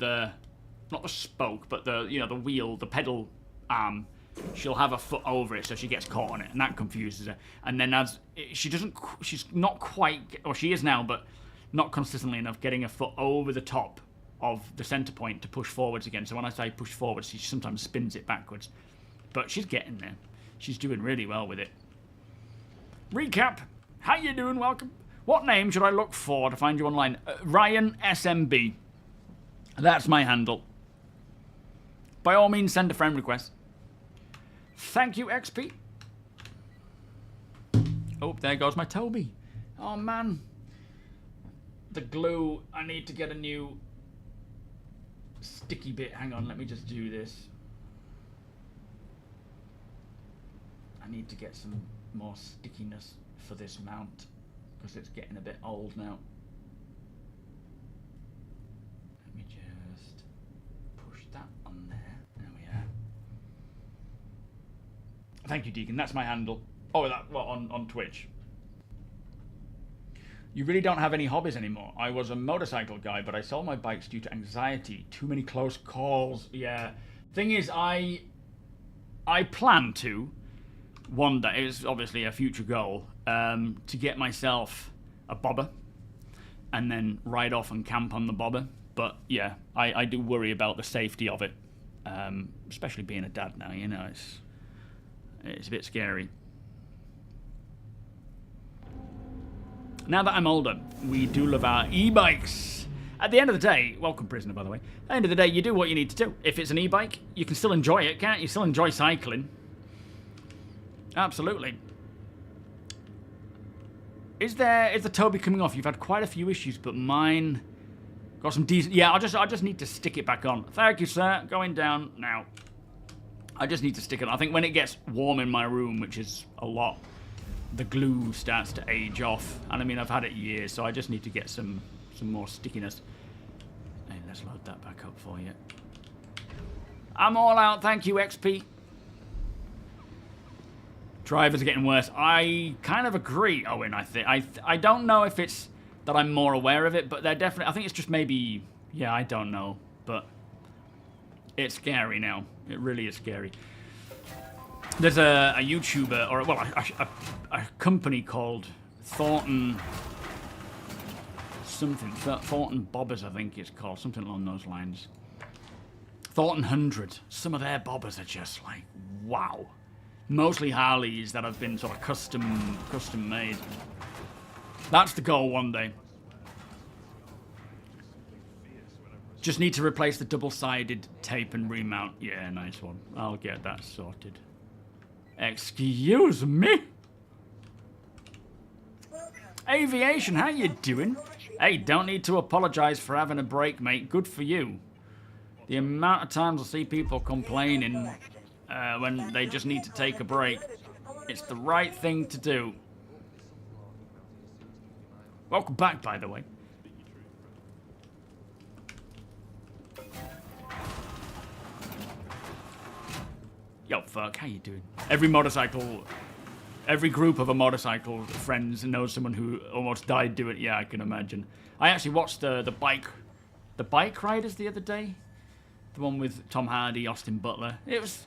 not the spoke, but the wheel, the pedal arm. She'll have her foot over it, so she gets caught on it, and that confuses her. And then she's not quite, or she is now, but not consistently enough getting her foot over the top of the center point to push forwards again. So when I say push forwards, she sometimes spins it backwards, but she's getting there. She's doing really well with it. Recap. How you doing? Welcome. What name should I look for to find you online? Ryan SMB. That's my handle. By all means, send a friend request. Thank you, XP. Oh, there goes my TOBII. Oh, man. The glue. I need to get a new sticky bit. Hang on, let me just do this. I need to get some more stickiness for this mount because it's getting a bit old now. Let me just push that on there. There we are. Thank you, Deacon. That's my handle. Oh, on Twitch. You really don't have any hobbies anymore. I was a motorcycle guy, but I sold my bikes due to anxiety. Too many close calls. Yeah. Thing is, I plan to. One day, it's obviously a future goal, to get myself a bobber and then ride off and camp on the bobber. But yeah, I do worry about the safety of it, especially being a dad now, you know, it's a bit scary. Now that I'm older, we do love our e-bikes. At the end of the day, welcome prisoner by the way, at the end of the day you do what you need to do. If it's an e-bike, you can still enjoy it, can't you? Still enjoy cycling. Absolutely. Is the TOBII coming off? You've had quite a few issues, but mine got some decent. Yeah, I just need to stick it back on. Thank you, sir. Going down now. I just need to stick it on. I think when it gets warm in my room, which is a lot, the glue starts to age off. And I mean, I've had it years, so I just need to get some more stickiness. Hey, let's load that back up for you. I'm all out. Thank you, XP. Drivers are getting worse. I kind of agree, Owen. I don't know if it's that I'm more aware of it, but they're definitely. I think it's just maybe. Yeah, I don't know, but it's scary now. It really is scary. There's a YouTuber, or well, a company called Thornton something. Thornton Bobbers, I think it's called, something along those lines. Thornton 100. Some of their bobbers are just like wow. Mostly Harleys that have been sort of custom made. That's the goal one day. Just need to replace the double-sided tape and remount. Yeah, nice one. I'll get that sorted. Excuse me? Aviation, how you doing? Hey, don't need to apologise for having a break, mate. Good for you. The amount of times I see people complaining when they just need to take a break. It's the right thing to do. Welcome back, by the way. Yo, fuck, how you doing? Every group of a motorcycle friends knows someone who almost died doing it. Yeah, I can imagine. I actually watched the bike riders the other day. The one with Tom Hardy, Austin Butler. It's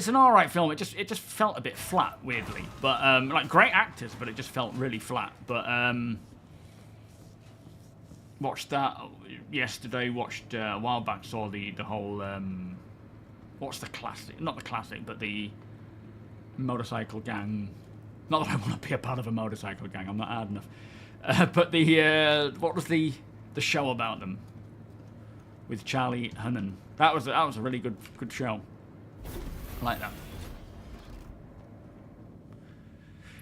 an alright film. It just felt a bit flat, weirdly. But like great actors, but it just felt really flat. But watched that yesterday. Watched a while back. Saw the whole what's the classic? Not the classic, but the motorcycle gang. Not that I want to be a part of a motorcycle gang. I'm not hard enough. But the what was the show about them with Charlie Hunnam? That was a really good show. I like that.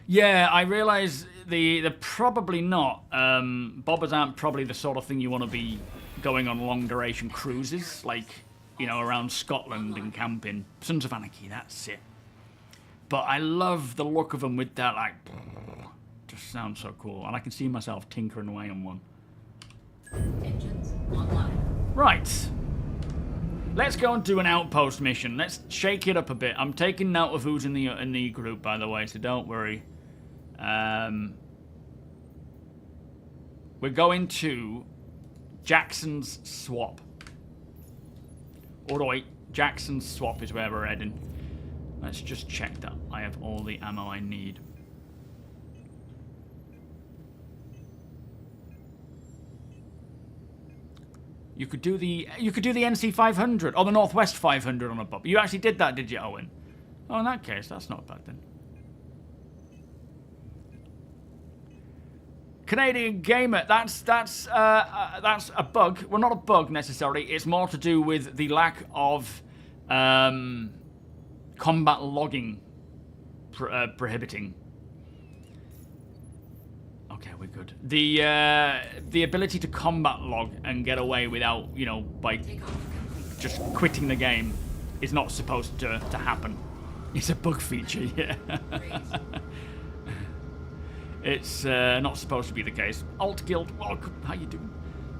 Yeah, I realise they're probably not. Bobbers aren't probably the sort of thing you want to be going on long duration cruises, like, you know, around Scotland and camping. Sons of Anarchy, that's it. But I love the look of them with that, like, just sounds so cool. And I can see myself tinkering away on one. Engines online. Right. Let's go and do an outpost mission. Let's shake it up a bit. I'm taking note of who's in the group, by the way, so don't worry. We're going to Jackson's Swap. Alright, Jackson's Swap is where we're heading. Let's just check that I have all the ammo I need. You could do the NC 500 or the Northwest 500 on a bob. You actually did that, did you, Owen? Oh, in that case, that's not bad then. Canadian Gamer, that's a bug. Well, not a bug necessarily. It's more to do with the lack of combat logging prohibiting. Okay, we're good. The ability to combat log and get away without, you know, by just quitting the game is not supposed to happen. It's a bug feature, yeah. It's not supposed to be the case. Alt Guild, welcome. How you doing?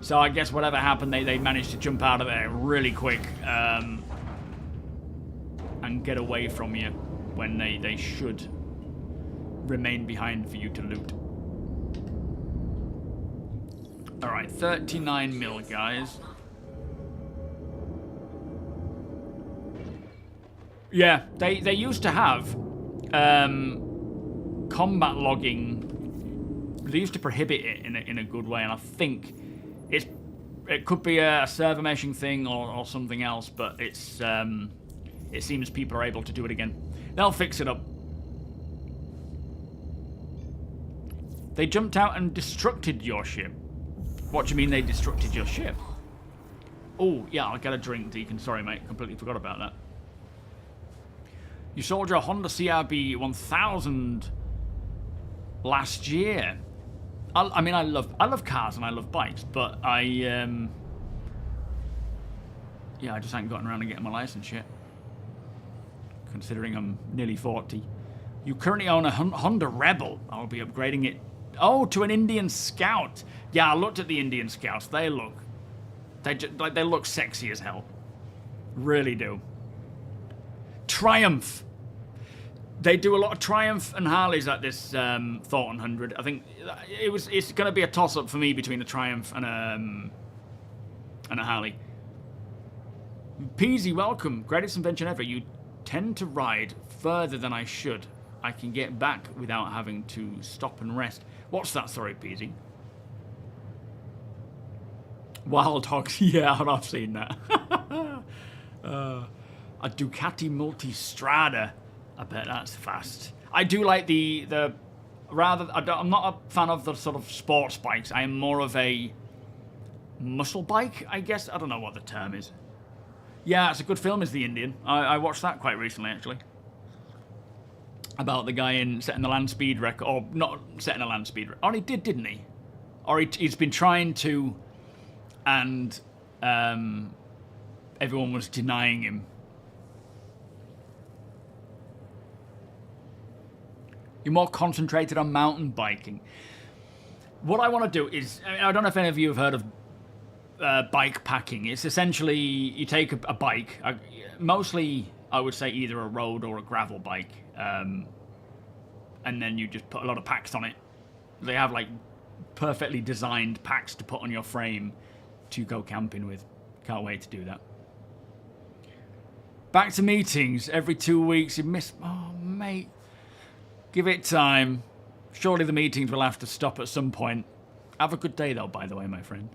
So I guess whatever happened, they managed to jump out of there really quick and get away from you when they should remain behind for you to loot. Alright, 39 mil, guys. Yeah, they used to have combat logging. They used to prohibit it in a good way, and I think it could be a server meshing thing or something else, but it seems people are able to do it again. They'll fix it up. They jumped out and destructed your ship. What do you mean they destructed your ship? Oh, yeah, I'll get a drink, Deacon. Sorry, mate. Completely forgot about that. You sold your Honda CRB 1000 last year. I mean, I love cars and I love bikes, but yeah, I just haven't gotten around to getting my license yet. Considering I'm nearly 40. You currently own a Honda Rebel. I'll be upgrading it. Oh, to an Indian Scout. Yeah, I looked at the Indian Scouts. They look sexy as hell. Really do. Triumph. They do a lot of Triumph and Harleys at this Thornton 100. I think it's going to be a toss-up for me between a Triumph and a Harley. Peasy, welcome. Greatest invention ever. You tend to ride further than I should. I can get back without having to stop and rest. What's that? Sorry, Peasy. Wild Hogs. Yeah, I've seen that. A Ducati Multistrada. I bet that's fast. I do like the I'm not a fan of the sort of sports bikes. I am more of a muscle bike, I guess. I don't know what the term is. Yeah, it's a good film, is The Indian. I watched that quite recently, actually. About the guy setting the land speed record, or not setting a land speed record. Oh, he did, didn't he? Or he's been trying to, and everyone was denying him. You're more concentrated on mountain biking. What I want to do is, I don't know if any of you have heard of bike packing. It's essentially, you take a bike, mostly I would say either a road or a gravel bike, and then you just put a lot of packs on it. They have like perfectly designed packs to put on your frame to go camping with. Can't wait to do that. Back to meetings every 2 weeks. You miss, oh mate, give it time. Surely the meetings will have to stop at some point. Have a good day though, by the way, my friend.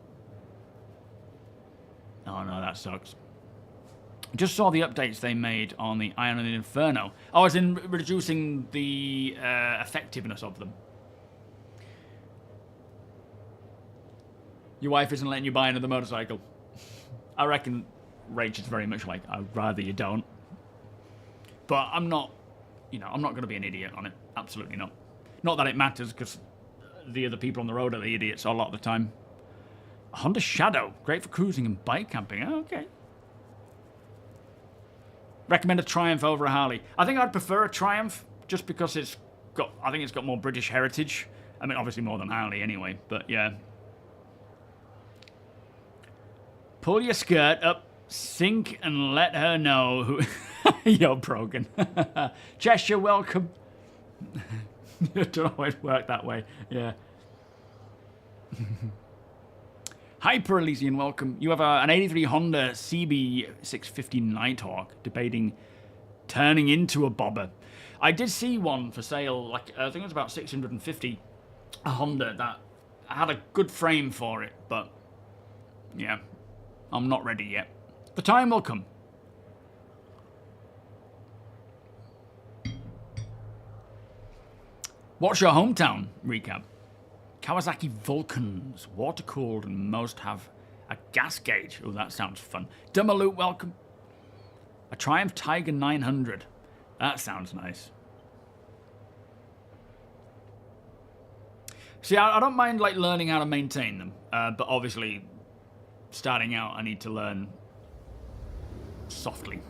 Oh no, that sucks. Just saw the updates they made on the Iron and the Inferno. Oh, as in reducing the effectiveness of them. Your wife isn't letting you buy another motorcycle. I reckon Rach is very much like, I'd rather you don't. But I'm not, you know, I'm not going to be an idiot on it. Absolutely not. Not that it matters, because the other people on the road are the idiots a lot of the time. Honda Shadow, great for cruising and bike camping. Oh, okay. Recommend a Triumph over a Harley. I think I'd prefer a Triumph, just because I think it's got more British heritage. I mean, obviously more than Harley anyway, but yeah. Pull your skirt up, sink, and let her know who... You're broken. Cheshire, welcome. Don't always work that way. Yeah. Hyper Elysian, welcome. You have an 83 Honda CB650 Nighthawk debating turning into a bobber. I did see one for sale, like I think it was about 650, a Honda that had a good frame for it, but yeah, I'm not ready yet. The time will come. What's your hometown recap? Kawasaki Vulcans, water-cooled and most have a gas gauge. Oh, that sounds fun. Dumaloot, welcome. A Triumph Tiger 900. That sounds nice. See, I don't mind like learning how to maintain them, but obviously, starting out, I need to learn softly.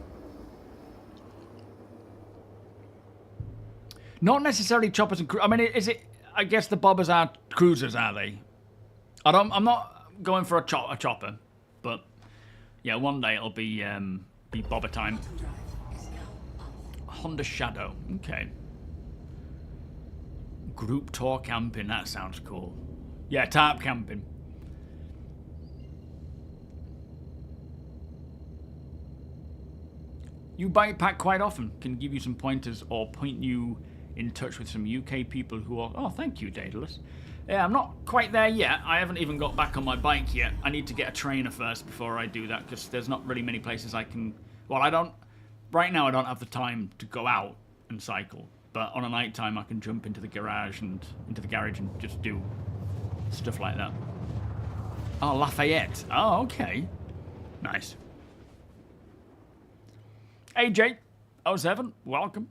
Not necessarily choppers and cruisers. I mean, is it? I guess the bobbers are cruisers, are they? I'm not going for a chopper, but yeah, one day it'll be bobber time. Honda Shadow. Okay. Group tour camping. That sounds cool. Yeah, tarp camping. You bike pack quite often. Can give you some pointers or point you in touch with some UK people who are... Oh, thank you, Daedalus. Yeah, I'm not quite there yet. I haven't even got back on my bike yet. I need to get a trainer first before I do that, because there's not really many places I can... Well, I don't... Right now, I don't have the time to go out and cycle. But on a night time, I can jump into the garage and just do stuff like that. Oh, Lafayette. Oh, okay. Nice. AJ07, welcome.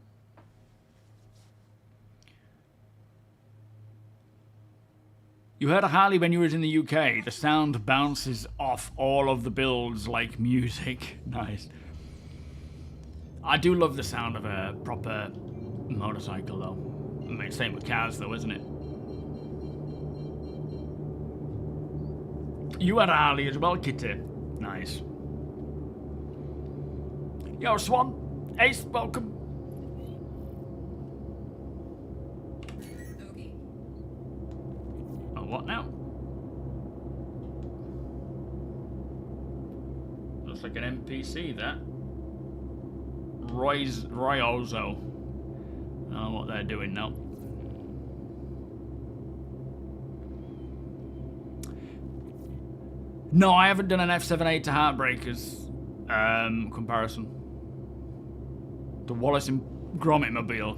You heard a Harley when you was in the UK. The sound bounces off all of the builds like music. Nice. I do love the sound of a proper motorcycle, though. I mean, same with cars, though, isn't it? You had a Harley as well, Kitty. Nice. Yo, Swan. Ace, welcome. What now? Looks like an NPC, that. Royozo. I don't know what they're doing now. No, I haven't done an F78 to Heartbreakers comparison. The Wallace and Gromit mobile.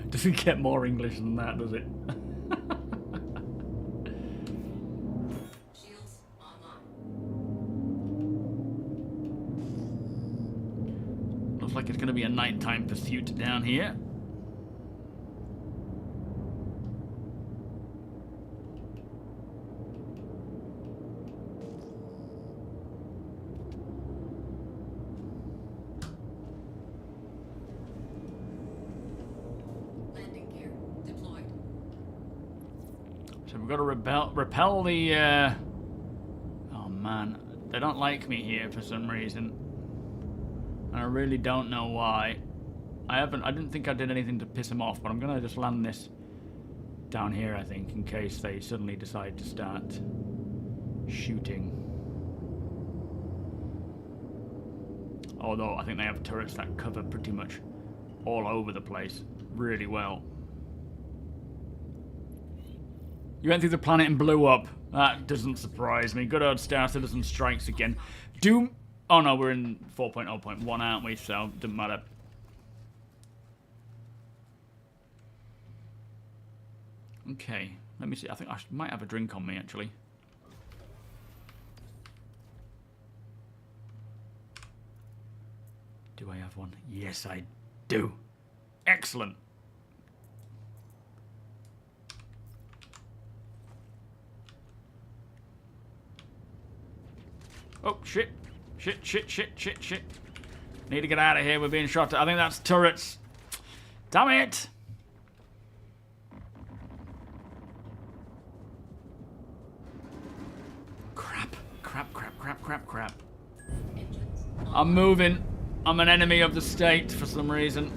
Doesn't get more English than that, does it? Shields online. like it's going to be a nighttime pursuit down here. Landing gear deployed. So we've got to repel the... Oh man, they don't like me here for some reason. And I really don't know why. I didn't think I did anything to piss them off, but I'm gonna just land this down here, I think, in case they suddenly decide to start shooting. Although I think they have turrets that cover pretty much all over the place really well. You went through the planet and blew up. That doesn't surprise me. Good old Star Citizen strikes again. Doom... Oh no, we're in 4.0.1, aren't we? So, doesn't matter. Okay, let me see. I think I might have a drink on me, actually. Do I have one? Yes, I do. Excellent. Oh, shit. Shit. Need to get out of here. We're being shot at. I think that's turrets. Damn it. Crap. Engines on. I'm moving. I'm an enemy of the state for some reason.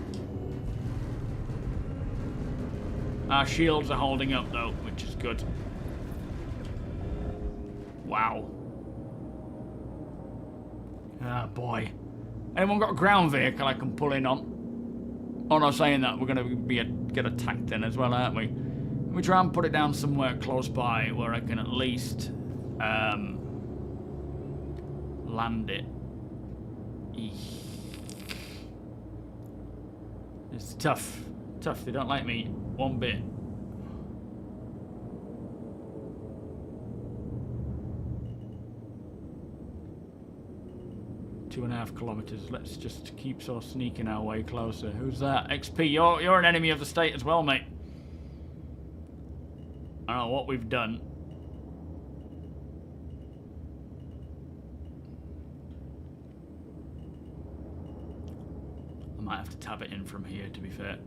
Our shields are holding up, though, which is good. Wow. Ah, boy. Anyone got a ground vehicle I can pull in on? Oh, no, saying that, we're going to get attacked then as well, aren't we? Let me try and put it down somewhere close by where I can at least land it. Eek. It's tough. Tough, they don't like me one bit. Two and a half kilometers. Let's just keep sort of sneaking our way closer. Who's that? XP, you're an enemy of the state as well, mate. I don't know what we've done. I might have to tab it in from here, to be fair.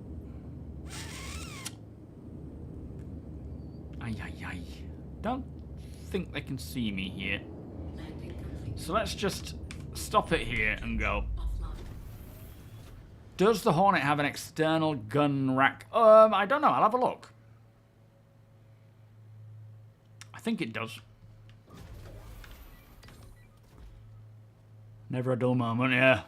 Ay. Don't think they can see me here. Landing complete. So let's just stop it here and go. Offline. Does the Hornet have an external gun rack? I don't know. I'll have a look. I think it does. Never a dull moment, yeah.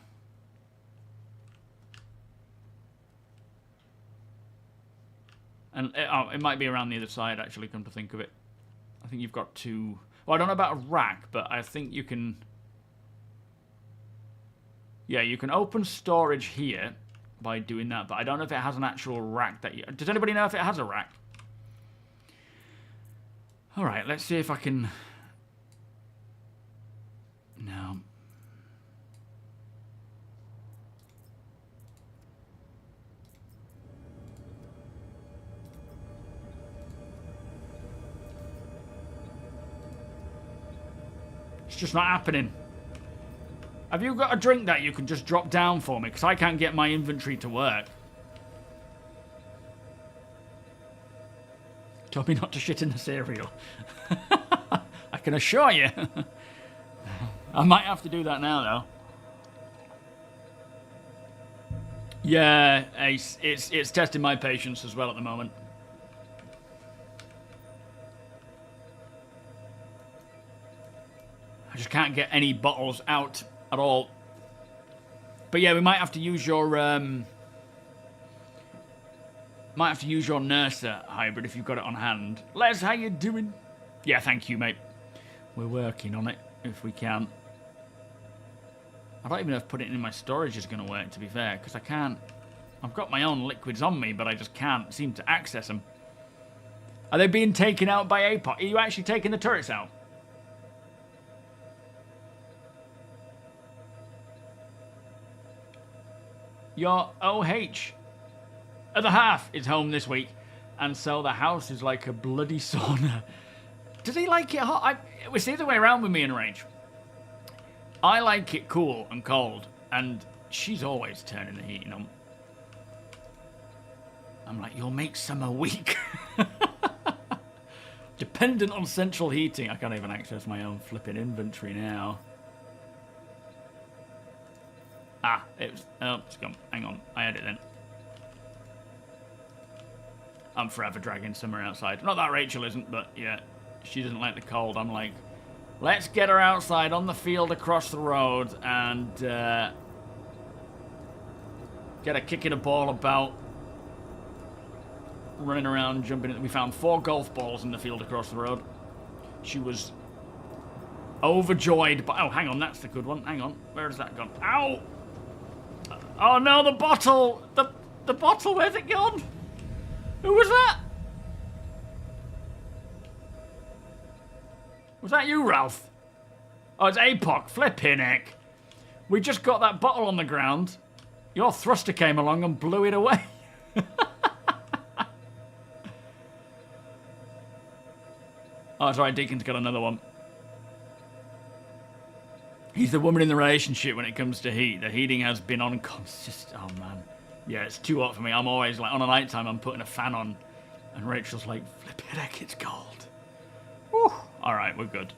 And it might be around the other side, actually, come to think of it. I think you've got two... Well, I don't know about a rack, but I think you can... Yeah, you can open storage here by doing that, but I don't know if it has an actual rack that you... Does anybody know if it has a rack? Alright, let's see if I can... No. It's just not happening. Have you got a drink that you can just drop down for me? Because I can't get my inventory to work. Told me not to shit in the cereal. I can assure you. I might have to do that now, though. Yeah, Ace, it's testing my patience as well at the moment. I just can't get any bottles out at all. But yeah, we might have to use your Nurser hybrid if you've got it on hand. Les, how you doing? Yeah, thank you, mate. We're working on it if we can. I don't even know if putting it in my storage is going to work, to be fair, because I can't. I've got my own liquids on me, but I just can't seem to access them. Are they being taken out by APOC? Are you actually taking the turrets out? Your OH other half is home this week, and so the house is like a bloody sauna. Does he like it hot? It's the other way around with me and Rach. I like it cool and cold, and she's always turning the heating on. I'm like, you'll make summer weak. Dependent on central heating. I can't even access my own flipping inventory now. Ah, it's gone. Hang on, I had it then. I'm forever dragging summer outside. Not that Rachel isn't, but yeah, she doesn't like the cold. I'm like, let's get her outside on the field across the road and get her kicking a ball about, running around, jumping. We found 4 golf balls in the field across the road. She was overjoyed. But oh, hang on, that's the good one. Hang on, where has that gone? Ow! Oh no, the bottle! The bottle, where's it gone? Who was that? Was that you, Ralph? Oh, it's APOC. Flipping heck. We just got that bottle on the ground. Your thruster came along and blew it away. Oh, it's alright, Deacon's got another one. He's the woman in the relationship when it comes to heat. The heating has been on consistent. Oh, man. Yeah, it's too hot for me. I'm always like, on a night time, I'm putting a fan on. And Rachel's like, flipping heck, it's cold. Whew. Alright, we're good.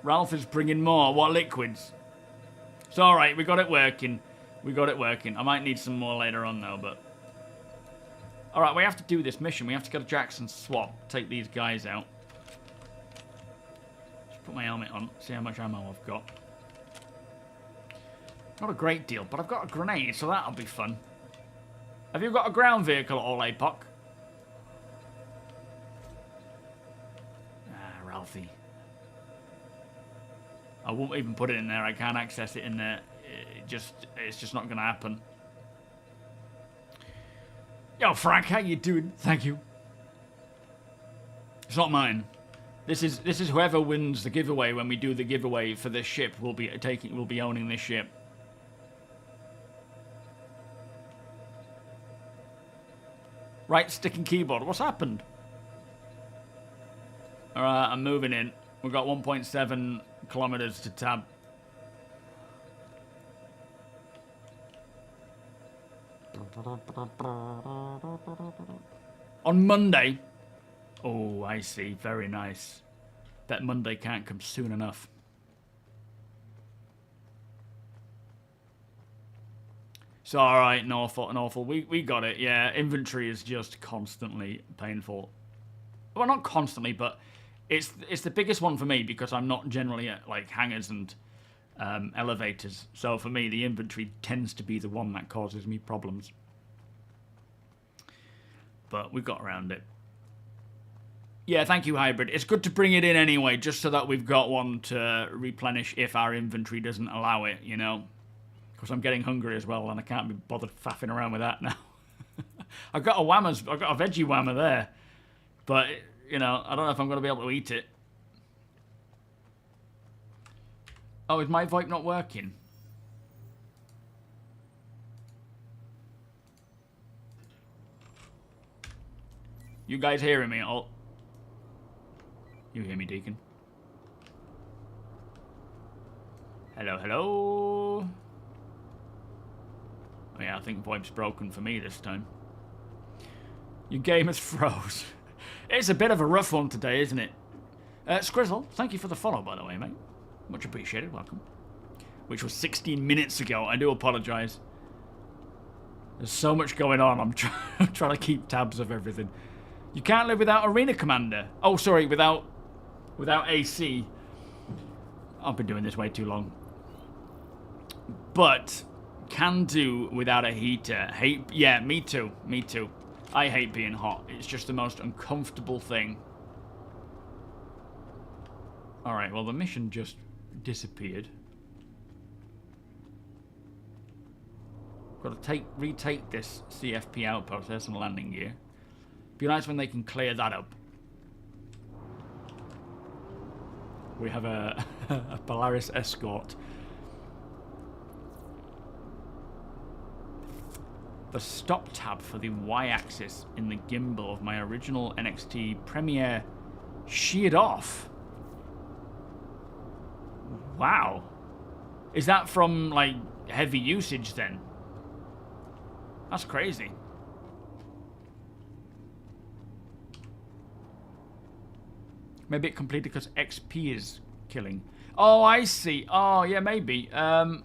Ralph is bringing more. What liquids? It's alright, we got it working. We got it working. I might need some more later on, though, but... Alright, we have to do this mission. We have to go to Jackson's swap. Take these guys out. Just put my helmet on. See how much ammo I've got. Not a great deal, but I've got a grenade, so that'll be fun. Have you got a ground vehicle at all, APOC? Ah, Ralphie. I won't even put it in there. I can't access it in there. It's just not going to happen. Yo, Frank, how you doing? Thank you. It's not mine. This is whoever wins the giveaway when we do the giveaway for this ship will be owning this ship. Right stick and keyboard. What's happened? Alright, I'm moving in. We've got 1.7 kilometers to tab. On Monday. Oh, I see. Very nice. That Monday can't come soon enough. It's alright, Norfolk. We got it, yeah. Inventory is just constantly painful. Well, not constantly, but it's the biggest one for me because I'm not generally at, like, hangars and elevators. So for me, the inventory tends to be the one that causes me problems. But we got around it. Yeah, thank you, Hybrid. It's good to bring it in anyway, just so that we've got one to replenish if our inventory doesn't allow it, you know? Because I'm getting hungry as well, and I can't be bothered faffing around with that now. I've got a veggie whammer there. But, you know, I don't know if I'm going to be able to eat it. Oh, is my VoIP not working? You guys hearing me at all? You hear me, Deacon? Hello, hello? Oh yeah, I think VoIP's broken for me this time. Your game has froze. It's a bit of a rough one today, isn't it? Scrizzle, thank you for the follow, by the way, mate. Much appreciated, welcome. Which was 16 minutes ago, I do apologise. There's so much going on, I'm trying to keep tabs of everything. You can't live without Arena Commander. Oh, sorry, without AC. I've been doing this way too long. But can do without a heater. Yeah, me too. Me too. I hate being hot. It's just the most uncomfortable thing. Alright, well the mission just disappeared. Got to retake this CFP outpost. There's some landing gear. Be nice when they can clear that up. We have a Polaris escort. the stop tab for the Y-axis in the gimbal of my original NXT Premiere sheared off. Wow. Is that from, like, heavy usage then? That's crazy. Maybe it completed because XP is killing. Oh, I see. Oh, yeah, maybe. Well,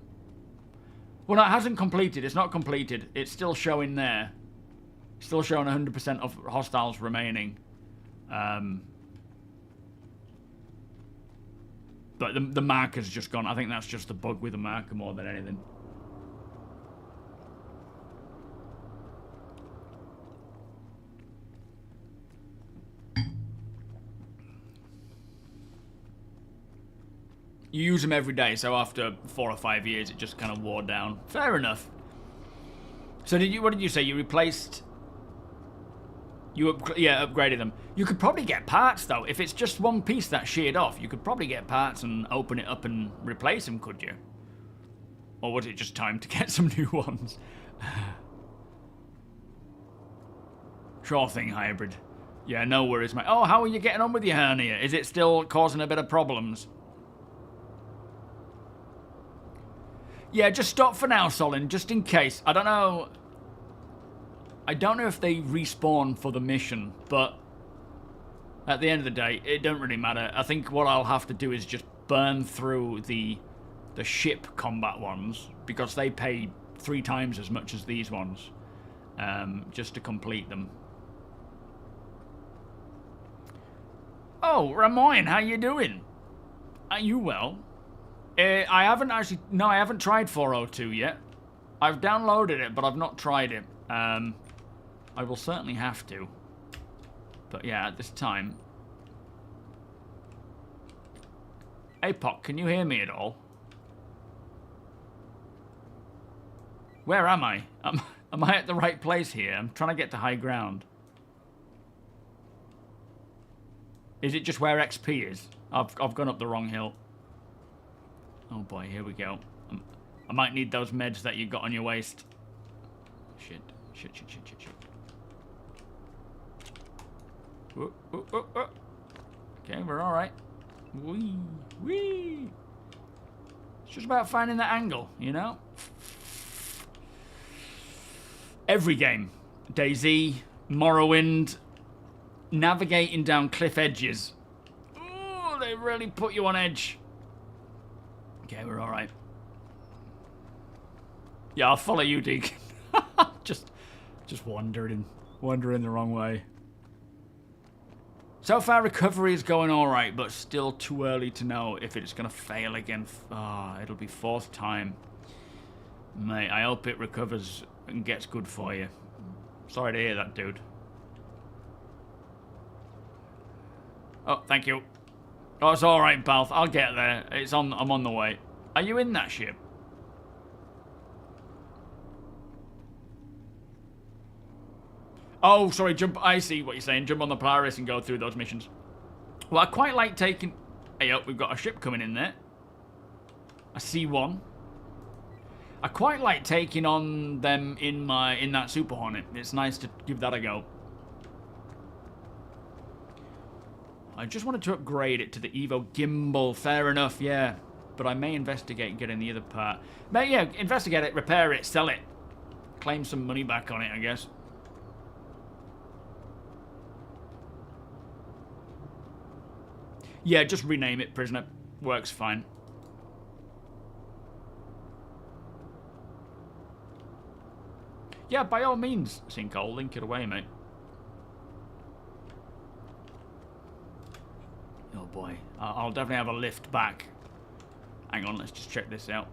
no, it hasn't completed. It's not completed. It's still showing there. Still showing 100% of hostiles remaining. But the marker's just gone. I think that's just the bug with the marker more than anything. You use them every day, so after 4 or 5 years, it just kind of wore down. Fair enough. So what did you say? You replaced... upgraded them. You could probably get parts, though. If it's just one piece that's sheared off, you could probably get parts and open it up and replace them, could you? Or was it just time to get some new ones? Sure thing, hybrid. Yeah, no worries, mate. Oh, how are you getting on with your hernia? Is it still causing a bit of problems? Yeah, just stop for now, Solin, just in case. I don't know if they respawn for the mission, but at the end of the day, it don't really matter. I think what I'll have to do is just burn through the ship combat ones, because they pay 3 times as much as these ones, just to complete them. Oh, Ramoyne, how you doing? Are you well? I haven't tried 402 yet. I've downloaded it, but I've not tried it. I will certainly have to. But yeah, at this time... APOC, can you hear me at all? Where am I? Am I at the right place here? I'm trying to get to high ground. Is it just where XP is? I've gone up the wrong hill. Oh boy, here we go. I might need those meds that you got on your waist. Shit. Okay, we're alright. Wee. It's just about finding that angle, you know? Every game. DayZ, Morrowind, navigating down cliff edges. Ooh, they really put you on edge. Okay, we're alright. Yeah, I'll follow you, Deke. just wandering the wrong way. So far, recovery is going alright, but still too early to know if it's going to fail again. It'll be 4th time. Mate, I hope it recovers and gets good for you. Sorry to hear that, dude. Oh, thank you. Oh, it's alright, pal. I'll get there. I'm on the way. Are you in that ship? Oh, sorry, I see what you're saying. Jump on the Polaris and go through those missions. Well, I quite like taking... Hey, up, we've got a ship coming in there. I see one. I quite like taking on them in that Super Hornet. It's nice to give that a go. I just wanted to upgrade it to the Evo gimbal. Fair enough, yeah. But I may investigate getting the other part. But yeah, investigate it, repair it, sell it. Claim some money back on it, I guess. Yeah, just rename it Prisoner. Works fine. Yeah, by all means, Sinkhole, link it away, mate. Oh boy, I'll definitely have a lift back. Hang on, let's just check this out.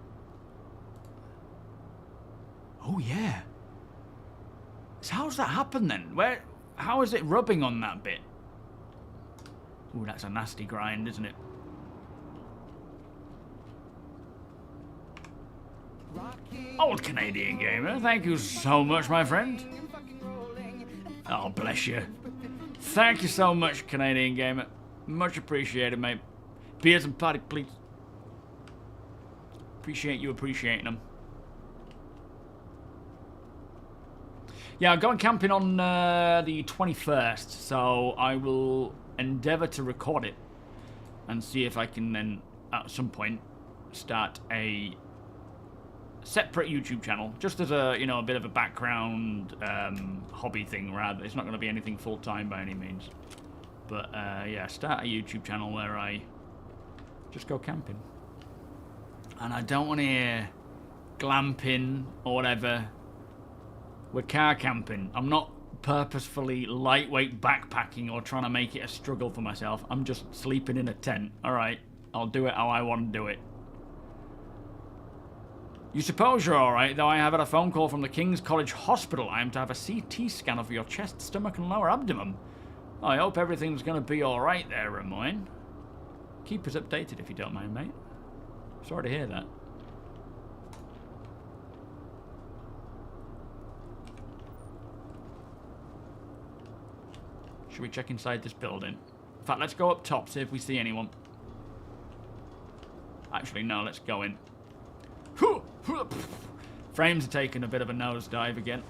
Oh yeah. So how's that happen then? How is it rubbing on that bit? Ooh, that's a nasty grind, isn't it? Old Canadian gamer, thank you so much, my friend. Oh, bless you. Thank you so much, Canadian gamer. Much appreciated, mate. Beers and party, please. Appreciate you appreciating them. Yeah, I'm going camping on the 21st, so I will endeavour to record it and see if I can then, at some point, start a separate YouTube channel, just as a, you know, a bit of a background hobby thing. Rather, it's not going to be anything full time by any means. But yeah, start a YouTube channel where I just go camping, and I don't want to hear glamping or whatever. We're car camping. I'm not purposefully lightweight backpacking or trying to make it a struggle for myself. I'm just sleeping in a tent. Alright, I'll do it how I want to do it. You suppose you're alright, though I have had a phone call from the King's College Hospital. I am to have a CT scan of your chest, stomach and lower abdomen. I hope everything's going to be alright there, Ramoyne. Keep us updated if you don't mind, mate. Sorry to hear that. Should we check inside this building? In fact, let's go up top, see if we see anyone. Actually, no, let's go in. Frames are taking a bit of a nosedive again.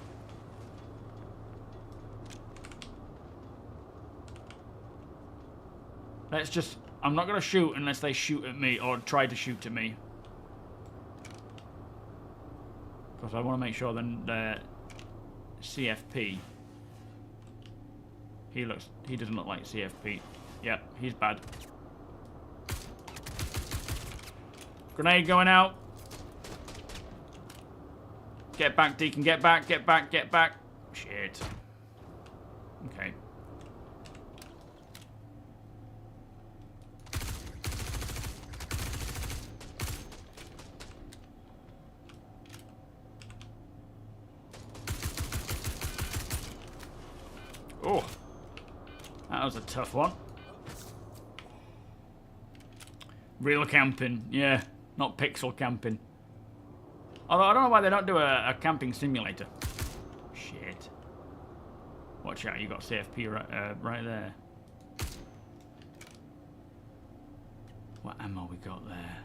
Let's just... I'm not going to shoot unless they shoot at me or try to shoot at me. Because I want to make sure then the CFP... He doesn't look like CFP. Yep, he's bad. Grenade going out. Get back, Deacon, get back, get back, get back. Shit. Okay. Oh. That was a tough one. Real camping, yeah. Not pixel camping. Although I don't know why they don't do a camping simulator. Shit. Watch out, you got CFP right there. What ammo we got there?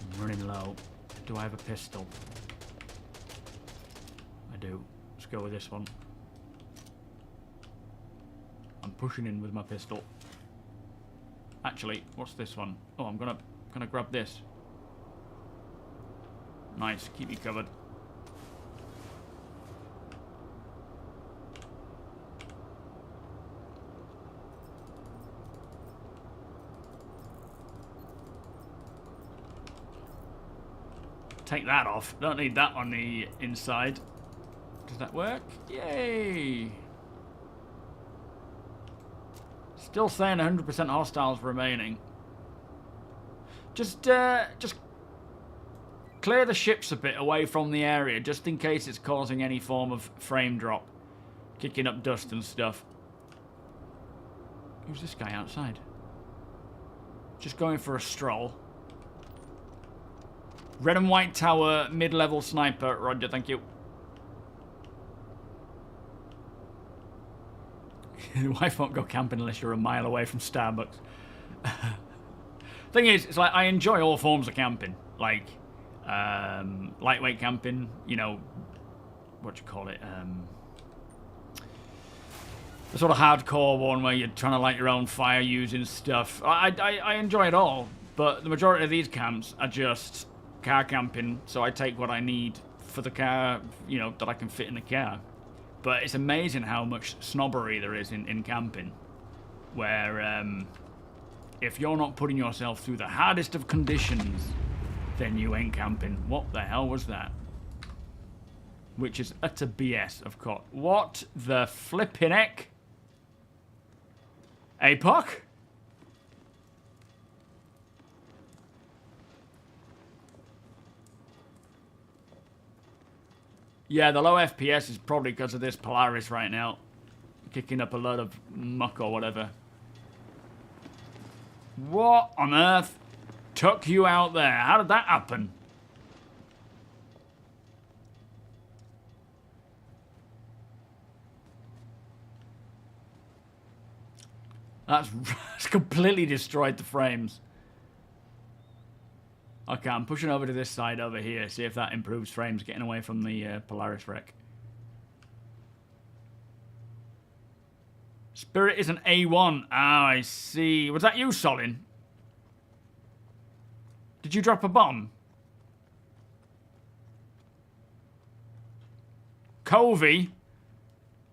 I'm running low. Do I have a pistol? I do. Let's go with this one. I'm pushing in with my pistol. Actually, what's this one? Oh, I'm gonna grab this. Nice, keep me covered. Take that off. Don't need that on the inside. Does that work? Yay! Still saying 100% hostiles remaining. Just clear the ships a bit away from the area, just in case it's causing any form of frame drop. Kicking up dust and stuff. Who's this guy outside? Just going for a stroll. Red and white tower, mid-level sniper. Roger, thank you. Your wife won't go camping unless you're a mile away from Starbucks. Thing is, it's like I enjoy all forms of camping. Like, lightweight camping, you know, what do you call it? The sort of hardcore one where you're trying to light your own fire using stuff. I enjoy it all, but the majority of these camps are just car camping, so I take what I need for the car, you know, that I can fit in the car. But it's amazing how much snobbery there is in camping, where if you're not putting yourself through the hardest of conditions, then you ain't camping. What the hell was that? Which is utter BS, of course. What the flippin' heck? APOC? Yeah, the low FPS is probably because of this Polaris right now. Kicking up a lot of muck or whatever. What on earth took you out there? How did that happen? That's completely destroyed the frames. Okay, I'm pushing over to this side over here, see if that improves frames, getting away from the Polaris wreck. Spirit is an A1. Ah, I see. Was that you, Solin? Did you drop a bomb? Covey?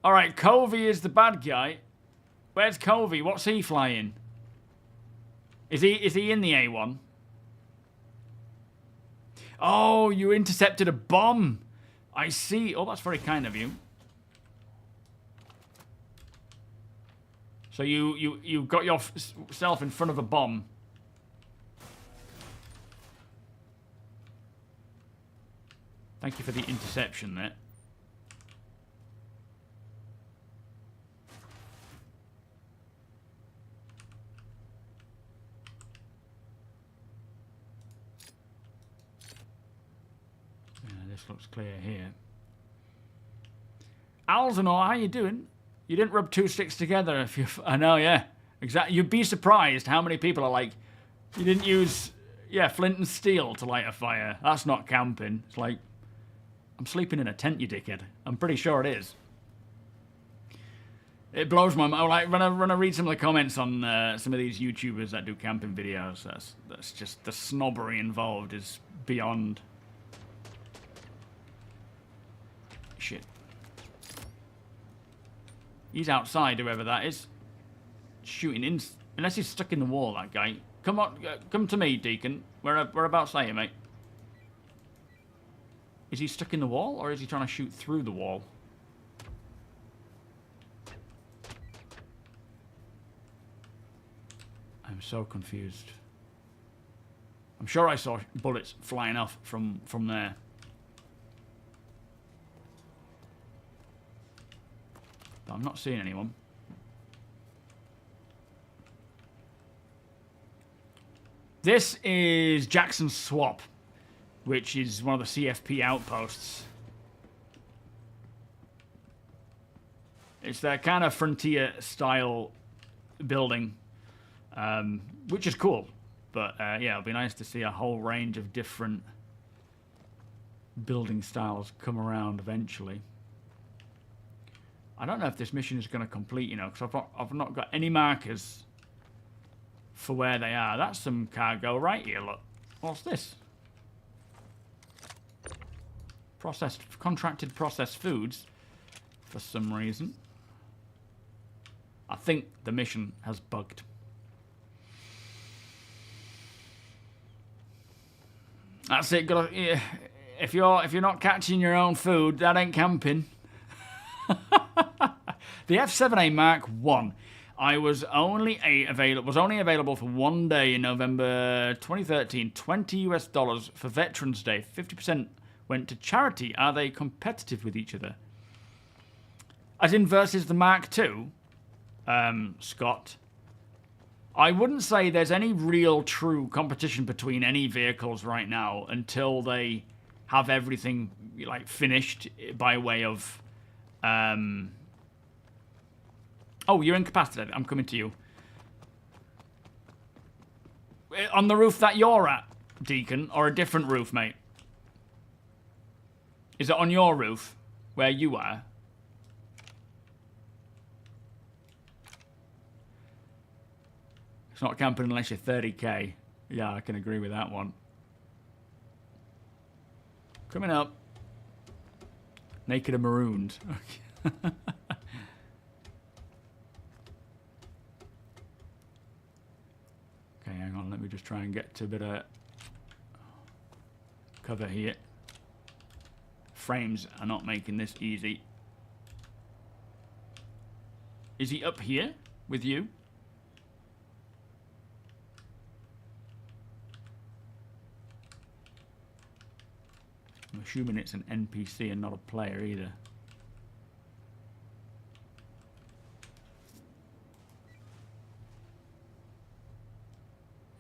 Alright, Covey is the bad guy. Where's Covey? What's he flying? Is he in the A1? Oh, you intercepted a bomb. I see. Oh, that's very kind of you. So you got yourself in front of a bomb. Thank you for the interception there. Yeah, this looks clear here. Alzanor, how you doing? You didn't rub two sticks together if you... I know, yeah. Exactly. You'd be surprised how many people are like, you didn't use, yeah, flint and steel to light a fire. That's not camping. It's like, I'm sleeping in a tent, you dickhead. I'm pretty sure it is. It blows my mind. Like, when I read some of the comments on some of these YouTubers that do camping videos, that's just, the snobbery involved is beyond. Shit. He's outside, whoever that is. Shooting in... Unless he's stuck in the wall, that guy. Come on, come to me, Deacon. Whereabouts are you, mate? Is he stuck in the wall, or is he trying to shoot through the wall? I'm so confused. I'm sure I saw bullets flying off from there. But I'm not seeing anyone. This is Jackson Swap, which is one of the CFP outposts. It's their kind of frontier style building, which is cool. But yeah, it'll be nice to see a whole range of different building styles come around eventually. I don't know if this mission is going to complete, you know, because I've not got any markers for where they are. That's some cargo right here, look. What's this? Contracted processed foods for some reason. I think the mission has bugged. That's it. If you're not catching your own food, that ain't camping. The F7A Mark 1. I was only available for 1 day in November 2013. $20 for Veterans Day. 50% went to charity. Are they competitive with each other? As in versus the Mark 2, Scott. I wouldn't say there's any real true competition between any vehicles right now until they have everything like finished by way of oh, you're incapacitated. I'm coming to you. On the roof that you're at, Deacon, or a different roof, mate? Is it on your roof where you are? It's not camping unless you're 30k. Yeah, I can agree with that one. Coming up. Naked and marooned. Okay, hang on. Let me just try and get to a bit of cover here. Frames are not making this easy. Is he up here with you? I'm assuming it's an NPC and not a player either.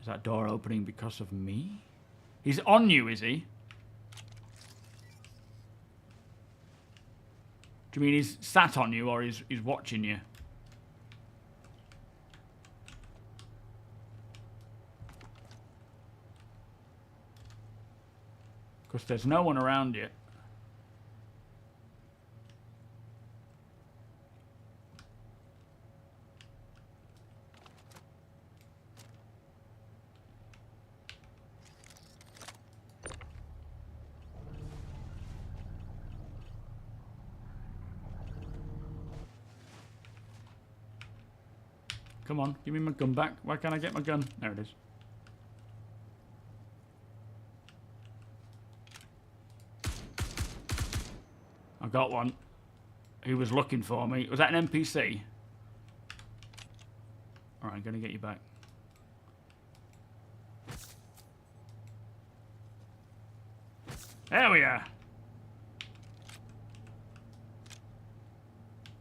Is that door opening because of me? He's on you, is he? Do you mean he's sat on you or he's watching you? Because there's no one around you. Come on, give me my gun back. Why can't I get my gun? There it is. I got one. He was looking for me. Was that an NPC? Alright, I'm going to get you back. There we are.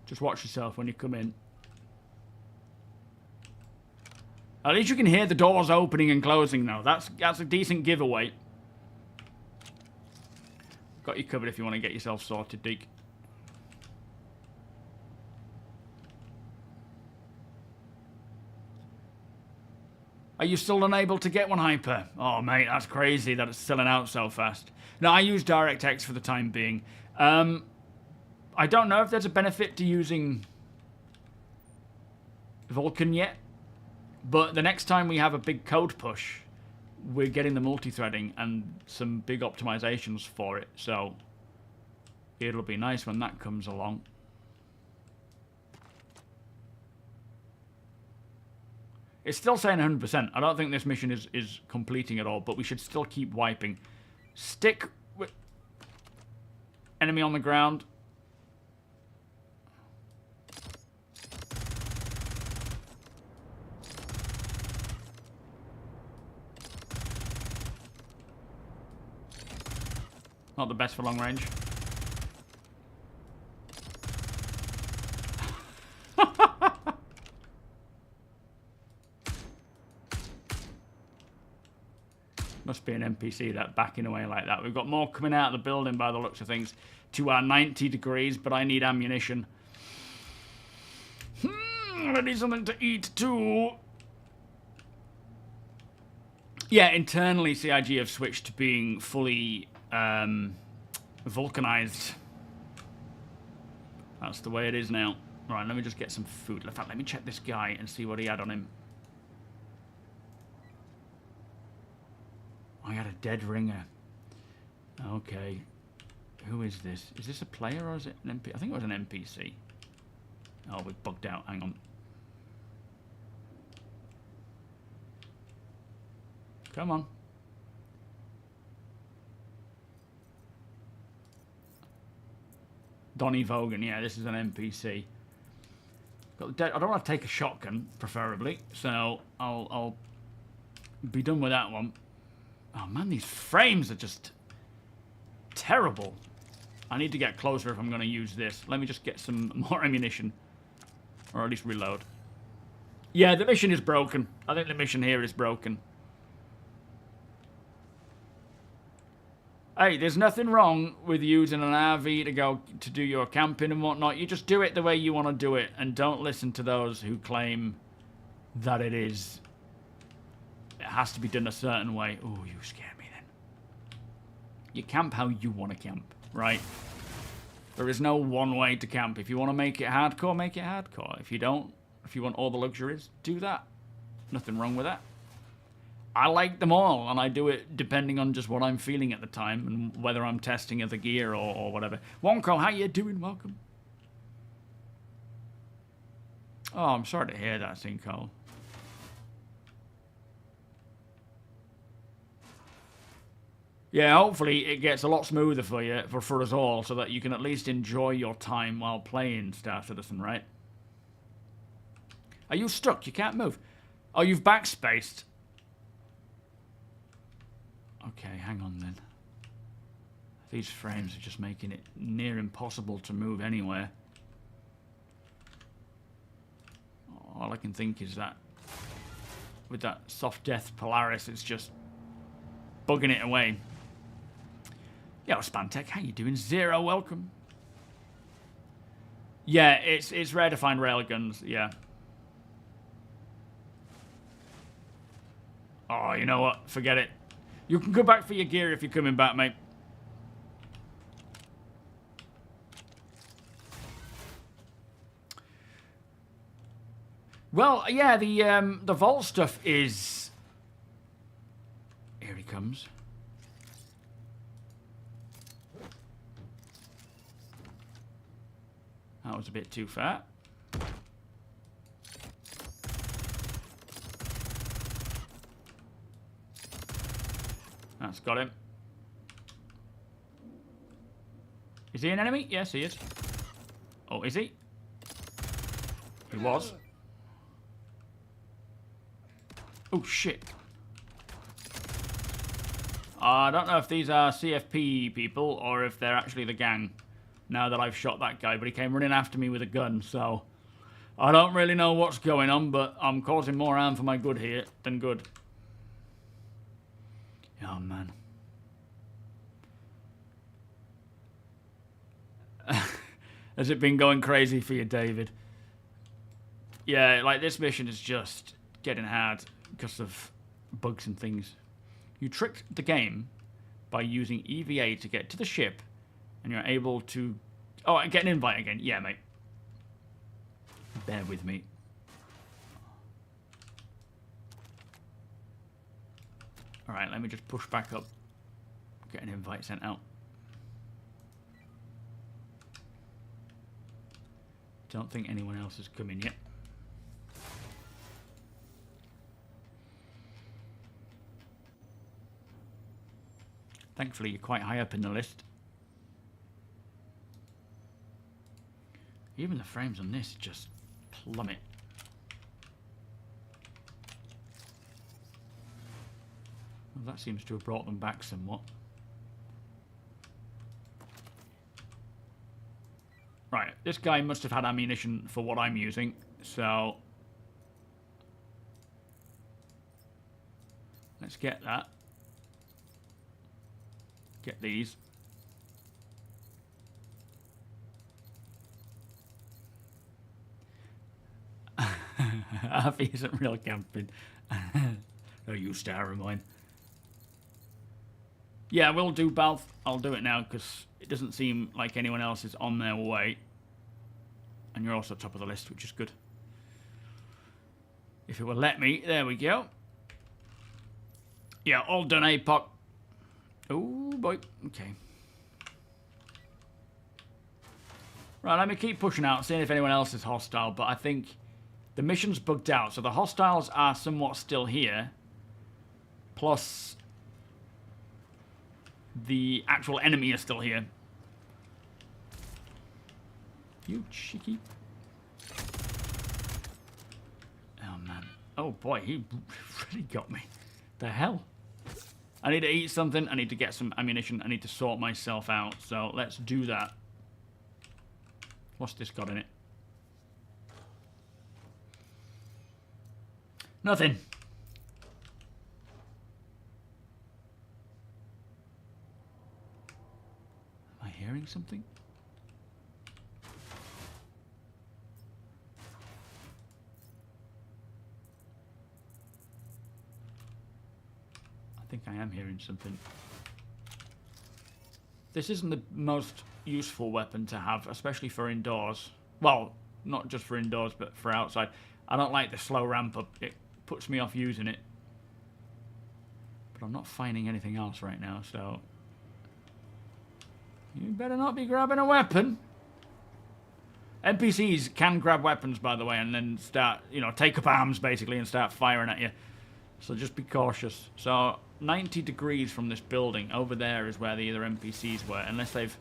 Just watch yourself when you come in. At least you can hear the doors opening and closing though. That's a decent giveaway. Got you covered if you want to get yourself sorted, Deke. Are you still unable to get one, Hyper? Oh, mate, that's crazy that it's selling out so fast. No, I use DirectX for the time being. I don't know if there's a benefit to using Vulkan yet. But the next time we have a big code push, we're getting the multi-threading and some big optimizations for it. So it'll be nice when that comes along. It's still saying 100%. I don't think this mission is completing at all, but we should still keep wiping. Stick with enemy on the ground. Not the best for long range. Must be an NPC that backing away like that. We've got more coming out of the building by the looks of things to our 90 degrees, but I need ammunition. I need something to eat too. Yeah, internally CIG have switched to being fully vulcanized. That's the way it is now. Right, let me just get some food. In fact, let me check this guy and see what he had on him. I had a dead ringer. Okay. Who is this? Is this a player or is it an NPC? I think it was an NPC. Oh, we've bugged out. Hang on. Come on. Donny Vogan. Yeah, this is an NPC. Got the I don't want to take a shotgun, preferably. So I'll be done with that one. Oh man, these frames are just terrible. I need to get closer if I'm going to use this. Let me just get some more ammunition. Or at least reload. Yeah, the mission is broken. I think the mission here is broken. Hey, there's nothing wrong with using an RV to go to do your camping and whatnot. You just do it the way you want to do it. And don't listen to those who claim that it has to be done a certain way. Oh, you scared me then. You camp how you want to camp, right? There is no one way to camp. If you want to make it hardcore, make it hardcore. If you don't, if you want all the luxuries, do that. Nothing wrong with that. I like them all, and I do it depending on just what I'm feeling at the time and whether I'm testing the gear or whatever. Wonko, how you doing? Welcome. Oh, I'm sorry to hear that, Sinkhole. Yeah, hopefully it gets a lot smoother for you, for us all, so that you can at least enjoy your time while playing Star Citizen, right? Are you stuck? You can't move. Oh, you've backspaced. Okay, hang on then. These frames are just making it near impossible to move anywhere. All I can think is that with that soft death Polaris, it's just bugging it away. Yo, Spantech, how you doing? Zero, welcome. Yeah, it's rare to find railguns, yeah. Oh, you know what? Forget it. You can go back for your gear if you're coming back, mate. Well, yeah, the vault stuff is... Here he comes. That was a bit too far. That's got him. Is he an enemy? Yes, he is. Oh, is he? He was. Oh, shit. I don't know if these are CFP people or if they're actually the gang. Now that I've shot that guy, but he came running after me with a gun, so I don't really know what's going on, but I'm causing more harm for my good here than good. Oh, man. Has it been going crazy for you, David? Yeah, like this mission is just getting hard because of bugs and things. You tricked the game by using EVA to get to the ship, and you're able to... Oh, get an invite again. Yeah, mate. Bear with me. Alright, let me just push back up. Get an invite sent out. Don't think anyone else has come in yet. Thankfully, you're quite high up in the list. Even the frames on this just plummet. Well, that seems to have brought them back somewhat. Right, this guy must have had ammunition for what I'm using, so... Let's get that. Get these. Harvey isn't real camping. Oh, you star of mine. Yeah, we'll do Balth. I'll do it now because it doesn't seem like anyone else is on their way. And you're also top of the list, which is good. If it will let me. There we go. Yeah, all done, APOC. Oh, boy. Okay. Right, let me keep pushing out, seeing if anyone else is hostile. But I think the mission's bugged out. So the hostiles are somewhat still here. Plus... the actual enemy is still here. You cheeky. Oh, man. Oh, boy. He really got me. The hell? I need to eat something. I need to get some ammunition. I need to sort myself out. So, let's do that. What's this got in it? Nothing. Am I hearing something? I think I am hearing something. This isn't the most useful weapon to have, especially for indoors. Well, not just for indoors, but for outside. I don't like the slow ramp up. It puts me off using it. But I'm not finding anything else right now, so... You better not be grabbing a weapon. NPCs can grab weapons, by the way, and then start, you know, take up arms, basically, and start firing at you. So just be cautious. So, 90 degrees from this building. Over there is where the other NPCs were, unless they've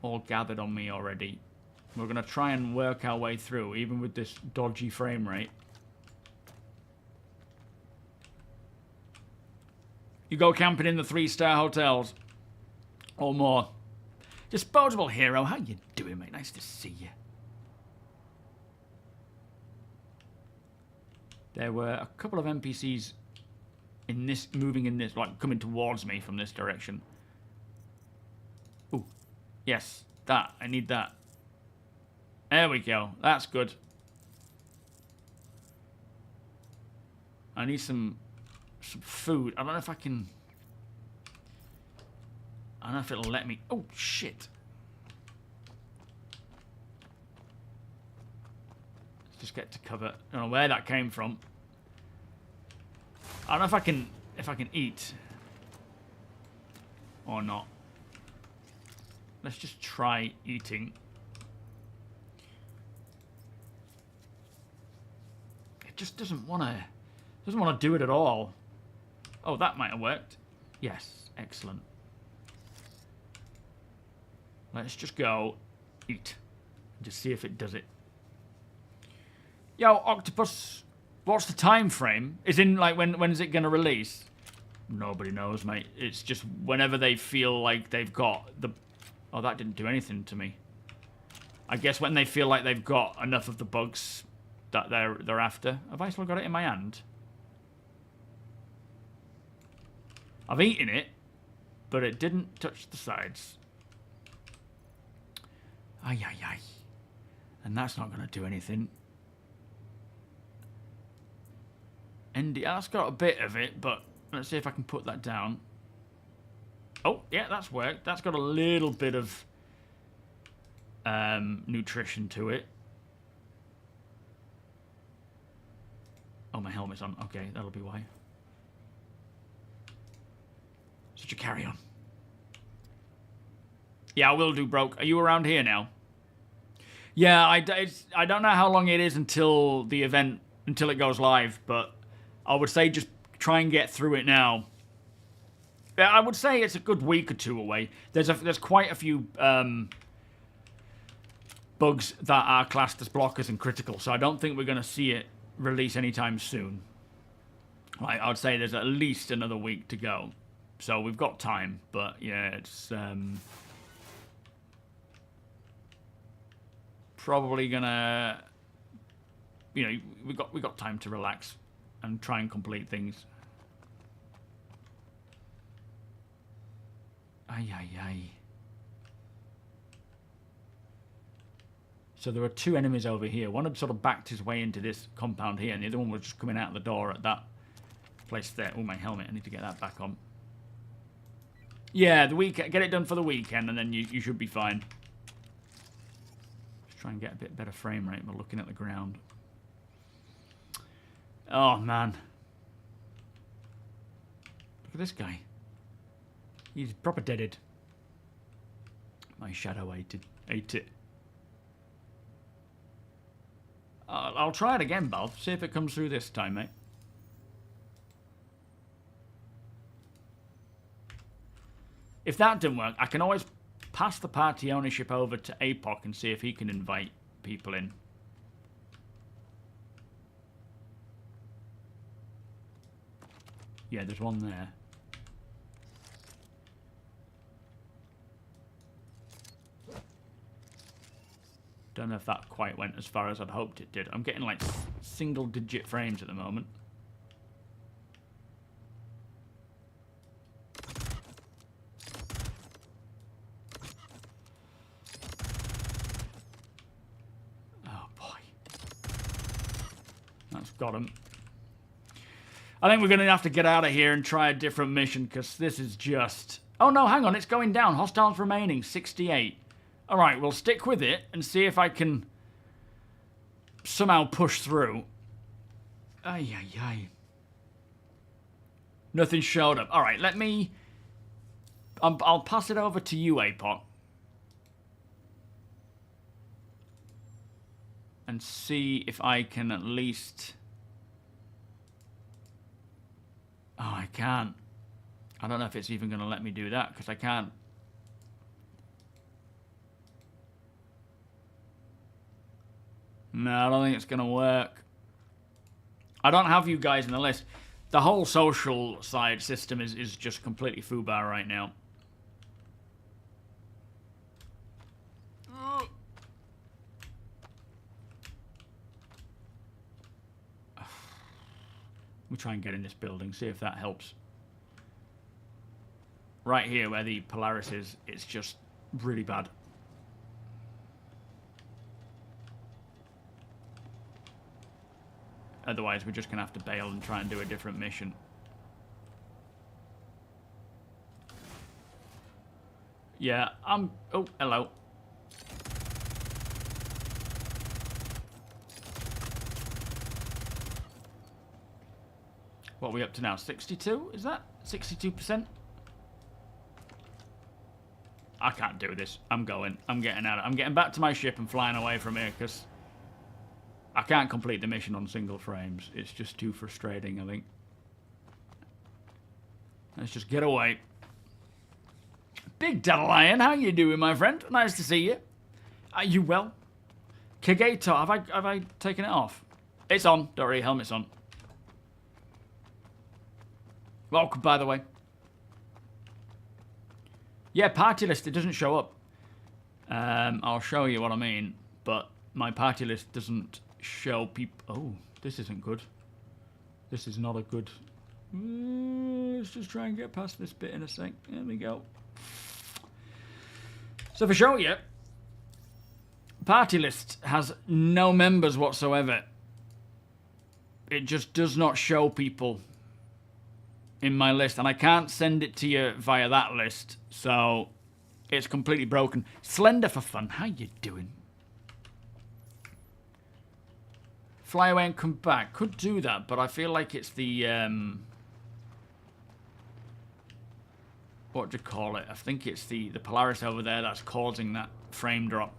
all gathered on me already. We're going to try and work our way through, even with this dodgy frame rate. You go camping in the 3-star hotels. Or more. Disposable Hero, how you doing, mate? Nice to see you. There were a couple of NPCs in this, moving in this, like coming towards me from this direction. Ooh, yes, that. I need that. There we go. That's good. I need some food. I don't know if I can... I don't know if it'll let me... Oh, shit. Let's just get to cover. I don't know where that came from. I don't know if I can eat. Or not. Let's just try eating. It just doesn't want to do it at all. Oh, that might have worked. Yes, excellent. Let's just go eat. Just see if it does it. Yo, Octopus, what's the time frame? Is in like when is it gonna release? Nobody knows, mate. It's just whenever they feel like they've got the... Oh, that didn't do anything to me. I guess when they feel like they've got enough of the bugs that they're after. Have I still got it in my hand? I've eaten it, but it didn't touch the sides. Ay, ay, ay. And that's not going to do anything. That's got a bit of it, but let's see if I can put that down. Oh, yeah, that's worked. That's got a little bit of nutrition to it. Oh, my helmet's on. Okay, that'll be why. Such a carry on. Yeah, I will do, Broke. Are you around here now? Yeah, I don't know how long it is until the event, until it goes live, but I would say just try and get through it now. I would say it's a good week or two away. There's quite a few bugs that are classed as blockers and critical, so I don't think we're going to see it release anytime soon. Like, I'd say there's at least another week to go. So we've got time, but yeah, it's probably gonna, you know, we got time to relax and try and complete things. Ay, ay, ay. So there are two enemies over here. One had sort of backed his way into this compound here, and the other one was just coming out of the door at that place there. Oh, my helmet. I need to get that back on. Yeah, get it done for the weekend, and then you should be fine. Just try and get a bit better frame rate by looking at the ground. Oh, man. Look at this guy. He's proper deaded. My shadow ate it. I'll try it again, Bob. See if it comes through this time, mate. If that didn't work, I can always pass the party ownership over to APOC and see if he can invite people in. Yeah, there's one there. Don't know if that quite went as far as I'd hoped it did. I'm getting like single-digit frames at the moment. Oh boy. That's got him. I think we're going to have to get out of here and try a different mission because this is just... Oh no, hang on, it's going down. Hostiles remaining, 68. Alright, we'll stick with it and see if I can somehow push through. Ay, ay, ay. Nothing showed up. Alright, let me... I'll pass it over to you, APOC. And see if I can at least... Oh, I can't. I don't know if it's even going to let me do that because I can't. No, I don't think it's going to work. I don't have you guys in the list. The whole social side system is just completely foobar right now. We'll try and get in this building, see if that helps. Right here where the Polaris is, it's just really bad. Otherwise, we're just going to have to bail and try and do a different mission. Yeah, I'm... Oh, hello. What are we up to now? 62? Is that 62%? I can't do this. I'm going. I'm getting out. I'm getting back to my ship and flying away from here because I can't complete the mission on single frames. It's just too frustrating, I think. Let's just get away. Big Dandelion, how you doing, my friend? Nice to see you. Are you well? Kigato, have I taken it off? It's on. Don't worry, helmet's on. Welcome, by the way. Yeah, party list, it doesn't show up. I'll show you what I mean, but my party list doesn't show people. Oh, this isn't good. This is not a good. Let's just try and get past this bit in a sec. There we go. So for show you, party list has no members whatsoever. It just does not show people in my list, and I can't send it to you via that list, so it's completely broken. Slender for fun, how you doing? Fly away and come back. Could do that, but I feel like it's the what do you call it? I think it's the Polaris over there that's causing that frame drop.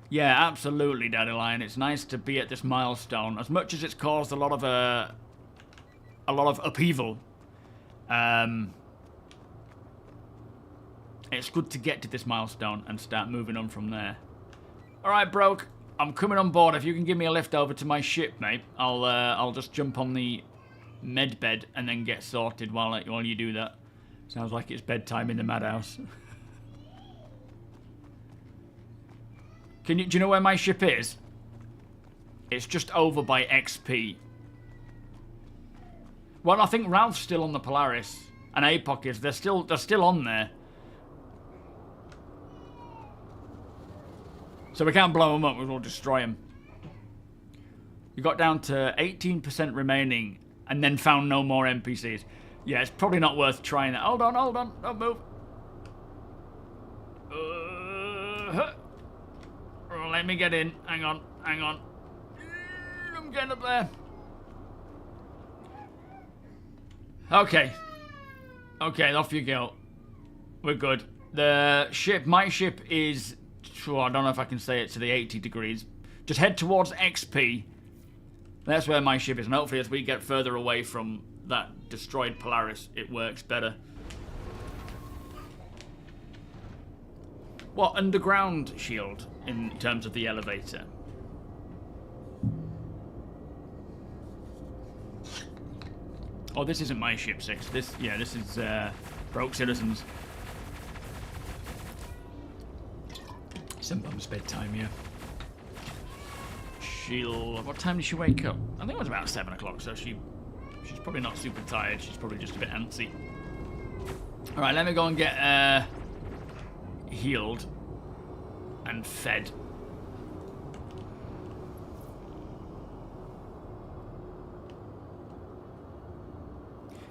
Yeah, absolutely, Daddy Lion. It's nice to be at this milestone. As much as it's caused a lot of upheaval, it's good to get to this milestone and start moving on from there. All right, Broke. I'm coming on board. If you can give me a lift over to my ship, mate, I'll just jump on the med bed and then get sorted while you do that. Sounds like it's bedtime in the madhouse. Do you know where my ship is? It's just over by XP. Well, I think Ralph's still on the Polaris, and APOC is. They're still on there. So we can't blow them up. We'll destroy them. You got down to 18% remaining, and then found no more NPCs. Yeah, it's probably not worth trying that. Hold on, don't move. Let me get in. Hang on. I'm getting up there. Okay, off you go. We're good. My ship is, I don't know if I can say it, to the 80 degrees. Just head towards XP. That's where my ship is, and hopefully as we get further away from that destroyed Polaris, it works better. What, underground shield in terms of the elevator? Oh, this isn't my ship, 6. This is Broke Citizens. Somebody's bedtime, yeah. What time did she wake up? I think it was about 7 o'clock, so she's probably not super tired. She's probably just a bit antsy. Alright, let me go and get healed and fed.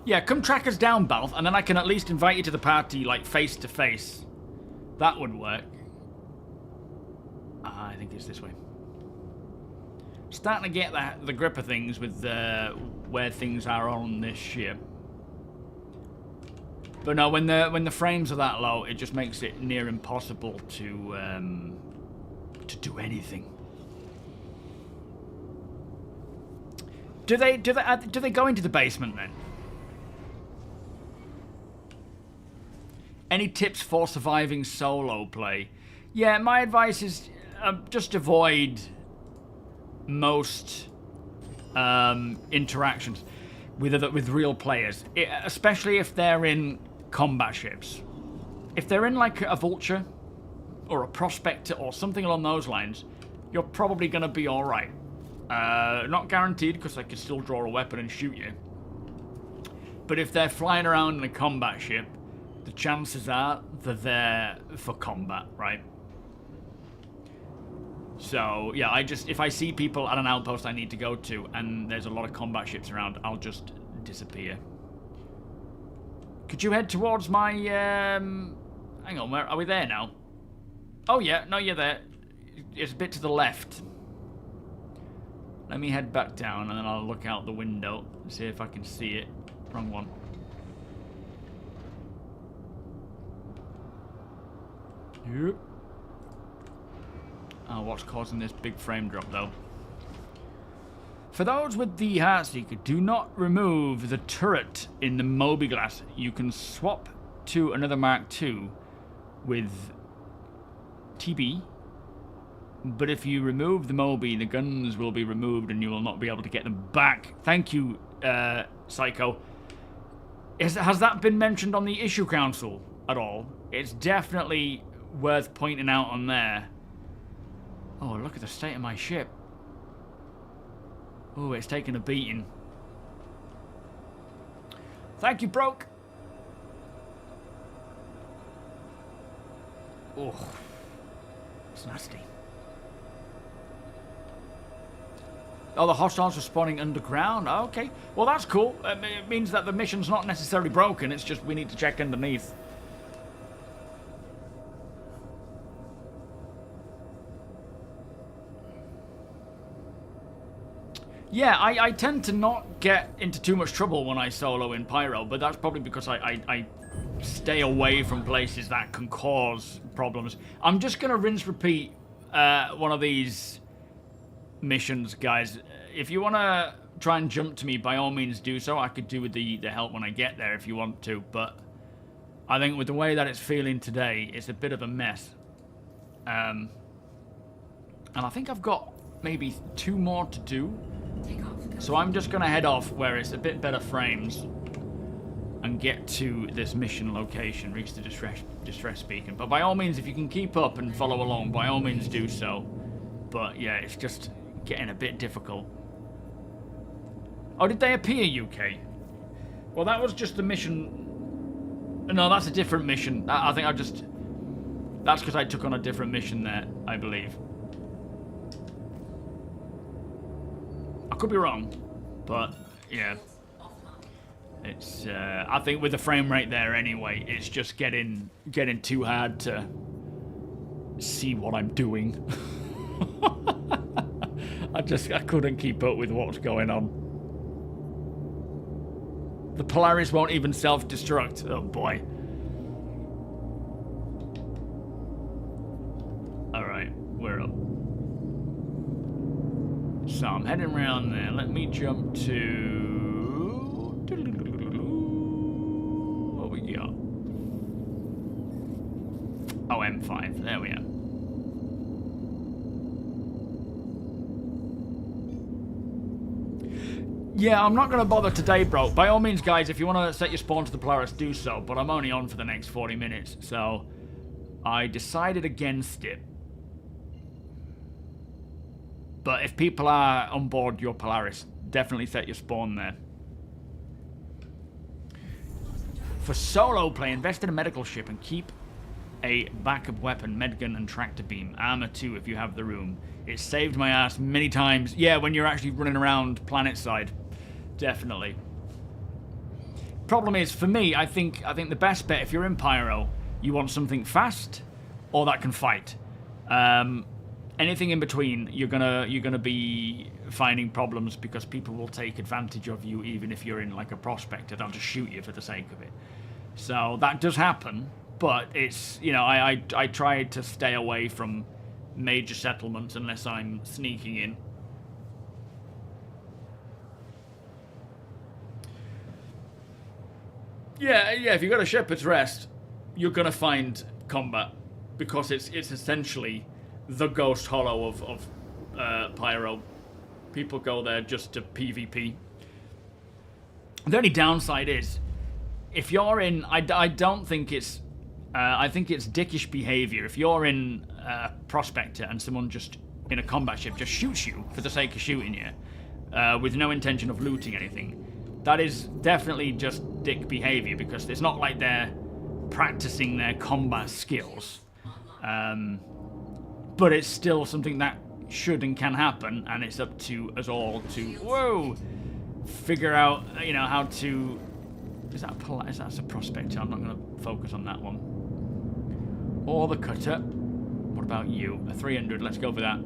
Yeah, come track us down, Balth, and then I can at least invite you to the party, like, face to face. That would work. I think it's this way. Starting to get the grip of things with where things are on this ship. But no, when the frames are that low, it just makes it near impossible to do anything. Do they go into the basement then? Any tips for surviving solo play? Yeah, my advice is just avoid most interactions with real players, especially if they're in combat ships. If they're in like a Vulture or a Prospector or something along those lines, you're probably going to be alright. Not guaranteed, because they can still draw a weapon and shoot you. But if they're flying around in a combat ship, the chances are they're there for combat, right? So, yeah, if I see people at an outpost I need to go to and there's a lot of combat ships around, I'll just disappear. Could you head towards my, hang on, where are we there now? Oh, yeah, no, you're there. It's a bit to the left. Let me head back down and then I'll look out the window and see if I can see it. Wrong one. Yep. Oh, what's causing this big frame drop, though? For those with the Heartseeker, do not remove the turret in the Moby glass. You can swap to another Mark II with TOBII. But if you remove the Moby, the guns will be removed and you will not be able to get them back. Thank you, Psycho. Has that been mentioned on the Issue Council at all? It's definitely worth pointing out on there. Oh, look at the state of my ship. Oh, it's taken a beating. Thank you, Broke. Oh, it's nasty. Oh, the hostiles are spawning underground? Oh, okay. Well, that's cool. It means that the mission's not necessarily broken. It's just we need to check underneath. Yeah, I tend to not get into too much trouble when I solo in Pyro, but that's probably because I stay away from places that can cause problems. I'm just going to rinse repeat one of these missions, guys. If you want to try and jump to me, by all means do so. I could do with the help when I get there if you want to, but I think with the way that it's feeling today, it's a bit of a mess. And I think I've got maybe 2 more to do. So I'm just going to head off where it's a bit better frames and get to this mission location, reach the distress beacon. But by all means, if you can keep up and follow along, by all means do so. But yeah, it's just getting a bit difficult. Oh, did they appear, UK? Well, that was just the mission. No, that's a different mission. I think that's because I took on a different mission there, I believe. I could be wrong, but yeah. It's, I think with the frame rate there anyway, it's just getting too hard to see what I'm doing. I couldn't keep up with what's going on. The Polaris won't even self-destruct. Oh boy. Alright, we're up. So I'm heading around there. Let me jump to... What we got? Oh, M5. There we are. Yeah, I'm not going to bother today, bro. By all means, guys, if you want to set your spawn to the Polaris, do so. But I'm only on for the next 40 minutes, so I decided against it. But if people are on board your Polaris, definitely set your spawn there. For solo play, invest in a medical ship and keep a backup weapon, medgun and tractor beam. Armor too, if you have the room. It saved my ass many times. Yeah, when you're actually running around planet side. Definitely. Problem is, for me, I think the best bet, if you're in Pyro, you want something fast or that can fight. Anything in between, you're gonna be finding problems because people will take advantage of you even if you're in like a prospector. They'll just shoot you for the sake of it. So that does happen, but it's, you know, I try to stay away from major settlements unless I'm sneaking in. Yeah, if you go to Shepherd's Rest, you're gonna find combat because it's essentially the ghost hollow of Pyro. People go there just to PvP. The only downside is, if you're in, I don't think it's, I think it's dickish behavior. If you're in Prospector and someone just in a combat ship just shoots you for the sake of shooting you, with no intention of looting anything, that is definitely just dick behavior because it's not like they're practicing their combat skills. But it's still something that should and can happen, and it's up to us all to, figure out, you know, how to... Is that a prospector? I'm not going to focus on that one. Or the cutter. What about you? A 300, let's go for that.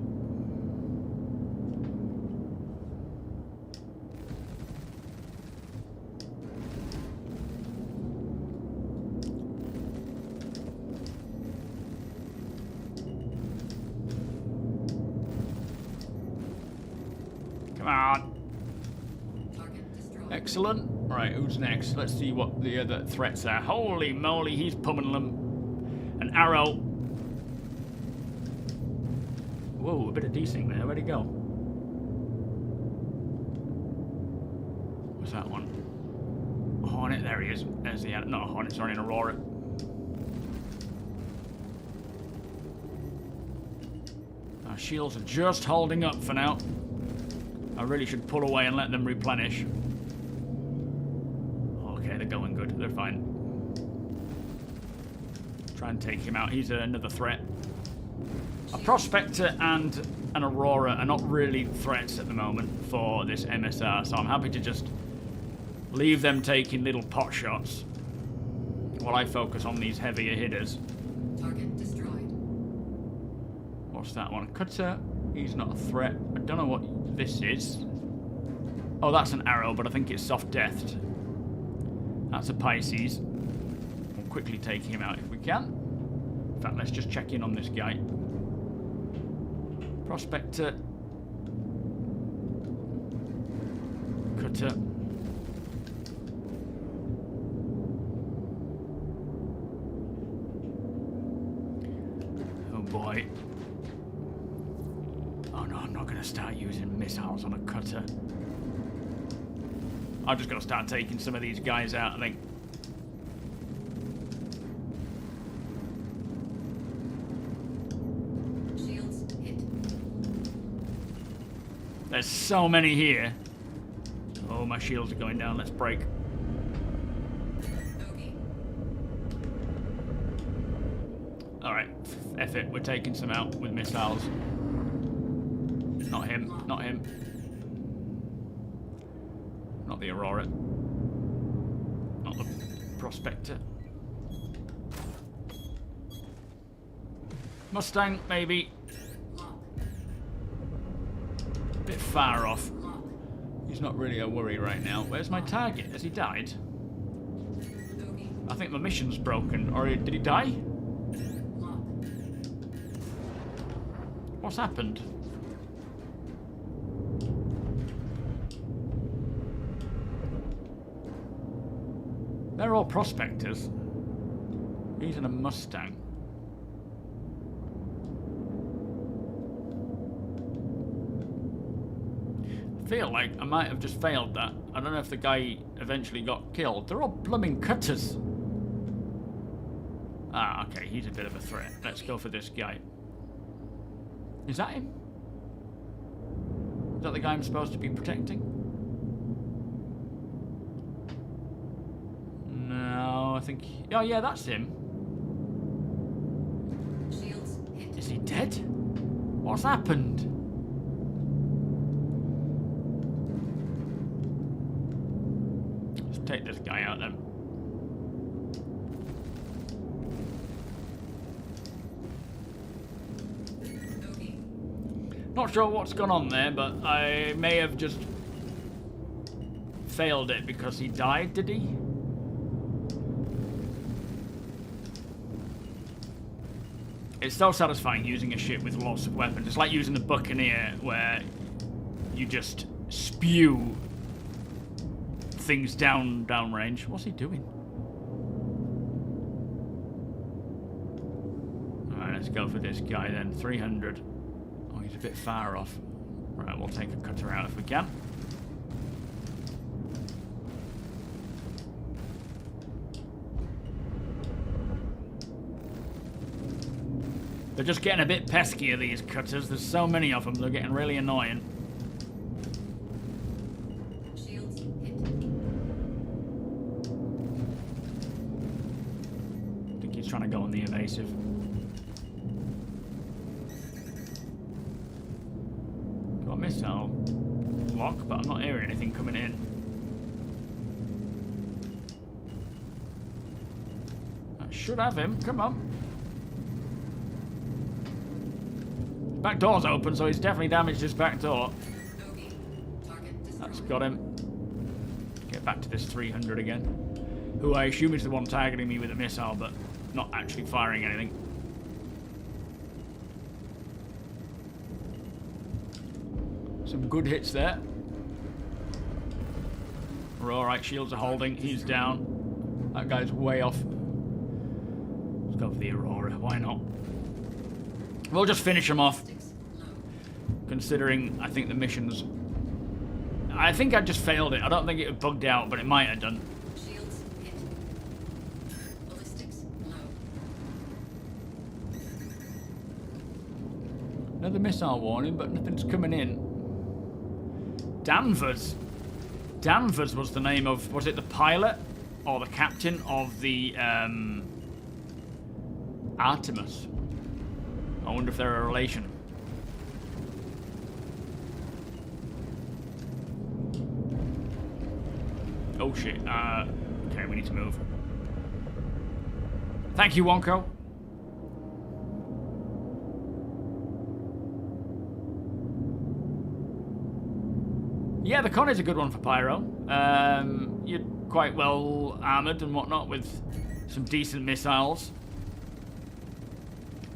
Come on. Excellent. Right, who's next? Let's see what the other threats are. Holy moly, he's pummeling them. An arrow. Whoa, a bit of desync there. Where'd he go? What's that one? A Hornet. There he is. There's the... Not a Hornet, sorry, an Aurora. Our shields are just holding up for now. I really should pull away and let them replenish. Okay, they're going good. They're fine. Try and take him out. He's another threat. A Prospector and an Aurora are not really threats at the moment for this MSR, so I'm happy to just leave them taking little pot shots while I focus on these heavier hitters. Target destroyed. What's that one? Cutter. He's not a threat. I don't know what this is. Oh, that's an arrow, but I think it's soft deathed. That's a Pisces. We'll quickly take him out if we can. In fact, let's just check in on this guy. Prospector. Cutter. Oh boy. Oh no, I'm not going to start using missiles on a cutter. I've just got to start taking some of these guys out, I think. Shields hit. There's so many here. Oh, my shields are going down. Let's break. Bogey. Alright, F it. We're taking some out with missiles. Not him. Not him. Not the Aurora. Not the Prospector. Mustang, maybe. Lock. Bit far off. Lock. He's not really a worry right now. Where's my target? Has he died? Bogey. I think my mission's broken. Or did he die? Lock. What's happened? They're all prospectors. He's in a Mustang. I feel like I might have just failed that. I don't know if the guy eventually got killed. They're all blooming cutters. Ah, okay, he's a bit of a threat. Let's go for this guy. Is that him? Is that the guy I'm supposed to be protecting? No, I think... Oh, yeah, that's him. Shields hit. Is he dead? What's happened? Let's take this guy out then. Bogey. Not sure what's gone on there, but I may have just failed it because he died, did he? It's so satisfying using a ship with lots of weapons. It's like using the Buccaneer where you just spew things downrange. What's he doing? Alright, let's go for this guy then. 300. Oh, he's a bit far off. Right, we'll take a cutter out if we can. They're just getting a bit peskier, these cutters. There's so many of them, they're getting really annoying. Shields hit. I think he's trying to go on the evasive. Got a missile lock, but I'm not hearing anything coming in. That should have him. Come on. Back door's open, so he's definitely damaged his back door. Bogey. Target destroyed. That's got him. Get back to this 300 again. Who I assume is the one targeting me with a missile, but not actually firing anything. Some good hits there. We're alright, shields are holding. He's down. That guy's way off. Let's go for the Aurora. Why not? We'll just finish him off. Considering, I think the mission's... I think I just failed it. I don't think it bugged out, but it might have done. Shields hit. Ballistics low. Another missile warning, but nothing's coming in. Danvers. Danvers was the name of... Was it the pilot? Or the captain of the... Artemis. I wonder if they're a relation. Oh shit. Okay, we need to move. Thank you, Wonko. Yeah, the Con is a good one for Pyro. You're quite well armoured and whatnot with some decent missiles.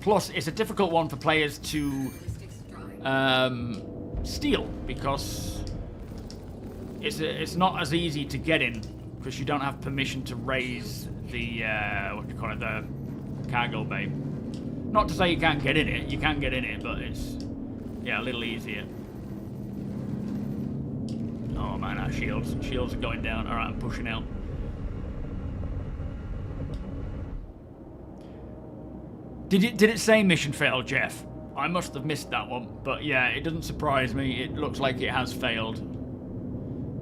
Plus, it's a difficult one for players to steal because it's not as easy to get in because you don't have permission to raise the what do you call it, the cargo bay. Not to say you can't get in it, you can get in it, but it's a little easier. Oh man, our shields are going down. All right, I'm pushing out. Did it say mission failed, Geoff? I must have missed that one, but yeah, it doesn't surprise me. It looks like it has failed.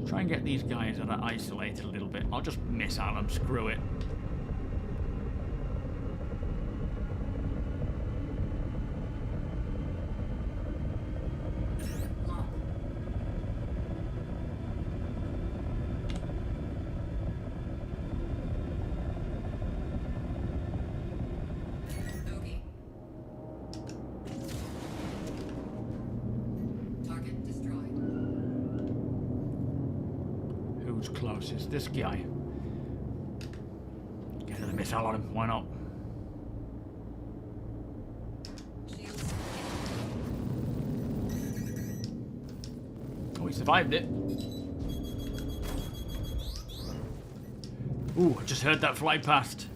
Try and get these guys that are isolated a little bit. I'll just missile them, screw it. Closest, this guy. Get another missile on him, why not? Oh, he survived it. Ooh, I just heard that fly past.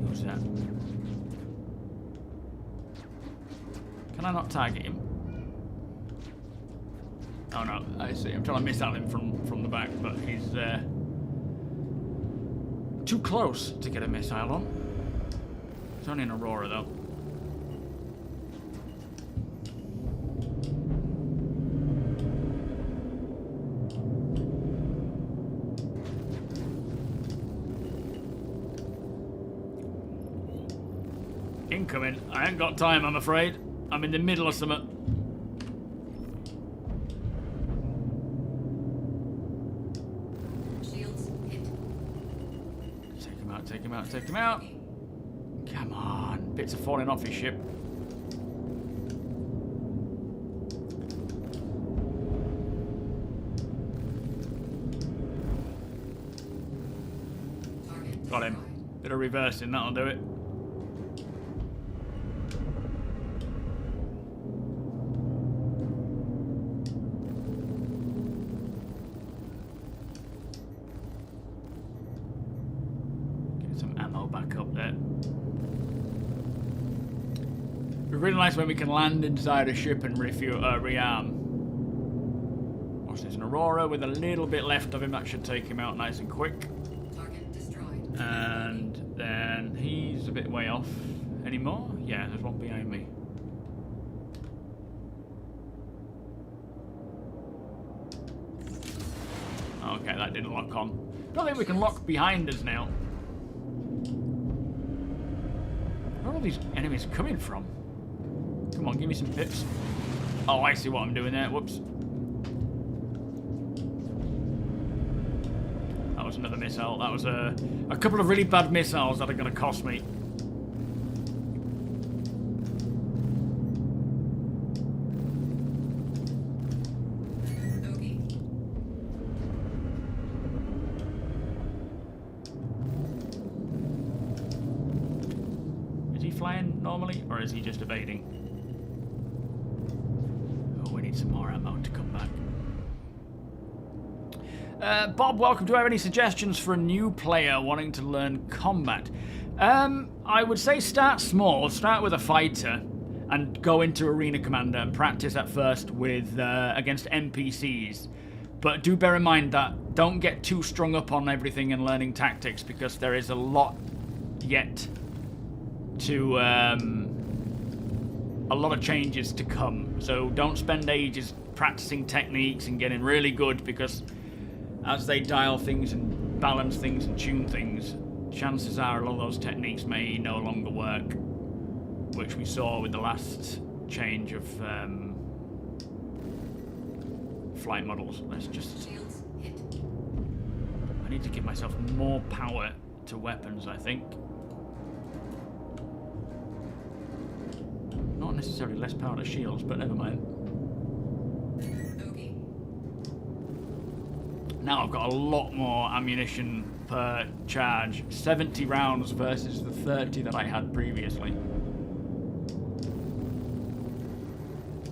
Who's that? Can I not target him? Oh no, I see. I'm trying to miss out him from the back, but he's too close to get a missile on. It's only an Aurora though. Incoming. I ain't got time, I'm afraid. I'm in the middle of something. Shields hit. Take him out, take him out, take him out. Come on. Bits are falling off his ship. Got him. Bit of reversing, that'll do it. Really nice when we can land inside a ship and rearm. Watch this, an Aurora with a little bit left of him. That should take him out nice and quick. Target destroyed. And then he's a bit way off. Any more? Yeah, there's one behind me. Okay, that didn't lock on. Don't think we can lock behind us now. Where are all these enemies coming from? Come on, give me some pips. Oh, I see what I'm doing there. Whoops. That was another missile. That was a couple of really bad missiles that are going to cost me. Okay. Is he flying normally? normally, or is he just evading? Oh, we need some more ammo to come back. Bob, welcome. Do I have any suggestions for a new player wanting to learn combat? I would say start small. Start with a fighter and go into Arena Commander and practice at first with against NPCs. But do bear in mind that don't get too strung up on everything and learning tactics, because there is a lot yet to a lot of changes to come. So don't spend ages practicing techniques and getting really good, because as they dial things and balance things and tune things, chances are a lot of those techniques may no longer work, which we saw with the last change of flight models. Let's just... Shields hit. I need to give myself more power to weapons, I think. Not necessarily less power to shields, but never mind. Okay. Now I've got a lot more ammunition per charge. 70 rounds versus the 30 that I had previously.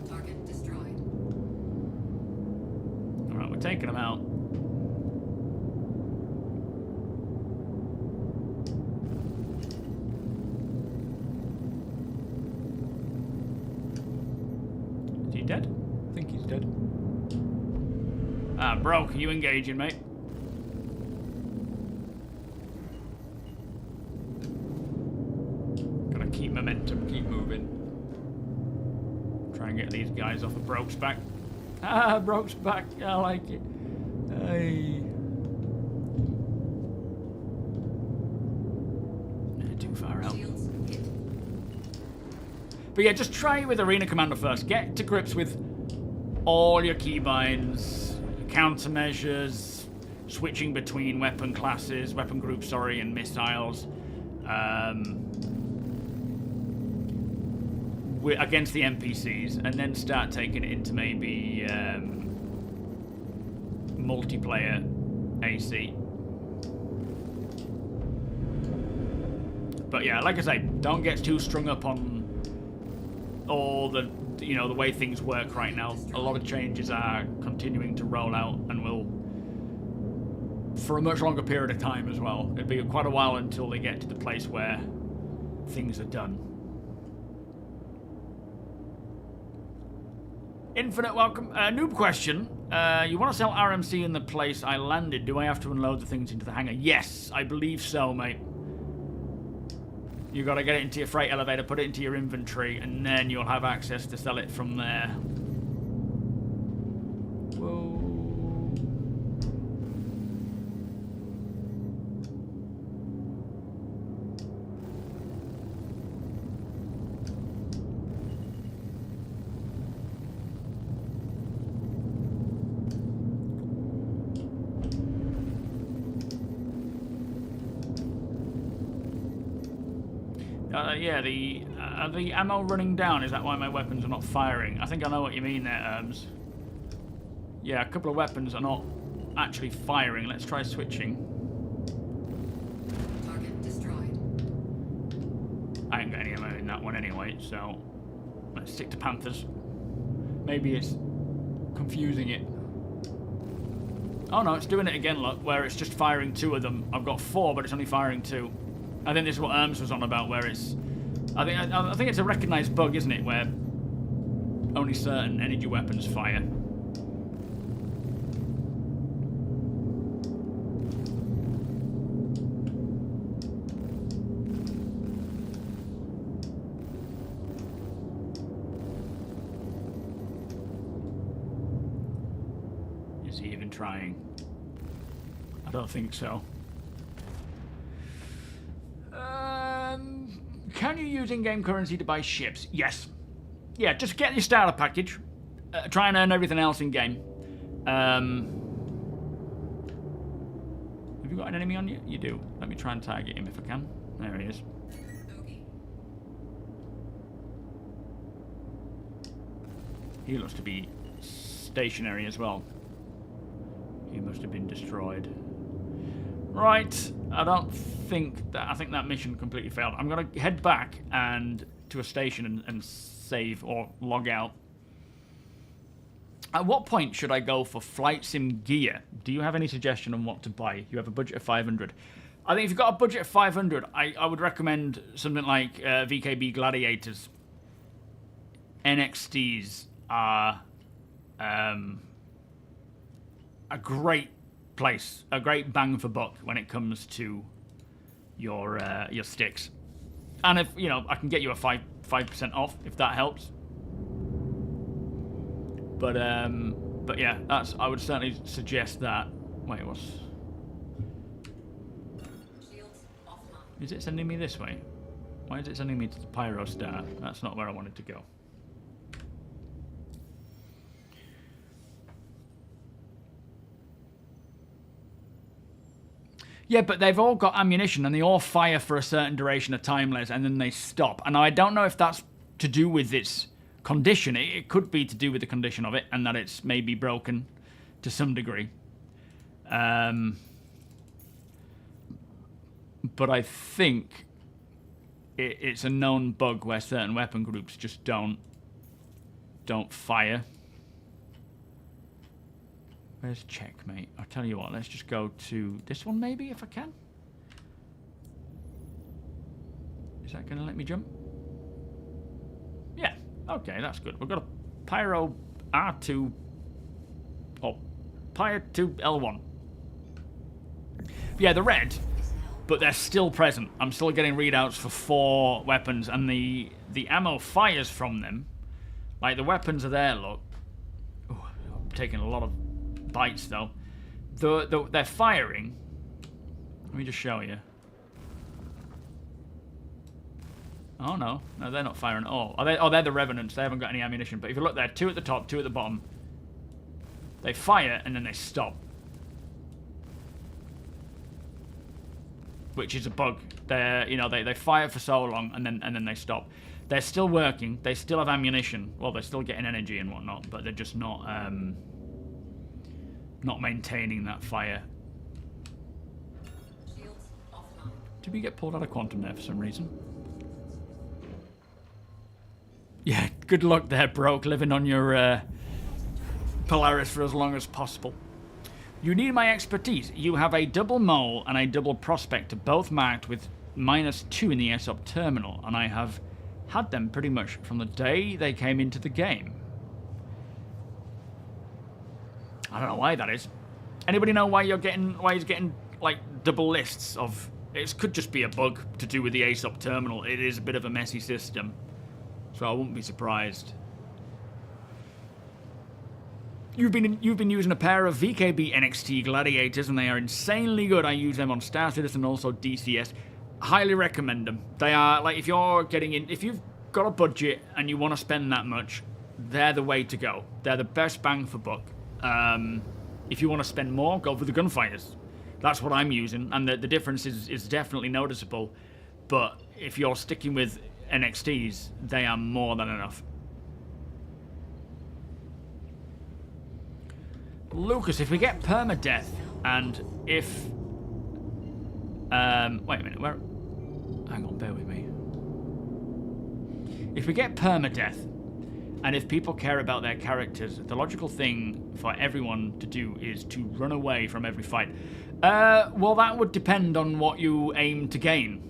Target destroyed. Alright, we're taking them out. Is he dead? I think he's dead. Ah, bro, can you engaging, mate? Gotta keep momentum, keep moving. Try and get these guys off of Broke's back. Ah, Broke's back. I like it. Hey. Too far out. Shields hit. But yeah, just try it with Arena Commander first. Get to grips with all your keybinds, countermeasures, switching between weapon classes, weapon groups, sorry, and missiles. Against the NPCs, and then start taking it into maybe multiplayer AC. But yeah, like I say, don't get too strung up on all the, you know, the way things work right now. A lot of changes are continuing to roll out, and will for a much longer period of time as well. It'll be quite a while until they get to the place where things are done. Infinite welcome. Noob question. You want to sell RMC in the place I landed. Do I have to unload the things into the hangar? Yes, I believe so, mate. You got to get it into your freight elevator, put it into your inventory, and then you'll have access to sell it from there. Whoa. Yeah, the ammo running down. Is that why my weapons are not firing? I think I know what you mean there, Erms. Yeah, a couple of weapons are not actually firing. Let's try switching. Target destroyed. I ain't got any ammo in that one anyway, so let's stick to Panthers. Maybe it's confusing it. Oh no, it's doing it again, look, where it's just firing 2 of them. I've got 4, but it's only firing 2. I think this is what Erms was on about, where it's... I think it's a recognised bug, isn't it, where only certain energy weapons fire. Is he even trying? I don't think so. Can you use in-game currency to buy ships? Yes. Yeah, just get your starter package. Try and earn everything else in-game. Have you got an enemy on you? You do. Let me try and target him if I can. There he is. Okay. He looks to be stationary as well. He must have been destroyed. Right, I think that mission completely failed. I'm going to head back and to to a station and save or log out. At what point should I go for flight sim gear? Do you have any suggestion on what to buy? You have a budget of 500. I think if you've got a budget of 500, I would recommend something like VKB Gladiators. NXTs are a great place, a great bang for buck when it comes to your sticks. And if you know, I can get you a 5% off if that helps. But yeah, I would certainly suggest that. Wait, what's? Is it sending me this way? Why is it sending me to the Pyro Star? That's not where I wanted to go. Yeah, but they've all got ammunition and they all fire for a certain duration of time, Les, and then they stop. And I don't know if that's to do with its condition. It could be to do with the condition of it and that it's maybe broken to some degree. But I think it's a known bug where certain weapon groups just don't fire. Where's checkmate? I'll tell you what, let's just go to this one maybe, if I can. Is that going to let me jump? Yeah, okay, that's good. We've got a Pyro R2, or Pyro 2 L1. Yeah, they're red, but they're still present. I'm still getting readouts for 4 weapons, and the ammo fires from them. Like, the weapons are there, look. Ooh, I'm taking a lot of bites though. They're firing. Let me just show you. Oh no, they're not firing at all. They're the Revenants. They haven't got any ammunition. But if you look there, 2 at the top, 2 at the bottom. They fire and then they stop, which is a bug. They fire for so long and then they stop. They're still working. They still have ammunition. Well, they're still getting energy and whatnot, but they're just not maintaining that fire. Did we get pulled out of quantum there for some reason? Yeah, good luck there, Broke, living on your Polaris for as long as possible. You need my expertise. You have a double mole and a double prospector, both marked with -2 in the SOP terminal, and I have had them pretty much from the day they came into the game. I don't know why that is. Anybody know why he's getting like double lists of? It could just be a bug to do with the ASOP terminal. It is a bit of a messy system, so I wouldn't be surprised. You've been using a pair of VKB NXT Gladiators, and they are insanely good. I use them on starcitizen and also DCS. Highly recommend them. They are like, if you've got a budget and you want to spend that much, they're the way to go. They're the best bang for buck. If you want to spend more, go for the gunfighters. That's what I'm using, and the difference is definitely noticeable. But if you're sticking with NXTs, they are more than enough. Lucas, if we get permadeath, and if... wait a minute, where... Hang on, bear with me. If we get permadeath, and if people care about their characters, the logical thing for everyone to do is to run away from every fight. Well, that would depend on what you aim to gain.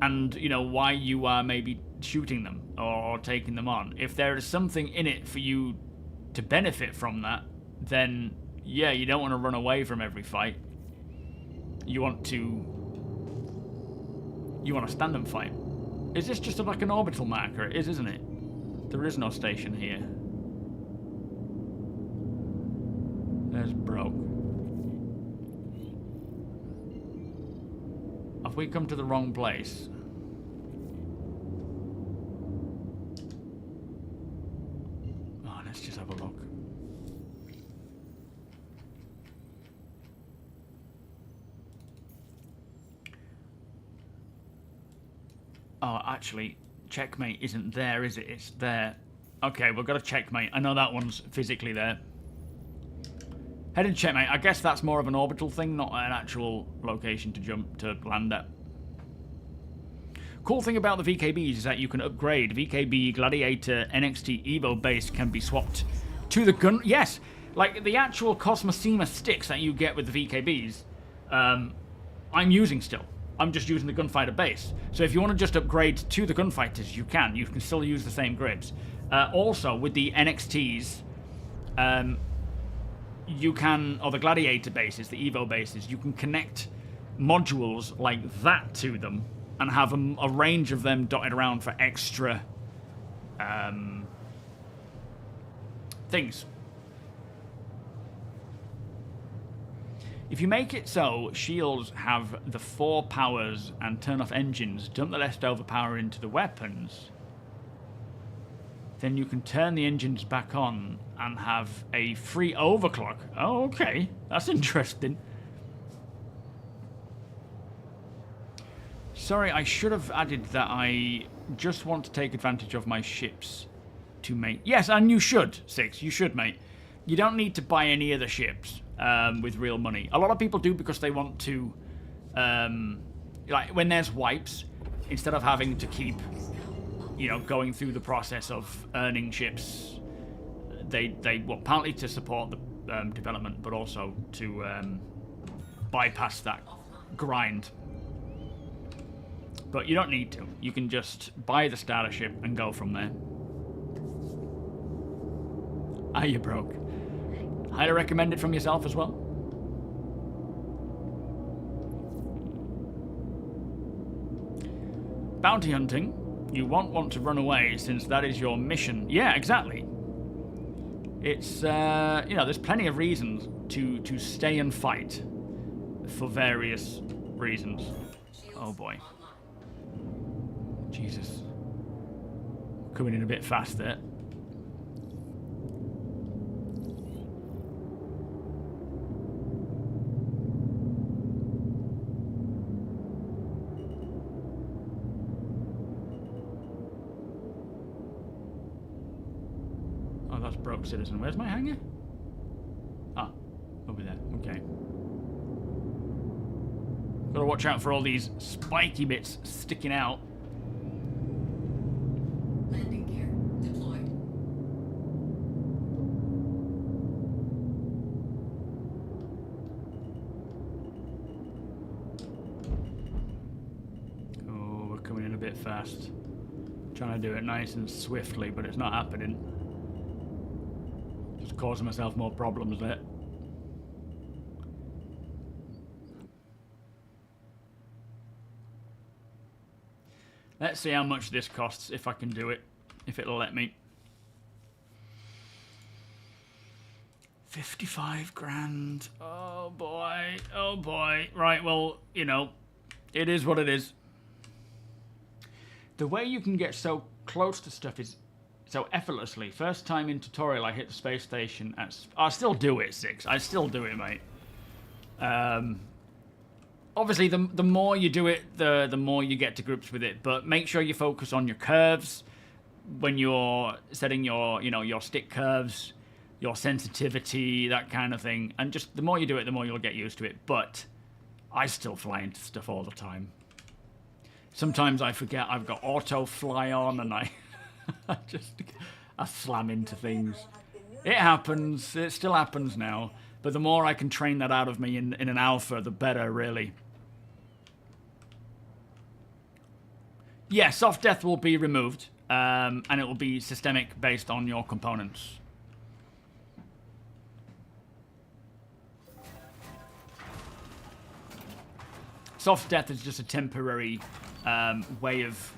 And, you know, why you are maybe shooting them or taking them on. If there is something in it for you to benefit from that, then, yeah, you don't want to run away from every fight. You want to stand and fight. Is this just like an orbital marker? It is, isn't it? There is no station here. There's Broke. Have we come to the wrong place? Oh, let's just have a look. Oh, actually, checkmate isn't there, is it? It's there. Okay, we've got a checkmate. I know that one's physically there. Heading checkmate. I guess that's more of an orbital thing, not an actual location to land at. Cool thing about the VKBs is that you can upgrade. VKB, Gladiator, NXT, Evo base can be swapped to the gun. Yes, like the actual Cosmosema sticks that you get with the VKBs, I'm using still. I'm just using the gunfighter base. So if you want to just upgrade to the gunfighters, you can. You can still use the same grids. Also, with the NXTs, you can, or the Gladiator bases, the Evo bases, you can connect modules like that to them and have a range of them dotted around for extra things. If you make it so shields have the 4 powers and turn off engines, dump the leftover power into the weapons, then you can turn the engines back on and have a free overclock. Oh, okay. That's interesting. Sorry, I should have added that I just want to take advantage of my ships to make... Yes, and you should, Six. You should, mate. You don't need to buy any of the ships with real money. A lot of people do because they want to... like, when there's wipes, instead of having to keep... you know, going through the process of earning ships, they well, partly to support the development, but also to bypass that grind. But you don't need to. You can just buy the starter ship and go from there. Ah, you broke. Highly recommend it from yourself as well. Bounty hunting. You won't want to run away since that is your mission. Yeah, exactly. It's, you know, there's plenty of reasons to stay and fight for various reasons. Oh boy. Jesus. Coming in a bit fast there. That's broke citizen. Where's my hangar? Ah, over there. Okay. Gotta watch out for all these spiky bits sticking out. Landing gear deployed. Oh, we're coming in a bit fast. Trying to do it nice and swiftly, but it's not happening. Just causing myself more problems there. Let's see how much this costs, if I can do it, if it'll let me. 55 grand. Oh boy, oh boy. Right, well, you know, it is what it is. The way you can get so close to stuff is so effortlessly. First time in tutorial, I hit the space station. I still do it, Six. I still do it, mate. Obviously, the more you do it, the more you get to grips with it. But make sure you focus on your curves when you're setting your, you know, your stick curves, your sensitivity, that kind of thing. And just the more you do it, the more you'll get used to it. But I still fly into stuff all the time. Sometimes I forget I've got auto fly on, and I I slam into things. It happens. It still happens now. But the more I can train that out of me in an alpha, the better, really. Yeah, soft death will be removed, and it will be systemic based on your components. Soft death is just a temporary way of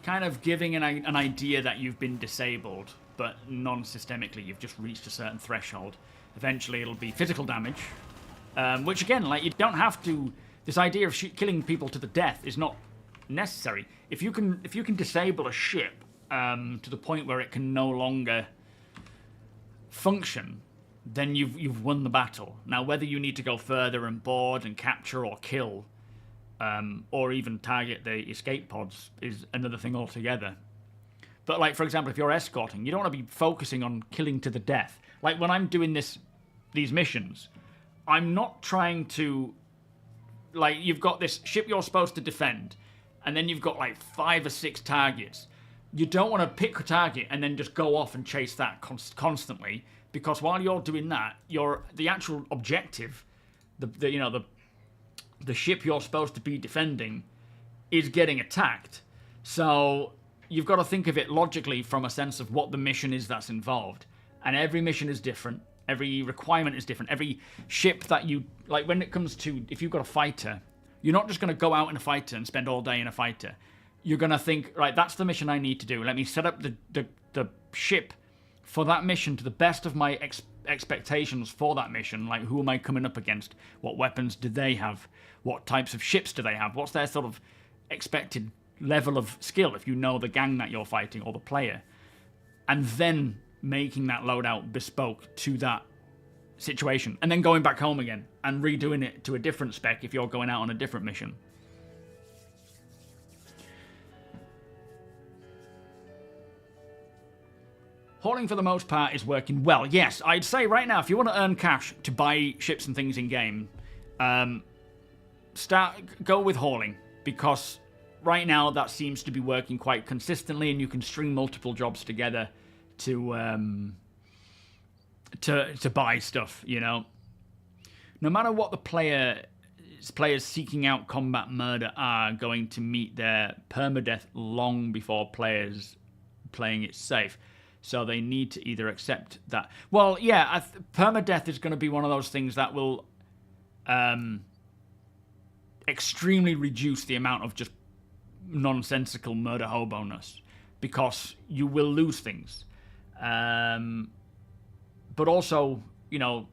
kind of giving an idea that you've been disabled, but non-systemically. You've just reached a certain threshold. Eventually, it'll be physical damage, which again, like, you don't have to. This idea of killing people to the death is not necessary. If you can disable a ship to the point where it can no longer function, then you've won the battle. Now, whether you need to go further and board and capture or kill, or even target the escape pods, is another thing altogether. But, like, for example, if you're escorting, you don't want to be focusing on killing to the death. Like, when I'm doing these missions, I'm not trying to... Like, you've got this ship you're supposed to defend, and then you've got like 5 or 6 targets. You don't want to pick a target and then just go off and chase that constantly, because while you're doing that, the actual objective, the ship you're supposed to be defending, is getting attacked. So you've got to think of it logically from a sense of what the mission is that's involved. And every mission is different. Every requirement is different. Every ship that you... Like, when it comes to... If you've got a fighter, you're not just going to go out in a fighter and spend all day in a fighter. You're going to think, right, that's the mission I need to do. Let me set up the ship for that mission to the best of my expectations for that mission. Like, who am I coming up against? What weapons do they have? What types of ships do they have? What's their sort of expected level of skill if you know the gang that you're fighting or the player? And then making that loadout bespoke to that situation. And then going back home again and redoing it to a different spec if you're going out on a different mission. Hauling for the most part is working well. Yes, I'd say right now, if you want to earn cash to buy ships and things in game, go with hauling, because right now that seems to be working quite consistently, and you can string multiple jobs together to buy stuff. You know, no matter what the players seeking out combat murder are going to meet their permadeath long before players playing it safe. So they need to either accept that. Well, yeah, permadeath is going to be one of those things that will extremely reduce the amount of just nonsensical murder hobo-ness, because you will lose things. But also, you know,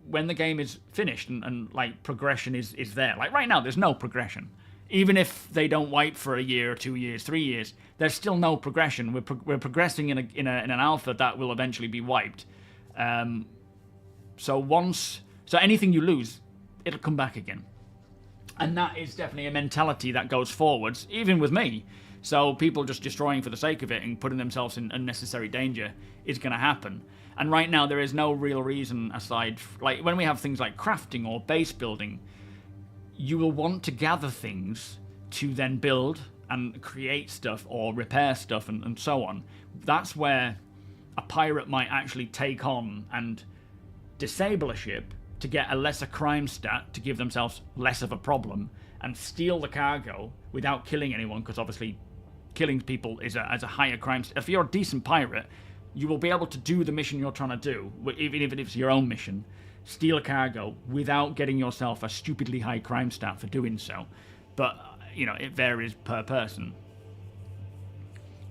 when the game is finished and like progression is there. Like right now, there's no progression. Even if they don't wipe for a year, 2 years, 3 years, there's still no progression. We're progressing in an alpha that will eventually be wiped. So anything you lose, it'll come back again. And that is definitely a mentality that goes forwards, even with me. So people just destroying for the sake of it and putting themselves in unnecessary danger is going to happen. And right now there is no real reason aside, like when we have things like crafting or base building, you will want to gather things to then build and create stuff or repair stuff and so on. That's where a pirate might actually take on and disable a ship to get a lesser crime stat to give themselves less of a problem, and steal the cargo without killing anyone, because obviously killing people is a higher crime stat. If you're a decent pirate, you will be able to do the mission you're trying to do, even if it's your own mission, steal a cargo without getting yourself a stupidly high crime stat for doing so. But, you know, it varies per person.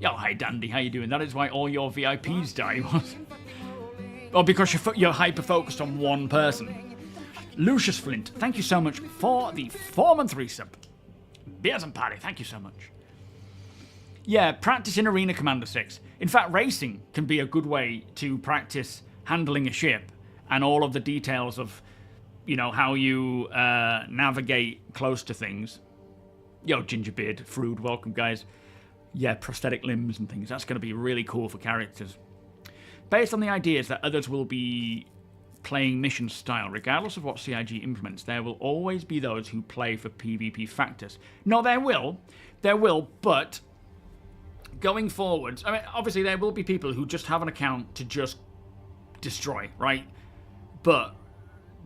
Yo, hi Dandy, how you doing? That is why all your VIPs die. Or because you're hyper-focused on one person. Lucius Flint, thank you so much for the 4-month resub. Beers and Party, thank you so much. Yeah, practice in Arena Commander 6. In fact, racing can be a good way to practice handling a ship and all of the details of, you know, how you navigate close to things. Yo, Gingerbeard, Frood, welcome, guys. Yeah, prosthetic limbs and things. That's going to be really cool for characters. Based on the ideas that others will be playing mission style, regardless of what CIG implements, there will always be those who play for PvP factors. No, there will, but going forwards, I mean, obviously there will be people who just have an account to just destroy, right? But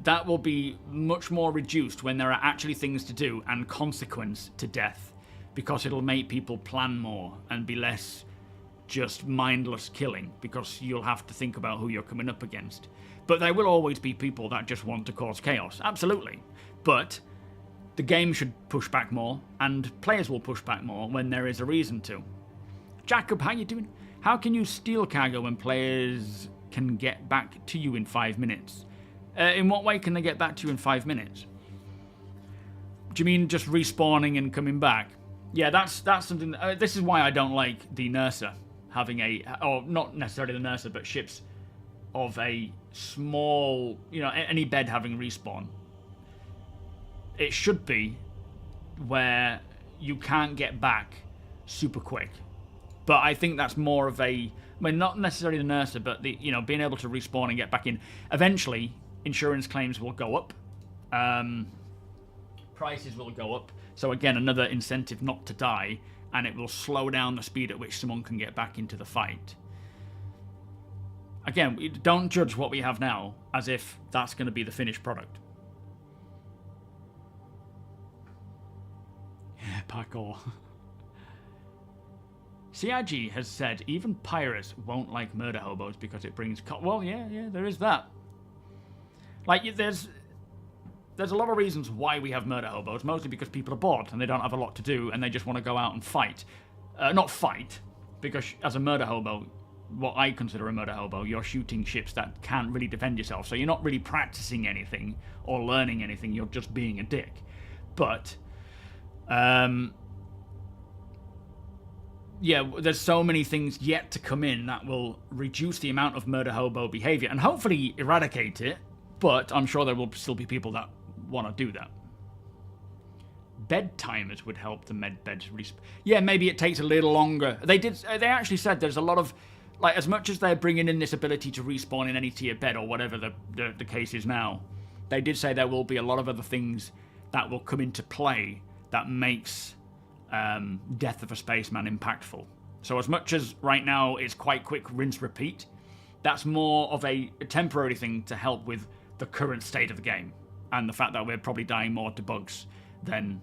that will be much more reduced when there are actually things to do and consequence to death, because it'll make people plan more and be less just mindless killing, because you'll have to think about who you're coming up against. But there will always be people that just want to cause chaos, absolutely. But the game should push back more, and players will push back more when there is a reason to. Jacob, how you doing? How can you steal cargo when players can get back to you in 5 minutes? In what way can they get back to you in 5 minutes? Do you mean just respawning and coming back? Yeah, that's something... this is why I don't like the NERSA having or not necessarily the NERSA, but ships of a small... You know, any bed having respawn. It should be where you can't get back super quick. But I think that's more of a... I mean, not necessarily the NERSA, but the, you know, being able to respawn and get back in. Eventually, insurance claims will go up. prices will go up. So again, another incentive not to die, and it will slow down the speed at which someone can get back into the fight. Again, don't judge what we have now as if that's going to be the finished product. Yeah, parkour. CIG has said even pirates won't like murder hobos because it brings... Well, yeah, there is that. Like, there's a lot of reasons why we have murder hobos, mostly because people are bored and they don't have a lot to do and they just want to go out and fight. Not fight, because as a murder hobo, what I consider a murder hobo, you're shooting ships that can't really defend yourself, so you're not really practicing anything or learning anything, you're just being a dick. But, yeah, there's so many things yet to come in that will reduce the amount of murder hobo behavior and hopefully eradicate it, but I'm sure there will still be people that want to do that. Bed timers would help the med beds respawn. Yeah, maybe it takes a little longer. They actually said there's a lot of, like, as much as they're bringing in this ability to respawn in any tier bed or whatever the case is now, they did say there will be a lot of other things that will come into play that makes Death of a Spaceman impactful. So as much as right now it's quite quick rinse repeat, that's more of a temporary thing to help with the current state of the game and the fact that we're probably dying more to bugs than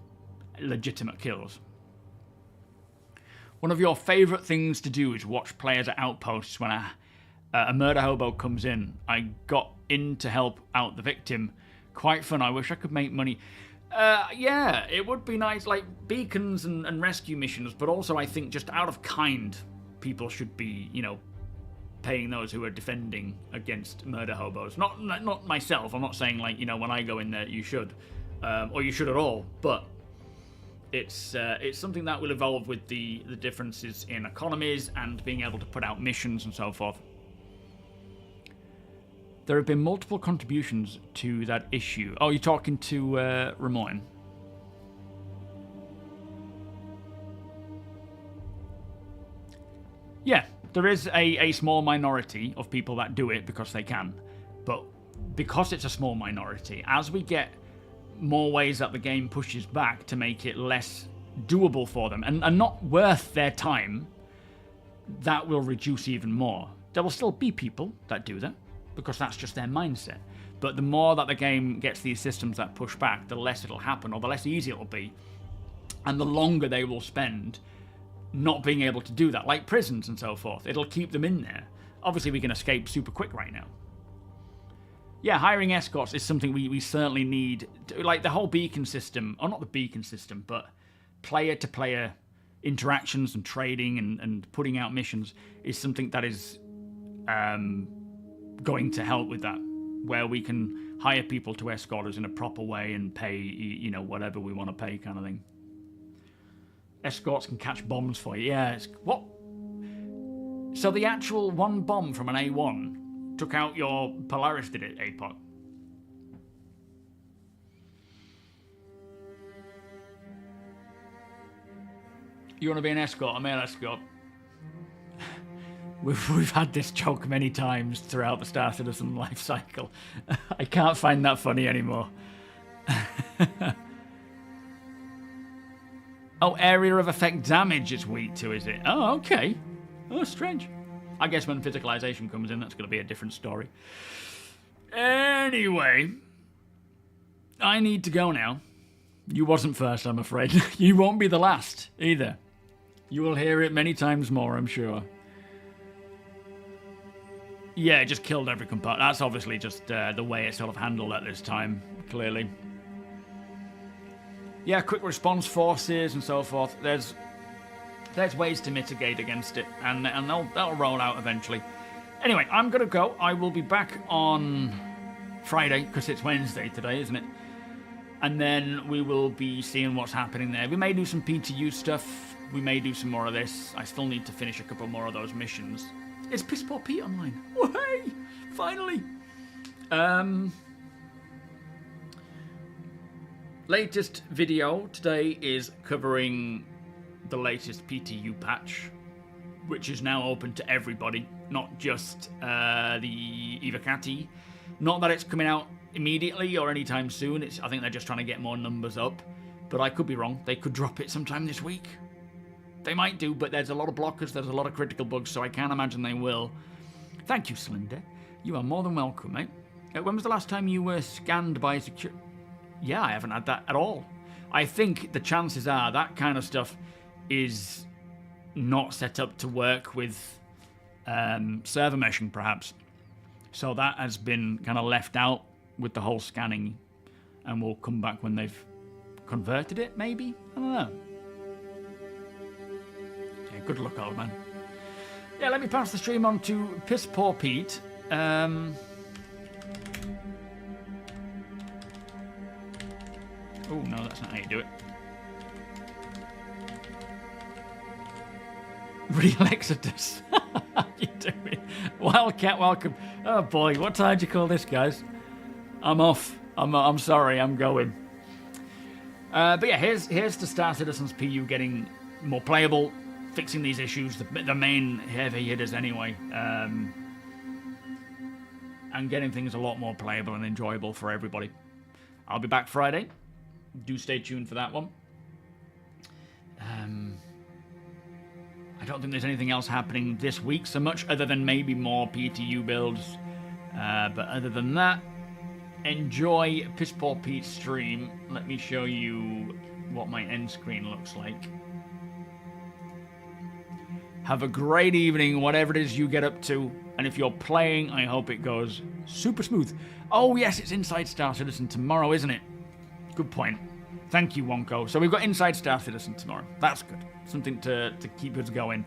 legitimate kills. One of your favourite things to do is watch players at outposts when a murder hobo comes in. I got in to help out the victim. Quite fun. I wish I could make money. Yeah, it would be nice, like beacons and rescue missions, but also I think just out of kind, people should be, you know, paying those who are defending against murder hobos. Not myself. I'm not saying, like, you know, when I go in there you should, or you should at all, but it's something that will evolve with the differences in economies and being able to put out missions and so forth. There have been multiple contributions to that issue. Oh, you're talking to Ramon. Yeah, there is a small minority of people that do it because they can. But because it's a small minority, as we get more ways that the game pushes back to make it less doable for them and not worth their time, that will reduce even more. There will still be people that do that, because that's just their mindset. But the more that the game gets these systems that push back, the less it'll happen, or the less easy it'll be, and the longer they will spend not being able to do that, like prisons and so forth. It'll keep them in there. Obviously, we can escape super quick right now. Yeah, hiring escorts is something we certainly need. Like the whole beacon system, or not the beacon system, but player-to-player interactions and trading and putting out missions is something that is going to help with that, where we can hire people to escort us in a proper way and pay, you know, whatever we want to pay, kind of thing. Escorts can catch bombs for you. Yeah, what? So the actual one bomb from an A1 took out your Polaris, did it, APOC? You want to be an escort? I'm an escort. We've had this joke many times throughout the starcitizen life cycle. I can't find that funny anymore. Oh, area of effect damage is weak to, is it? Oh, okay. Oh, strange. I guess when physicalization comes in, that's going to be a different story. Anyway, I need to go now. You wasn't first, I'm afraid. You won't be the last, either. You will hear it many times more, I'm sure. Yeah, it just killed every compartment. That's obviously just the way it's sort of handled at this time, clearly. Yeah, quick response forces and so forth. There's ways to mitigate against it, and that'll roll out eventually. Anyway, I'm going to go. I will be back on Friday, because it's Wednesday today, isn't it? And then we will be seeing what's happening there. We may do some PTU stuff. We may do some more of this. I still need to finish a couple more of those missions. It's Piss Poor Pete online. Oh, hey! Finally! Latest video today is covering the latest PTU patch, which is now open to everybody, not just the Evocati. Not that it's coming out immediately or anytime soon. I think they're just trying to get more numbers up. But I could be wrong. They could drop it sometime this week. They might do, but there's a lot of blockers, there's a lot of critical bugs, so I can't imagine they will. Thank you, Cylinder. You are more than welcome, mate. When was the last time you were scanned by security? Yeah, I haven't had that at all. I think the chances are that kind of stuff is not set up to work with server meshing, perhaps. So that has been kind of left out with the whole scanning, and will come back when they've converted it, maybe? I don't know. Yeah, good luck, old man. Yeah, let me pass the stream on to Piss Poor Pete. Oh, no, that's not how you do it. Real Exodus. How you doing? Wildcat, welcome. Oh, boy, what time do you call this, guys? I'm off. I'm sorry, I'm going. But yeah, here's to Star Citizen's PU getting more playable, fixing these issues, the main heavy hitters anyway, and getting things a lot more playable and enjoyable for everybody. I'll be back Friday. Do stay tuned for that one. I don't think there's anything else happening this week so much, other than maybe more PTU builds. But other than that, enjoy Piss Poor Pete's stream. Let me show you what my end screen looks like. Have a great evening, whatever it is you get up to. And if you're playing, I hope it goes super smooth. Oh yes, it's Inside Star Citizen tomorrow, isn't it? Good point. Thank you, Wonko. So we've got Inside Star Citizen tomorrow. That's good. Something to keep us going.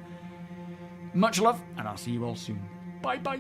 Much love, and I'll see you all soon. Bye-bye.